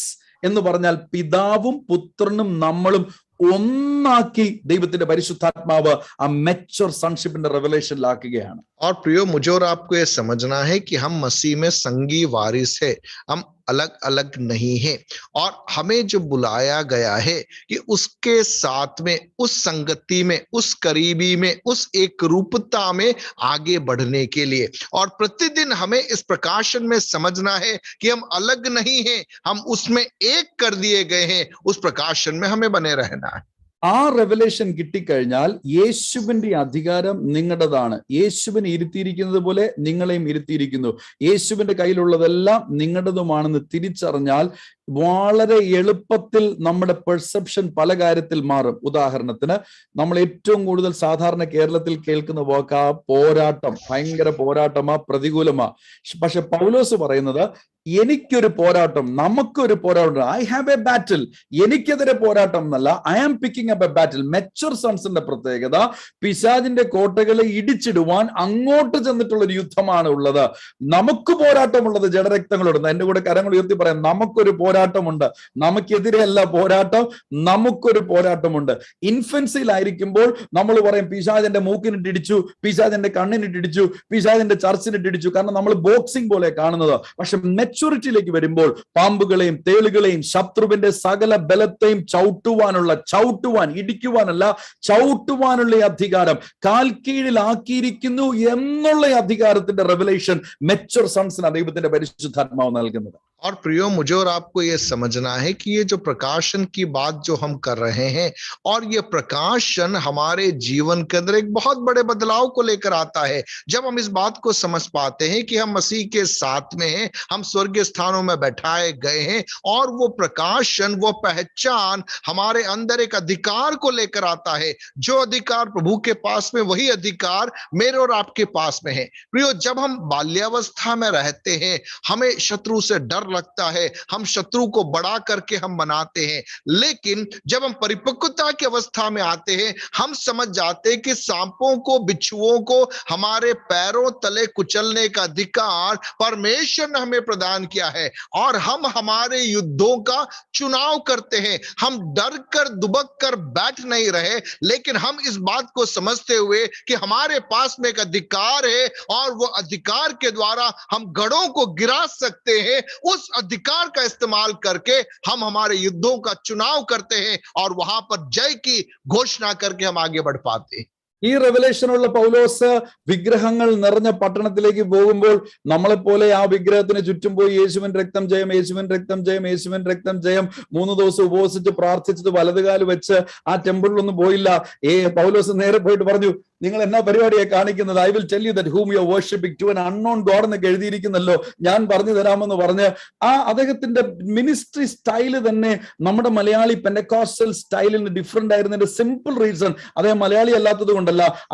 എന്ന് പറഞ്ഞാൽ പിതാവും പുത്രനും നമ്മളും ഒന്നാക്കി ദൈവത്തിന്റെ പരിശുദ്ധാത്മാവ് ആ മെച്യൂർ സൺഷിപ്പിന്റെ റെവലേഷനിലാക്കുകയാണ്. और प्रियो, मुझे और आपको यह समझना है कि हम मसीह में संगी वारिस है, हम अलग अलग नहीं है. और हमें जो बुलाया गया है कि उसके साथ में, उस संगति में, उस करीबी में, उस एक रूपता में आगे बढ़ने के लिए. और प्रतिदिन हमें इस प्रकाशन में समझना है कि हम अलग नहीं हैं, हम उसमें एक कर दिए गए हैं. उस प्रकाशन में हमें बने रहना है. ആ റെവലേഷൻ കിട്ടിക്കഴിഞ്ഞാൽ യേശുവിന്റെ അധികാരം നിങ്ങളുടേതാണ്. യേശുവിനെ ഇരുത്തിയിരിക്കുന്നത് പോലെ നിങ്ങളെയും ഇരുത്തിയിരിക്കുന്നു. യേശുവിന്റെ കയ്യിലുള്ളതെല്ലാം നിങ്ങളുടേതുമാണെന്ന് തിരിച്ചറിഞ്ഞാൽ വളരെ എളുപ്പത്തിൽ നമ്മുടെ പെർസെപ്ഷൻ പല കാര്യത്തിൽ മാറും. ഉദാഹരണത്തിന് നമ്മൾ ഏറ്റവും കൂടുതൽ സാധാരണ കേരളത്തിൽ കേൾക്കുന്ന വാക്ക് പോരാട്ടം, ഭയങ്കര പോരാട്ടമാ, പ്രതികൂലമാ. പക്ഷെ പൗലോസ് പറയുന്നത് എനിക്കൊരു പോരാട്ടം, നമുക്കൊരു പോരാട്ടം, ഐ ഹാവ് എ ബാറ്റിൽ. എനിക്കെതിരെ പോരാട്ടം എന്നല്ല, I am picking up a battle. Mature സൺസിന്റെ പ്രത്യേകത പിശാചിന്റെ കോട്ടകളെ ഇടിച്ചിടുവാൻ അങ്ങോട്ട് ചെന്നിട്ടുള്ള ഒരു യുദ്ധമാണ് ഉള്ളത്. നമുക്ക് പോരാട്ടമുള്ളത് ജഡരക്തങ്ങളോട്. എന്റെ കൂടെ കരങ്ങൾ ഉയർത്തി പറയാം, നമുക്കൊരു പോരാട്ടമുണ്ട്. നമുക്കെതിരെയല്ല പോരാട്ടം, നമുക്കൊരു പോരാട്ടമുണ്ട്. ഇൻഫൻസിയിലായിരിക്കുമ്പോൾ നമ്മൾ പറയും പിശാചിന്റെ മൂക്കിനിട്ടിടിച്ചു, പിശാചിന്റെ കണ്ണിനിട്ടിടിച്ചു, പിശാചിന്റെ ചർച്ചിനിട്ടിടിച്ചു, കാരണം നമ്മൾ ബോക്സിംഗ് പോലെ കാണുന്നത്. പക്ഷെ മെച്ചൂരിറ്റിയിലേക്ക് വരുമ്പോൾ പാമ്പുകളെയും തേളുകളെയും ശത്രുവിന്റെ സകല ബലത്തെയും ഇടിക്കുവാനല്ല, ചവിട്ടുവാനുള്ള അധികാരം കാൽക്കീഴിലാക്കിയിരിക്കുന്നു എന്നുള്ള അധികാരത്തിന്റെ റെവലേഷൻ മെച്ചൂർ സൺസിന് ദൈവത്തിന്റെ പരിശുദ്ധാത്മാവ് നൽകുന്നത്. और प्रियो, मुझे और आपको ये समझना है कि ये जो प्रकाशन की बात जो हम कर रहे हैं, और ये प्रकाशन हमारे जीवन के अंदर एक बहुत बड़े बदलाव को लेकर आता है। जब हम इस बात को समझ पाते हैं कि हम मसीह के साथ में हैं, हम स्वर्गीय स्थानों में बैठाए गए हैं, और वो प्रकाशन, वो पहचान हमारे अंदर एक अधिकार को लेकर आता है। जो अधिकार प्रभु के पास में, वही अधिकार मेरे और आपके पास में है। प्रियो, जब हम बाल्यावस्था में रहते हैं, हमें शत्रु से डर लगता है, हम शत्रु को बड़ा करके हम बनाते हैं। लेकिन जब हम परिपक्वता की अवस्था में आते हैं, हम समझ जाते हैं कि सांपों को, बिच्छुओं को हमारे पैरों तले कुचलने का अधिकार परमेश्वर ने हमें प्रदान किया है, और हम हमारे युद्धों का चुनाव करते हैं। हम डर कर दुबक कर बैठ नहीं रहे, लेकिन हम इस बात को समझते हुए कि हमारे पास में एक अधिकार है, और वो अधिकार के द्वारा हम गढ़ों को गिरा सकते हैं। उस अधिकार का इस्तेमाल करके हम हमारे युद्धों का चुनाव करते हैं, और वहां पर जय की घोषणा करके हम आगे बढ़ पाते हैं। ഈ റെവലേഷനുള്ള പൗലോസ് വിഗ്രഹങ്ങൾ നിറഞ്ഞ പട്ടണത്തിലേക്ക് പോകുമ്പോൾ നമ്മളെപ്പോലെ ആ വിഗ്രഹത്തിന് ചുറ്റും പോയി യേശുവിൻ രക്തം ജയം, യേശുവിൻ രക്തം ജയം, യേശുവിൻ രക്തം ജയം 3 ദിവസം ഉപവസിച്ച് പ്രാർത്ഥിച്ചത് വലതുകാല് വെച്ച് ആ ടെമ്പിളിലൊന്നും പോയില്ല. പൗലോസ് നേരെ പോയിട്ട് പറഞ്ഞു, നിങ്ങൾ എന്നാ പരിപാടിയെ കാണിക്കുന്നത്? I will tell you that whom you are worshipping to an unknown God എന്നൊക്കെ എഴുതിയിരിക്കുന്നല്ലോ, ഞാൻ പറഞ്ഞു തരാമെന്ന് പറഞ്ഞ് അദ്ദേഹത്തിന്റെ മിനിസ്ട്രി സ്റ്റൈല് തന്നെ നമ്മുടെ മലയാളി പെന്റക്കോസ്റ്റൽ സ്റ്റൈലിന് ഡിഫറെന്റ് ആയിരുന്നതിന്റെ സിമ്പിൾ റീസൺ, അദ്ദേഹം മലയാളി അല്ലാത്തത് കൊണ്ടല്ല,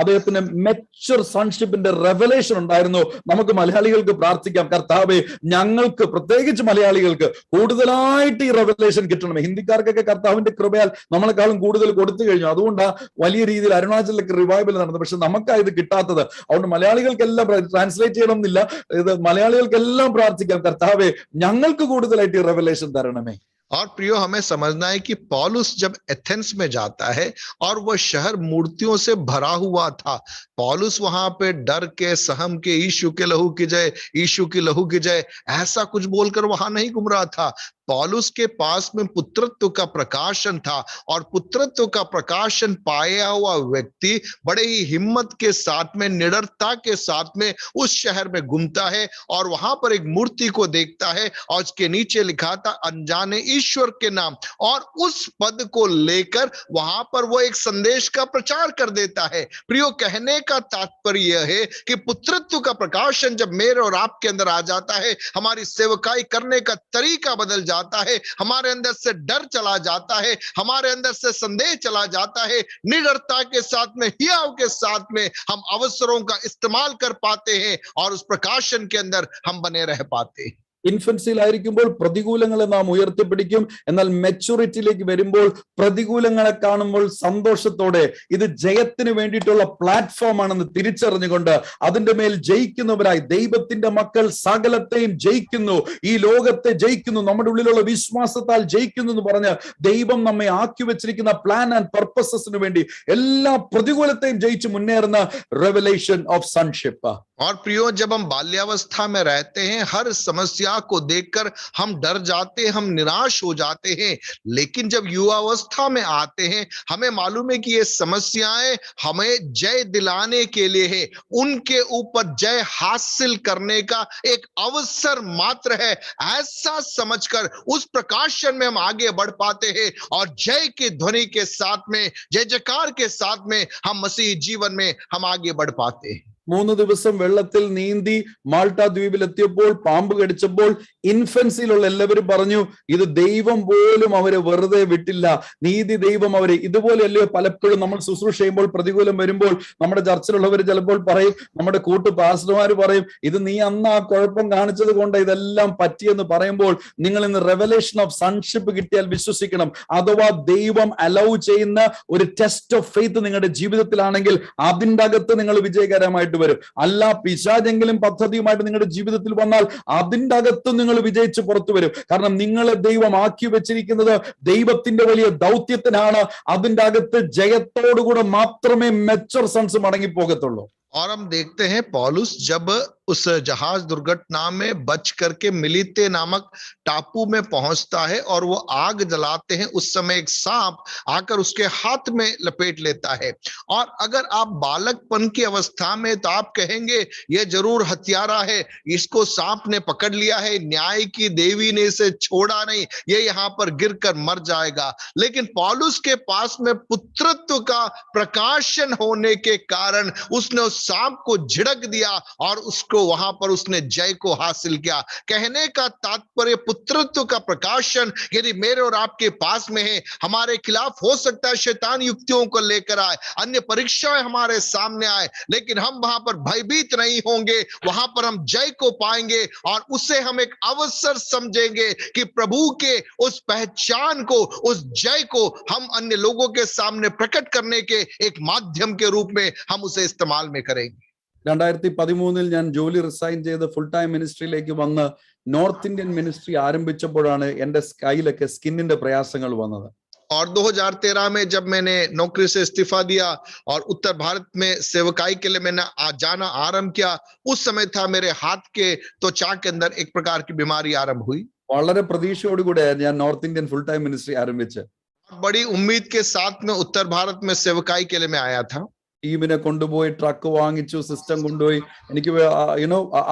അദ്ദേഹത്തിന് മെച്ചൂർ സൺഷിപ്പിന്റെ റെവലേഷൻ ഉണ്ടായിരുന്നു. നമുക്ക് മലയാളികൾക്ക് പ്രാർത്ഥിക്കാം, കർത്താവേ ഞങ്ങൾക്ക്, പ്രത്യേകിച്ച് മലയാളികൾക്ക് കൂടുതലായിട്ട് ഈ റെവലേഷൻ കിട്ടണമേ. ഹിന്ദിക്കാർക്കൊക്കെ കർത്താവിന്റെ കൃപയാൽ നമ്മളെക്കാളും കൂടുതൽ കൊടുത്തു കഴിഞ്ഞു. അതുകൊണ്ടാണ് വലിയ രീതിയിൽ അരുണാചലിലൊക്കെ റിവൈവൽ നടന്നത്. പക്ഷെ നമുക്കാ ഇത് കിട്ടാത്തത്. അതുകൊണ്ട് മലയാളികൾക്കെല്ലാം ട്രാൻസ്ലേറ്റ് ചെയ്യണം എന്നില്ല, ഇത് മലയാളികൾക്കെല്ലാം പ്രാർത്ഥിക്കാം, കർത്താവേ ഞങ്ങൾക്ക് കൂടുതലായിട്ട് ഈ റെവലേഷൻ തരണമേ. और प्रियो, हमें समझना है कि पौलुस जब एथेंस में जाता है, और वह शहर मूर्तियों से भरा हुआ था, पौलुस वहां पे डर के, सहम के, यीशु के लहू की जय, यीशु की लहू की जय, ऐसा कुछ बोलकर वहां नहीं घूम रहा था। पौलुस के पास में पुत्रत्व का प्रकाशन था, और पुत्रत्व का प्रकाशन पाया हुआ व्यक्ति बड़े ही हिम्मत के साथ में, निडरता के साथ में उस शहर में घूमता है, और वहां पर एक मूर्ति को देखता है, और उसके नीचे लिखा था अनजाने ईश्वर के नाम, और उस पद को लेकर वहां पर वो एक संदेश का प्रचार कर देता है। प्रियो, कहने का तात्पर्य यह है कि पुत्रत्व का प्रकाशन जब मेरे और आपके अंदर आ जाता है, हमारी सेवकाई करने का तरीका बदल जाता है, हमारे अंदर से डर चला जाता है, हमारे अंदर से संदेह चला जाता है, निडरता के साथ में, हियाव के साथ में हम अवसरों का इस्तेमाल कर पाते हैं, और उस प्रकाशन के अंदर हम बने रह पाते हैं। ഇൻഫൻസിയിലായിരിക്കുമ്പോൾ പ്രതികൂലങ്ങളെ നാം ഉയർത്തിപ്പിടിക്കും. എന്നാൽ മെച്ചൂരിറ്റിയിലേക്ക് വരുമ്പോൾ പ്രതികൂലങ്ങളെ കാണുമ്പോൾ സന്തോഷത്തോടെ ഇത് ജയത്തിന് വേണ്ടിയിട്ടുള്ള പ്ലാറ്റ്ഫോം ആണെന്ന് തിരിച്ചറിഞ്ഞുകൊണ്ട് അതിന്റെ മേൽ ജയിക്കുന്നവരായി ദൈവത്തിന്റെ മക്കൾ സകലത്തെയും ജയിക്കുന്നു, ഈ ലോകത്തെ ജയിക്കുന്നു, നമ്മുടെ ഉള്ളിലുള്ള വിശ്വാസത്താൽ ജയിക്കുന്നു എന്ന് പറഞ്ഞ് ദൈവം നമ്മെ ആക്കി വെച്ചിരിക്കുന്ന പ്ലാൻ ആൻഡ് പർപ്പസസിന് വേണ്ടി എല്ലാ പ്രതികൂലത്തെയും ജയിച്ച് മുന്നേറുന്ന റെവലേഷൻ ഓഫ് സൺഷിപ്പ്. और प्रियो, जब हम बाल्यावस्था में रहते हैं, हर समस्या को देखकर हम डर जाते हैं, हम निराश हो जाते हैं। लेकिन जब युवावस्था में आते हैं, हमें मालूम है कि ये समस्याएं हमें जय दिलाने के लिए है, उनके ऊपर जय हासिल करने का एक अवसर मात्र है, ऐसा समझकर उस प्रकाशन में हम आगे बढ़ पाते हैं, और जय की ध्वनि के साथ में, जय जयकार के साथ में हम मसीह जीवन में हम आगे बढ़ पाते हैं. 3 ദിവസം വെള്ളത്തിൽ നീന്തി മാൾട്ട ദ്വീപിൽ എത്തിയപ്പോൾ പാമ്പ് കടിച്ചപ്പോൾ ഇൻഫൻസിലുള്ള എല്ലാവരും പറഞ്ഞു, ഇത് ദൈവം പോലും അവരെ വെറുതെ വിട്ടില്ല, നീതി ദൈവം അവരെ. ഇതുപോലെയല്ലയോ പലപ്പോഴും നമ്മൾ ശുശ്രൂഷ ചെയ്യുമ്പോൾ പ്രതികൂലം വരുമ്പോൾ നമ്മുടെ ചർച്ചിലുള്ളവർ ചിലപ്പോൾ പറയും, നമ്മുടെ കൂട്ടു പാസ്റ്റർമാർ പറയും, ഇത് നീ അന്ന് ആ കുഴപ്പം കാണിച്ചത് കൊണ്ട് ഇതെല്ലാം പറ്റിയെന്ന് പറയുമ്പോൾ നിങ്ങൾ ഇന്ന് റെവലേഷൻ ഓഫ് സൺഷിപ്പ് കിട്ടിയാൽ വിശ്വസിക്കണം. അഥവാ ദൈവം അലൗ ചെയ്യുന്ന ഒരു ടെസ്റ്റ് ഓഫ് ഫെയ്ത്ത് നിങ്ങളുടെ ജീവിതത്തിലാണെങ്കിൽ അതിൻ്റെ അകത്ത് നിങ്ങൾ വിജയകരമായിട്ട് വരും. അല്ല, പിശാചെങ്കിലും പദ്ധതിയുമായിട്ട് നിങ്ങളുടെ ജീവിതത്തിൽ വന്നാൽ അതിൻ്റെ അകത്തും നിങ്ങൾ വിജയിച്ച് പുറത്തു വരും. കാരണം നിങ്ങളെ ദൈവം ആക്കി വെച്ചിരിക്കുന്നത് ദൈവത്തിന്റെ വലിയ ദൗത്യത്തിനാണ്. അതിൻ്റെ അകത്ത് ജയത്തോടുകൂടെ മാത്രമേ മെച്ചർ സൺസ് മടങ്ങിപ്പോകത്തുള്ളൂ. और हम देखते हैं पौलुस जब उस जहाज दुर्घटना में बच करके मिलीते नामक टापू में पहुंचता है और वो आग जलाते हैं, उस समय एक सांप आकर उसके हाथ में लपेट लेता है. और अगर आप बालकपन की अवस्था में तो आप कहेंगे ये जरूर हत्यारा है, इसको सांप ने पकड़ लिया है, न्याय की देवी ने इसे छोड़ा नहीं, ये यहाँ पर गिर कर मर जाएगा. लेकिन पौलुस के पास में पुत्रत्व का प्रकाशन होने के कारण उसने उस सांप को झिड़क दिया और उसको वहां पर उसने जय को हासिल किया. कहने का तात्पर्य पुत्रत्व का प्रकाशन यदि मेरे और आपके पास में है, हमारे खिलाफ हो सकता है शैतान युक्तियों को लेकर आए, अन्य परीक्षाएं हमारे सामने आए, लेकिन हम वहां पर भयभीत नहीं होंगे, वहां पर हम जय को पाएंगे और उसे हम एक अवसर समझेंगे कि प्रभु के उस पहचान को, उस जय को हम अन्य लोगों के सामने प्रकट करने के एक माध्यम के रूप में हम उसे इस्तेमाल में करेंगे. 2013 ഞാൻ ജോലി റിസൈൻ ചെയ്ത് ഫുൾ ടൈം മിനിസ്ട്രിയിലേക്ക് വന്ന് നോർത്ത് ഇന്ത്യൻ മിനിസ്ട്രി ആരംഭിച്ചപ്പോഴാണ് എന്റെ കയ്യിലൊക്കെ സ്കിന്നിന്റെ പ്രയാസങ്ങൾ വന്നത്. और 2013 में जब मैंने नौकरी से इस्तीफा दिया और उत्तर भारत में सेवकाई के लिए मैंने जाना आरंभ किया, उस समय था मेरे हाथ के त्वचा के अंदर एक प्रकार की बीमारी आरंभ हुई. വളരെ പ്രതീക്ഷയോടുകൂടെ ഞാൻ north Indian full time ministry ആരംഭിച്ച് बड़ी उम्मीद के साथ में उत्तर भारत में सेवकाई के लिए मैं आया था. ടീമിനെ കൊണ്ടുപോയി, ട്രക്ക് വാങ്ങിച്ചു, സിസ്റ്റം കൊണ്ടുപോയി. എനിക്ക്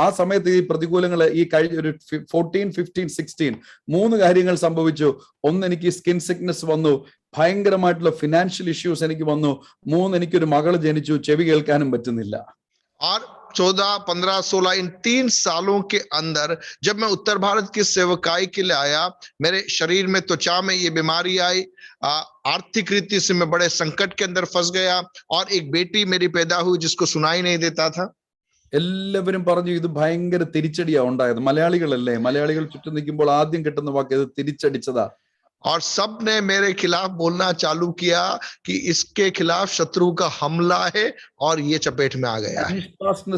ആ സമയത്ത് ഈ പ്രതികൂലങ്ങൾ ഈ കഴിഞ്ഞ ഒരു 14, 15, 16 3 കാര്യങ്ങൾ സംഭവിച്ചു. ഒന്ന്, എനിക്ക് സ്കിൻ സിക്നസ് വന്നു, ഭയങ്കരമായിട്ടുള്ള ഫിനാൻഷ്യൽ ഇഷ്യൂസ് എനിക്ക് വന്നു. 3, എനിക്കൊരു മകള് ജനിച്ചു, ചെവി കേൾക്കാനും പറ്റുന്നില്ല. और 14, 15, 16 इन 3 सालों के अंदर जब मैं उत्तर भारत की सेवकाई के लिए आया, मेरे शरीर में त्वचा में ये बीमारी आई. आर्थिक रीति से मैं बड़े संकट के अंदर फंस गया और एक बेटी मेरी पैदा हुई जिसको सुनाई नहीं देता था. എല്ലാവരും പറഞ്ഞു ഇത് ഭയങ്കര തിരിച്ചടിയാ ഉണ്ടായത്. മലയാളികളല്ലേ, മലയാളികൾ ചുറ്റും നിൽക്കുമ്പോൾ ആദ്യം കിട്ടുന്ന വാക്ക് ഇത് തിരിച്ചടിച്ചതാ. और सब ने मेरे खिलाफ बोलना चालू किया कि इसके खिलाफ शत्रु का हमला है और ये चपेट में आ गया है.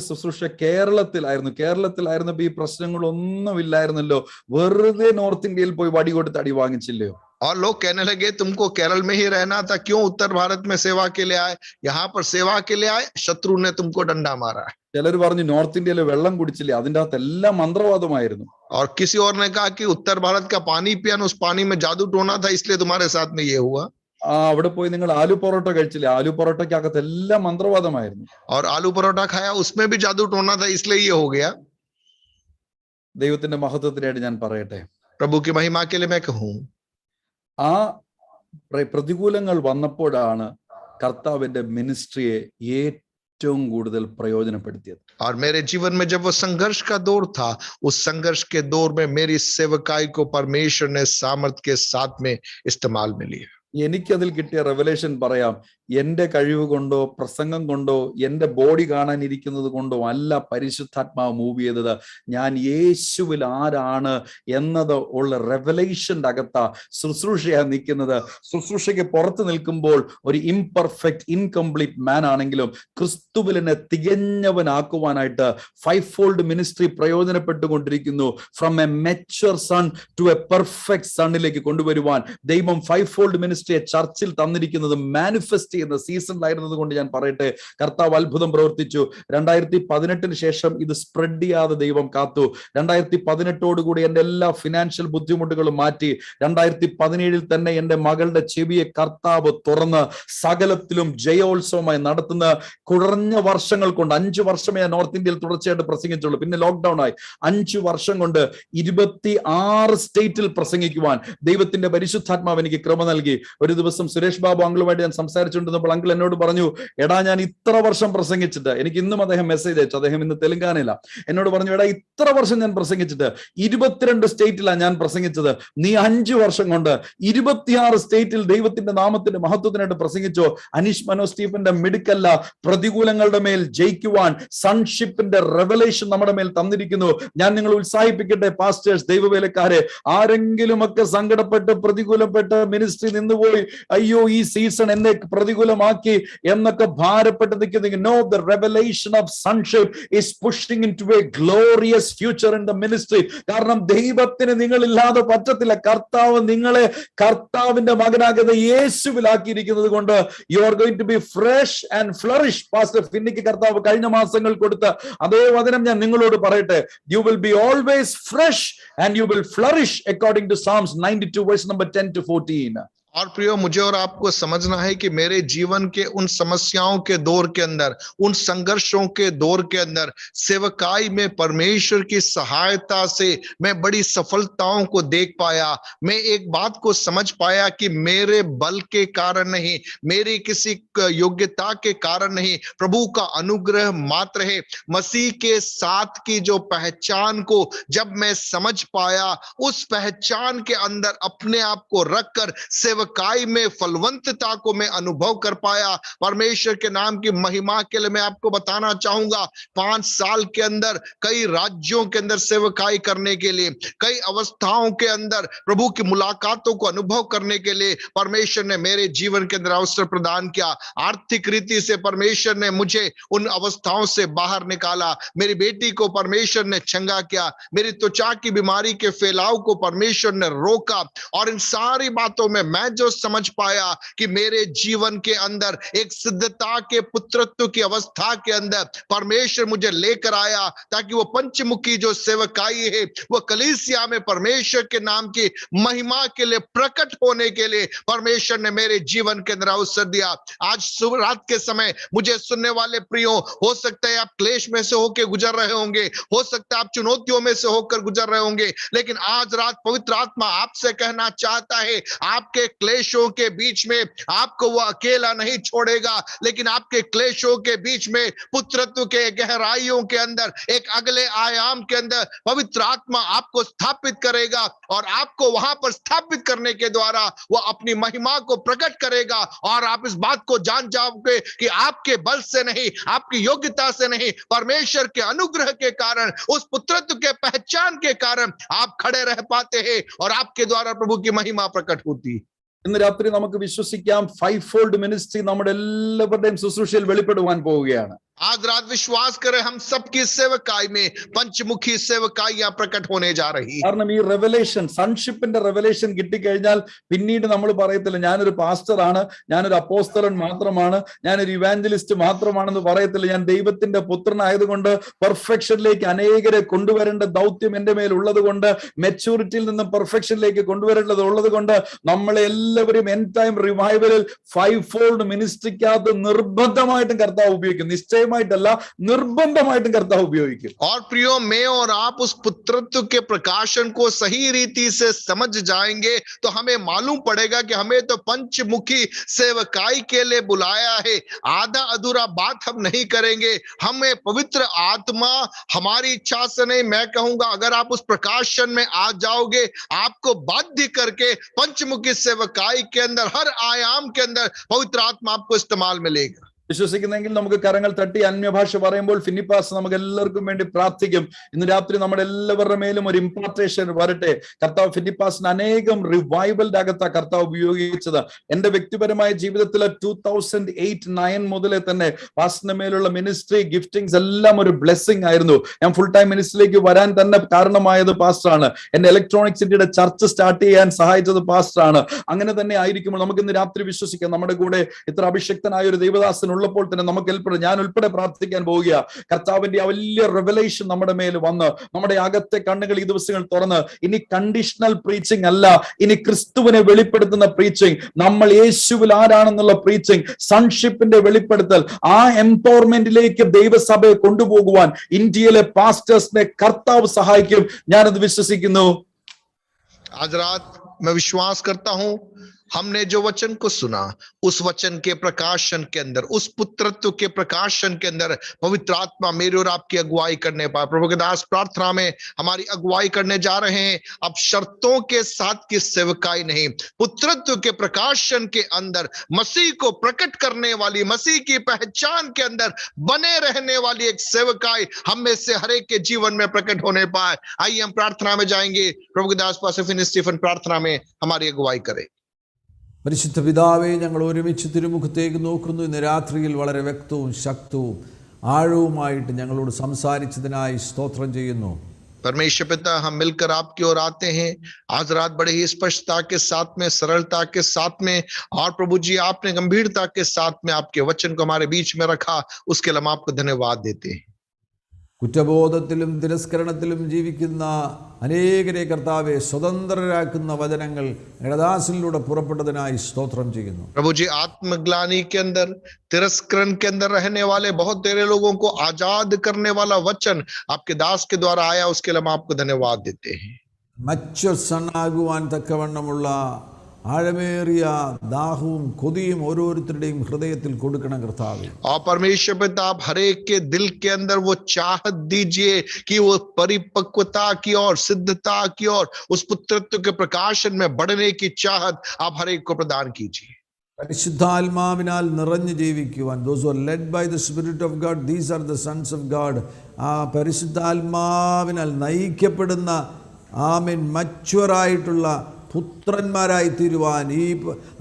ശുശ്രൂഷ കേരളത്തിലായിരുന്നപ്പോ ഈ പ്രശ്നങ്ങളൊന്നും ഇല്ലായിരുന്നല്ലോ, വെറുതെ നോർത്ത് ഇന്ത്യയിൽ പോയി വടി കൊടുത്ത് അടി വാങ്ങിച്ചില്ലയോ? और लोग कहने लगे तुमको केरल में ही रहना था, क्यों उत्तर भारत में सेवा के लिए आए? यहाँ पर सेवा के लिए आए, शत्रु ने तुमको डंडा मारा है. ചിലർ പറഞ്ഞു നോർത്ത് ഇന്ത്യയിലെ വെള്ളം കുടിച്ചില്ലേ, അതിൻ്റെ അകത്ത് എല്ലാം മന്ത്രവാദമായിരുന്നു. और किसी और ने कहा कि उत्तर भारत का पानी पिया, उस पानी में जादू टोना था, इसलिए तुम्हारे साथ में ये हुआ. അവിടെ പോയി നിങ്ങൾ ആലു പൊറോട്ട കഴിച്ചില്ലേ, ആലു പൊറോട്ടയ്ക്കകത്ത് എല്ലാം മന്ത്രവാദമായിരുന്നു. और आलू परोठा खाया, उसमें भी जादू टोना था, इसलिए ये हो गया. ദൈവത്തിന്റെ മഹത്വത്തിനായിട്ട് ഞാൻ പറയട്ടെ, प्रभु की महिमा के लिए मैं कहूं, ആ പ്രതികൂലങ്ങൾ വന്നപ്പോഴാണ് കർത്താവിന്റെ മിനിസ്ട്രിയെ ഏറ്റവും കൂടുതൽ പ്രയോജനപ്പെടുത്തിയത്. और मेरे जीवन में जब वो संघर्ष का दौर था, उस संघर्ष के दौर में मेरी सेवकाई को परमेश्वर ने सामर्थ्य के साथ में इस्तेमाल में लिया. എനിക്കതിൽ കിട്ടിയ റെവലേഷൻ പറയാം. എന്റെ കഴിവ് കൊണ്ടോ പ്രസംഗം കൊണ്ടോ എന്റെ ബോഡി കാണാനിരിക്കുന്നത് കൊണ്ടോ അല്ല പരിശുദ്ധാത്മാവ് മൂവ് ചെയ്തത്. ഞാൻ യേശുവിൽ ആരാണ് എന്നത് ഉള്ള റെവലേഷന്റെ അകത്താ ശുശ്രൂഷയാ നിൽക്കുന്നത്. ശുശ്രൂഷയ്ക്ക് പുറത്ത് നിൽക്കുമ്പോൾ ഒരു ഇംപെർഫെക്റ്റ് ഇൻകംപ്ലീറ്റ് മാൻ ആണെങ്കിലും ക്രിസ്തുവിനെ തികഞ്ഞവനാക്കുവാനായിട്ട് 5-fold മിനിസ്ട്രി പ്രയോജനപ്പെട്ടുകൊണ്ടിരിക്കുന്നു. From a mature son to a perfect സണ്ണിലേക്ക് കൊണ്ടുവരുവാൻ ദൈവം 5-fold മിനിസ്ട്രിയെ ചർച്ചിൽ തന്നിരിക്കുന്നത് മാനിഫെസ്റ്റ് ചെയ്യുന്ന സീസണിലായിരുന്നത് കൊണ്ട് ഞാൻ പറയട്ടെ, കർത്താവ് അത്ഭുതം പ്രവർത്തിച്ചു. 2018 ശേഷം ഇത് സ്പ്രെഡ് ചെയ്യാതെ ദൈവം കാത്തു. 2018 എന്റെ എല്ലാ ഫിനാൻഷ്യൽ ബുദ്ധിമുട്ടുകളും മാറ്റി. 2017 തന്നെ എന്റെ മകളുടെ ചെവിയെ കർത്താവ് തുറന്ന് സകലത്തിലും ജയോത്സവമായി നടത്തുന്ന കുറഞ്ഞ വർഷങ്ങൾ കൊണ്ട്, 5 വർഷമേ ഞാൻ നോർത്ത് ഇന്ത്യയിൽ തുടർച്ചയായിട്ട് പ്രസംഗിച്ചുള്ളൂ. പിന്നെ ലോക്ക്ഡൌൺ ആയി. 5 വർഷം കൊണ്ട് 26 സ്റ്റേറ്റിൽ പ്രസംഗിക്കുവാൻ ദൈവത്തിന്റെ പരിശുദ്ധാത്മാവ് എനിക്ക് ക്രമ നൽകി. ഒരു ദിവസം സുരേഷ് ബാബു അങ്കിളുമായിട്ട് ഞാൻ സംസാരിച്ചു പ്രസംഗിച്ചുകൊണ്ടിരുന്നപ്പോൾ അങ്കിൾ എന്നോട് പറഞ്ഞു, എടാ ഞാൻ ഇത്ര വർഷം പ്രസംഗിച്ചിട്ട്, എനിക്ക് ഇന്നും അദ്ദേഹം മെസ്സേജ് അയച്ചു, അദ്ദേഹം ഇന്ന് തെലുങ്കാനയില, എന്നോട് പറഞ്ഞു, എടാ ഇത്ര വർഷം ഞാൻ പ്രസംഗിച്ചിട്ട് 22 സ്റ്റേറ്റിലാണ് ഞാൻ പ്രസംഗിച്ചത്, നീ 5 വർഷം കൊണ്ട് 26 സ്റ്റേറ്റിൽ ദൈവത്തിന്റെ നാമത്തിന്റെ മഹത്വത്തിനായിട്ട് പ്രസംഗിച്ചോ. അനീഷ് മനോ സ്റ്റീഫന്റെ മിടുക്കല്ല, പ്രതികൂലങ്ങളുടെ മേൽ ജയിക്കുവാൻ സൺഷിപ്പിന്റെ റെവലേഷൻ നമ്മുടെ മേൽ തന്നിരിക്കുന്നു. ഞാൻ നിങ്ങൾ ഉത്സാഹിപ്പിക്കട്ടെ പാസ്റ്റേഴ്സ്, ദൈവവേലക്കാരെ, ആരെങ്കിലുമൊക്കെ സങ്കടപ്പെട്ട് പ്രതികൂലപ്പെട്ട് മിനിസ്ട്രി നിന്നുപോയി, അയ്യോ ഈ സീസൺ എന്നെ പ്രതികൂലമാക്കി എന്നൊക്കെ ഭാരപ്പെട്ട് നിൽക്കുന്നു. No, the revelation of sonship is pushing into a glorious future in the ministry. കാരണം ദൈവത്തിന് നിങ്ങളില്ലാതെ പറ്റത്തില്ല. കർത്താവ് നിങ്ങളെ കർത്താവിന്റെ മകനാകുന്ന യേശുവിലാക്കിയിരിക്കുന്നത് കൊണ്ട് you are going to be fresh and flourish. Pastor ഫിന്നിക്ക് കർത്താവ് കഴിഞ്ഞ മാസങ്ങൾ കൊടുത്ത അതേ വചനം ഞാൻ നിങ്ങളോട് പറയട്ടെ. You will be always fresh and you will flourish according to Psalms 92 verse number 10 to 14. और प्रियो, मुझे और आपको समझना है कि मेरे जीवन के उन समस्याओं के दौर के अंदर, उन संघर्षों के दौर के अंदर सेवकाई में परमेश्वर की सहायता से मैं बड़ी सफलताओं को देख पाया. मैं एक बात को समझ पाया कि मेरे बल के कारण नहीं, मेरी किसी योग्यता के कारण नहीं, प्रभु का अनुग्रह मात्र है. मसीह के साथ की जो पहचान को जब मैं समझ पाया, उस पहचान के अंदर अपने आप को रखकर सेवकाई में फलवंतता को मैं अनुभव कर पाया. परमेश्वर के नाम की महिमा के लिए मैं आपको बताना चाहूंगा, 5 साल के अंदर कई राज्यों के अंदर सेवकाई करने के लिए, कई अवस्थाओं के अंदर प्रभु की मुलाकातों को अनुभव करने के लिए परमेश्वर ने मेरे जीवन के अंदर अवसर प्रदान किया. आर्थिक रीति से परमेश्वर ने मुझे उन अवस्थाओं से बाहर निकाला. मेरी बेटी को परमेश्वर ने चंगा किया. मेरी त्वचा की बीमारी के फैलाव को परमेश्वर ने रोका. और इन सारी बातों में मैं जो समझ पाया कि मेरे जीवन के अंदर एक सिद्धता के पुत्रत्व की अवस्था के अंदर परमेश्वर मुझे लेकर आया, ताकि वो पंचमुखी जो सेवकाई है वो कलीसिया में परमेश्वर के नाम की महिमा के लिए प्रकट होने के लिए परमेश्वर ने मेरे जीवन के अंदर अवसर दिया. आज सुबह रात के समय मुझे सुनने वाले प्रियो, हो सकता है आप क्लेश में से होकर गुजर रहे होंगे, हो सकता है आप चुनौतियों में से होकर गुजर रहे होंगे, लेकिन आज रात पवित्र आत्मा आपसे कहना चाहता है, आपके क्लेशों के बीच में आपको वो अकेला नहीं छोड़ेगा, लेकिन आपके क्लेशों के बीच में पुत्रत्व के गहराइयों के अंदर एक अगले आयाम के अंदर पवित्र आत्मा आपको स्थापित करेगा. और आपको वहां पर स्थापित करने के द्वारा वो अपनी महिमा को प्रकट करेगा. और आप इस बात को जान जाओगे कि आपके बल से नहीं, आपकी योग्यता से नहीं, परमेश्वर के अनुग्रह के कारण, उस पुत्रत्व के पहचान के कारण आप खड़े रह पाते हैं और आपके द्वारा प्रभु की महिमा प्रकट होती. ഇന്ന് രാത്രി നമുക്ക് വിശ്വസിക്കാം, 5-fold മിനിസ്ട്രി നമ്മുടെ എല്ലാവരുടെയും ശുശ്രൂഷയിൽ വെളിപ്പെടുവാൻ പോവുകയാണ്. आज रात विश्वास करें, हम सबकी सेवकाई में पंचमुखी सेवकाइयां प्रकट होने जा रही. കാരണം ഈ റെവലേഷൻ, സൺഷിപ്പിന്റെ റെവലേഷൻ കിട്ടിക്കഴിഞ്ഞാൽ പിന്നീട് നമ്മൾ പറയത്തില്ല ഞാനൊരു പാസ്റ്ററാണ്, ഞാനൊരു അപ്പോസ്തലൻ മാത്രമാണ്, ഞാനൊരു ഇവാഞ്ചലിസ്റ്റ് മാത്രമാണെന്ന് പറയത്തില്ല. ഞാൻ ദൈവത്തിന്റെ പുത്രനായതുകൊണ്ട് പെർഫെക്ഷനിലേക്ക് അനേകരെ കൊണ്ടുവരേണ്ട ദൗത്യം എന്റെ മേൽ ഉള്ളത് കൊണ്ട്, മെച്യൂരിറ്റിയിൽ നിന്ന് പെർഫെക്ഷനിലേക്ക് കൊണ്ടുവരേണ്ടത് ഉള്ളത് കൊണ്ട് നമ്മളെ എല്ലാവരും എൻ ടൈം റിവൈവലിൽ 5-fold മിനിസ്ട്രിക്കകത്ത് നിർബന്ധമായിട്ടും കർത്താവ് ഉപയോഗിക്കും. നിശ്ചയമായിട്ടല്ല, നിർബന്ധമായിട്ടും കർത്താവ് ഉപയോഗിക്കും. और प्रियो, मैं और आप उस पुत्रत्व के प्रकाशन को सही रीति से समझ जाएंगे तो हमें मालूम पड़ेगा कि हमें तो पंचमुखी सेवकाई के लिए बुलाया है. आधा अधूरा बात हम नहीं करेंगे. हमें पवित्र आत्मा हमारी इच्छा से नहीं, मैं कहूंगा अगर आप उस प्रकाशन में आ जाओगे, आपको बाध्य करके पंचमुखी सेवकाई के अंदर हर आयाम के अंदर पवित्र आत्मा आपको इस्तेमाल में लेगा. വിശ്വസിക്കുന്നെങ്കിൽ നമുക്ക് കരങ്ങൾ തട്ടി അന്യഭാഷ പറയുമ്പോൾ ഫിനിപ്പാസ് നമുക്ക് എല്ലാവർക്കും വേണ്ടി പ്രാർത്ഥിക്കും. ഇന്ന് രാത്രി നമ്മുടെ എല്ലാവരുടെ മേലും ഒരു ഇംപാർട്ടേഷൻ വരട്ടെ. കർത്താവ് ഫിനിപ്പാസിന് അനേകം റിവൈവലിന്റെ അകത്താ കർത്താവ് ഉപയോഗിച്ചത്. എന്റെ വ്യക്തിപരമായ ജീവിതത്തിലെ 2008-9 മുതലേ തന്നെ പാസ്റ്ററിന്റെ മേലുള്ള മിനിസ്ട്രി ഗിഫ്റ്റിംഗ്സ് എല്ലാം ഒരു ബ്ലെസ്സിംഗ് ആയിരുന്നു. ഞാൻ ഫുൾ ടൈം മിനിസ്ട്രിയിലേക്ക് വരാൻ തന്നെ കാരണമായത് പാസ്റ്ററാണ്. എന്റെ ഇലക്ട്രോണിക് സിറ്റിയുടെ ചർച്ച് സ്റ്റാർട്ട് ചെയ്യാൻ സഹായിച്ചത് പാസ്റ്ററാണ്. അങ്ങനെ തന്നെ ആയിരിക്കുമ്പോൾ നമുക്ക് ഇന്ന് രാത്രി വിശ്വസിക്കാം, നമ്മുടെ കൂടെ ഇത്ര അഭിഷക്തനായ ഒരു ദൈവദാസൻ ഉള്ളപ്പോൾ തന്നെ നമുക്ക് ഞാൻ ഉൾപ്പെടെ പ്രാർത്ഥിക്കാൻ പോവുക. കർത്താവിന്റെ ആ വലിയ റെവലേഷൻ നമ്മുടെ മേൽ വന്ന് നമ്മുടെ അകത്തെ കണ്ണുകൾ ഈ ദിവസങ്ങൾ തുറന്ന്, ഇനി കണ്ടീഷണൽ പ്രീച്ചിങ് അല്ല, ഇനി ക്രിസ്തുവിനെ വെളിപ്പെടുത്തുന്ന പ്രീച്ചിങ്, നമ്മൾ യേശുവിൽ ആരാണെന്നുള്ള പ്രീച്ചിങ്, സൺഷിപ്പിന്റെ വെളിപ്പെടുത്തൽ, ആ എംപവർമെന്റിലേക്ക് ദൈവസഭയെ കൊണ്ടുപോകുവാൻ ഇന്ത്യയിലെ പാസ്റ്റേഴ്സിനെ കർത്താവ് സഹായിക്കും. ഞാനത് വിശ്വസിക്കുന്നു. आज रात मैं विश्वास करता हूं हमने जो वचन को सुना, उस वचन के प्रकाशन के अंदर, उस पुत्रत्व के प्रकाशन के अंदर पवित्र आत्मा मेरी और आपकी अगुवाई करने पाए। प्रभु के दास प्रार्थना में हमारी अगुवाई करने जा रहे हैं। अब शर्तों के साथ की सेवकाई नहीं, पुत्रत्व के प्रकाशन के अंदर मसीह को प्रकट करने वाली, मसीह की पहचान के अंदर बने रहने वाली एक सेवकाई हम में से हर एक के जीवन में प्रकट होने पाए। आइए हम प्रार्थना में जाएंगे। प्रभु के दास पास्टर फिनिक्स स्टीफन प्रार्थना में हमारी अगुवाई करे। പരിശുദ്ധ പിതാവേ, ഞങ്ങൾ ഒരുമിച്ച് തിരുമുഖത്തേക്ക് നോക്കുന്നു. ഇന്ന് രാത്രിയിൽ വളരെ വ്യക്തവും ശക്തവും ആഴവുമായിട്ട് ഞങ്ങളോട് സംസാരിച്ചതിനായി സ്തോത്രം ചെയ്യുന്നു. परमेश्वर पिता, हम मिलकर आपकी ओर आते हैं आज रात बड़े ही स्पष्टता के साथ में, सरलता के साथ में, और प्रभु जी आपने गंभीरता के साथ में आपके वचन को हमारे बीच में रखा, उसके लिए हम आपको धन्यवाद देते हैं। കുറ്റബോധത്തിലും തിരസ്കരണത്തിലും ജീവിക്കുന്ന അനേകരെ കർത്താവെ സ്വതന്ത്രരാക്കുന്ന വചനങ്ങൾ ഇടദാസിലൂടെ പുറപ്പെട്ടതിനായി സ്തോത്രം ചെയ്യുന്നു. प्रभु जी आत्मग्लानि के अंदर, तिरस्करण के अंदर रहने वाले बहुत तेरे लोगों को आजाद करने वाला वचन आपके दास के द्वारा आया, उसके लिए हम आपको धन्यवाद देते हैं। മച്ചുവർ സണ്ണാകുവാൻ തക്കവണ്ണമുള്ള ആഴമേറിയ ദാഹവും കൊതിയും ഓരോരുത്തരുടെയും ഹൃദയത്തിൽ കൊടുക്കണം കർത്താവേ. और परमेश्वर पिता, आप हर एक के दिल के अंदर वो चाहत दीजिए कि वो परिपक्वता की ओर, सिद्धता की ओर, उस पुत्रत्व के प्रकाशन में बढ़ने की चाहत आप हर एक को प्रदान कीजिए। പരിശുദ്ധാത്മാവിനാൽ നിറഞ്ഞു ജീവിക്കുവാൻ, those who are led by the Spirit of God, these are the sons of God. ആ പരിശുദ്ധാത്മാവിനാൽ നയിക്കപ്പെടുന്ന ആമേൻ മച്ചുവറായിട്ടുള്ള പുത്രന്മാരായി തീരുവാൻ ഈ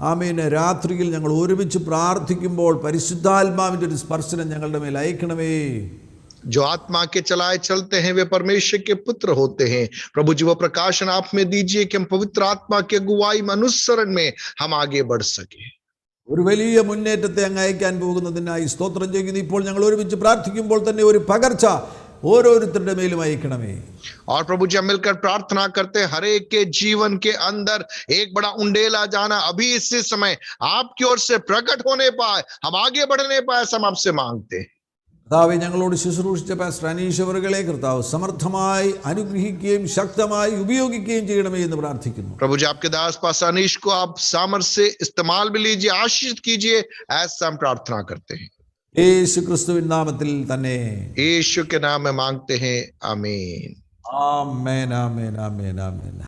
ആമേൻ രാത്രിയിൽ ഞങ്ങൾ ഒരുമിച്ച് പ്രാർത്ഥിക്കുമ്പോൾ പരിശുദ്ധാത്മാവിൻ്റെ ഒരു സ്പർശനം ഞങ്ങളുടെ മേൽ അയക്കണമേ. जो आत्मा के चलाए चलते हैं वे परमेश्वर के पुत्र होते हैं। प्रभु जी वो प्रकाशन आप में दीजिए कि हम पवित्र आत्मा के अगुवाई में, अनुसरण में हम आगे बढ़ सके। ഒരു വലിയ മുന്നേറ്റത്തെ അങ്ങ് അയക്കാൻ പോകുന്നതിനായി സ്തോത്രം ചെയ്യുന്നു. ഇപ്പോൾ ഞങ്ങൾ ഒരുമിച്ച് പ്രാർത്ഥിക്കുമ്പോൾ തന്നെ ഒരു പകർച്ച ഓരോരുത്തരുടെ മേലും അയക്കണമേ. और प्रभु जी हम मिलकर प्रार्थना करते हैं हर एक के जीवन के अंदर एक बड़ा उंडेला जाना अभी इसी समय आपकी ओर से प्रकट होने पाए, हम आगे बढ़ने पाए, हम आपसे मांगते हैं। കർത്താവേ, ഞങ്ങളോട് ശുശ്രൂഷിച്ച പാസ്റ്റർ അനീഷ് അവറുകളെ കർത്താവ് സമർത്ഥമായി അനുഗ്രഹിക്കുകയും ശക്തമായി ഉപയോഗിക്കുകയും ചെയ്യണമേ എന്ന് പ്രാർത്ഥിക്കുന്നു. प्रभु जी आपके दास पास्टर अनीश को आप सामर्थ्य से इस्तेमाल भी लीजिए, आशीष कीजिए, ऐसा हम प्रार्थना करते हैं യേശു ക്രിസ്തുവിൻ നാമത്തിൽ തന്നെ. यीशु के नाम में मांगते हैं, आमीन। ആമേൻ, ആമേൻ, ആമേൻ, ആമേൻ.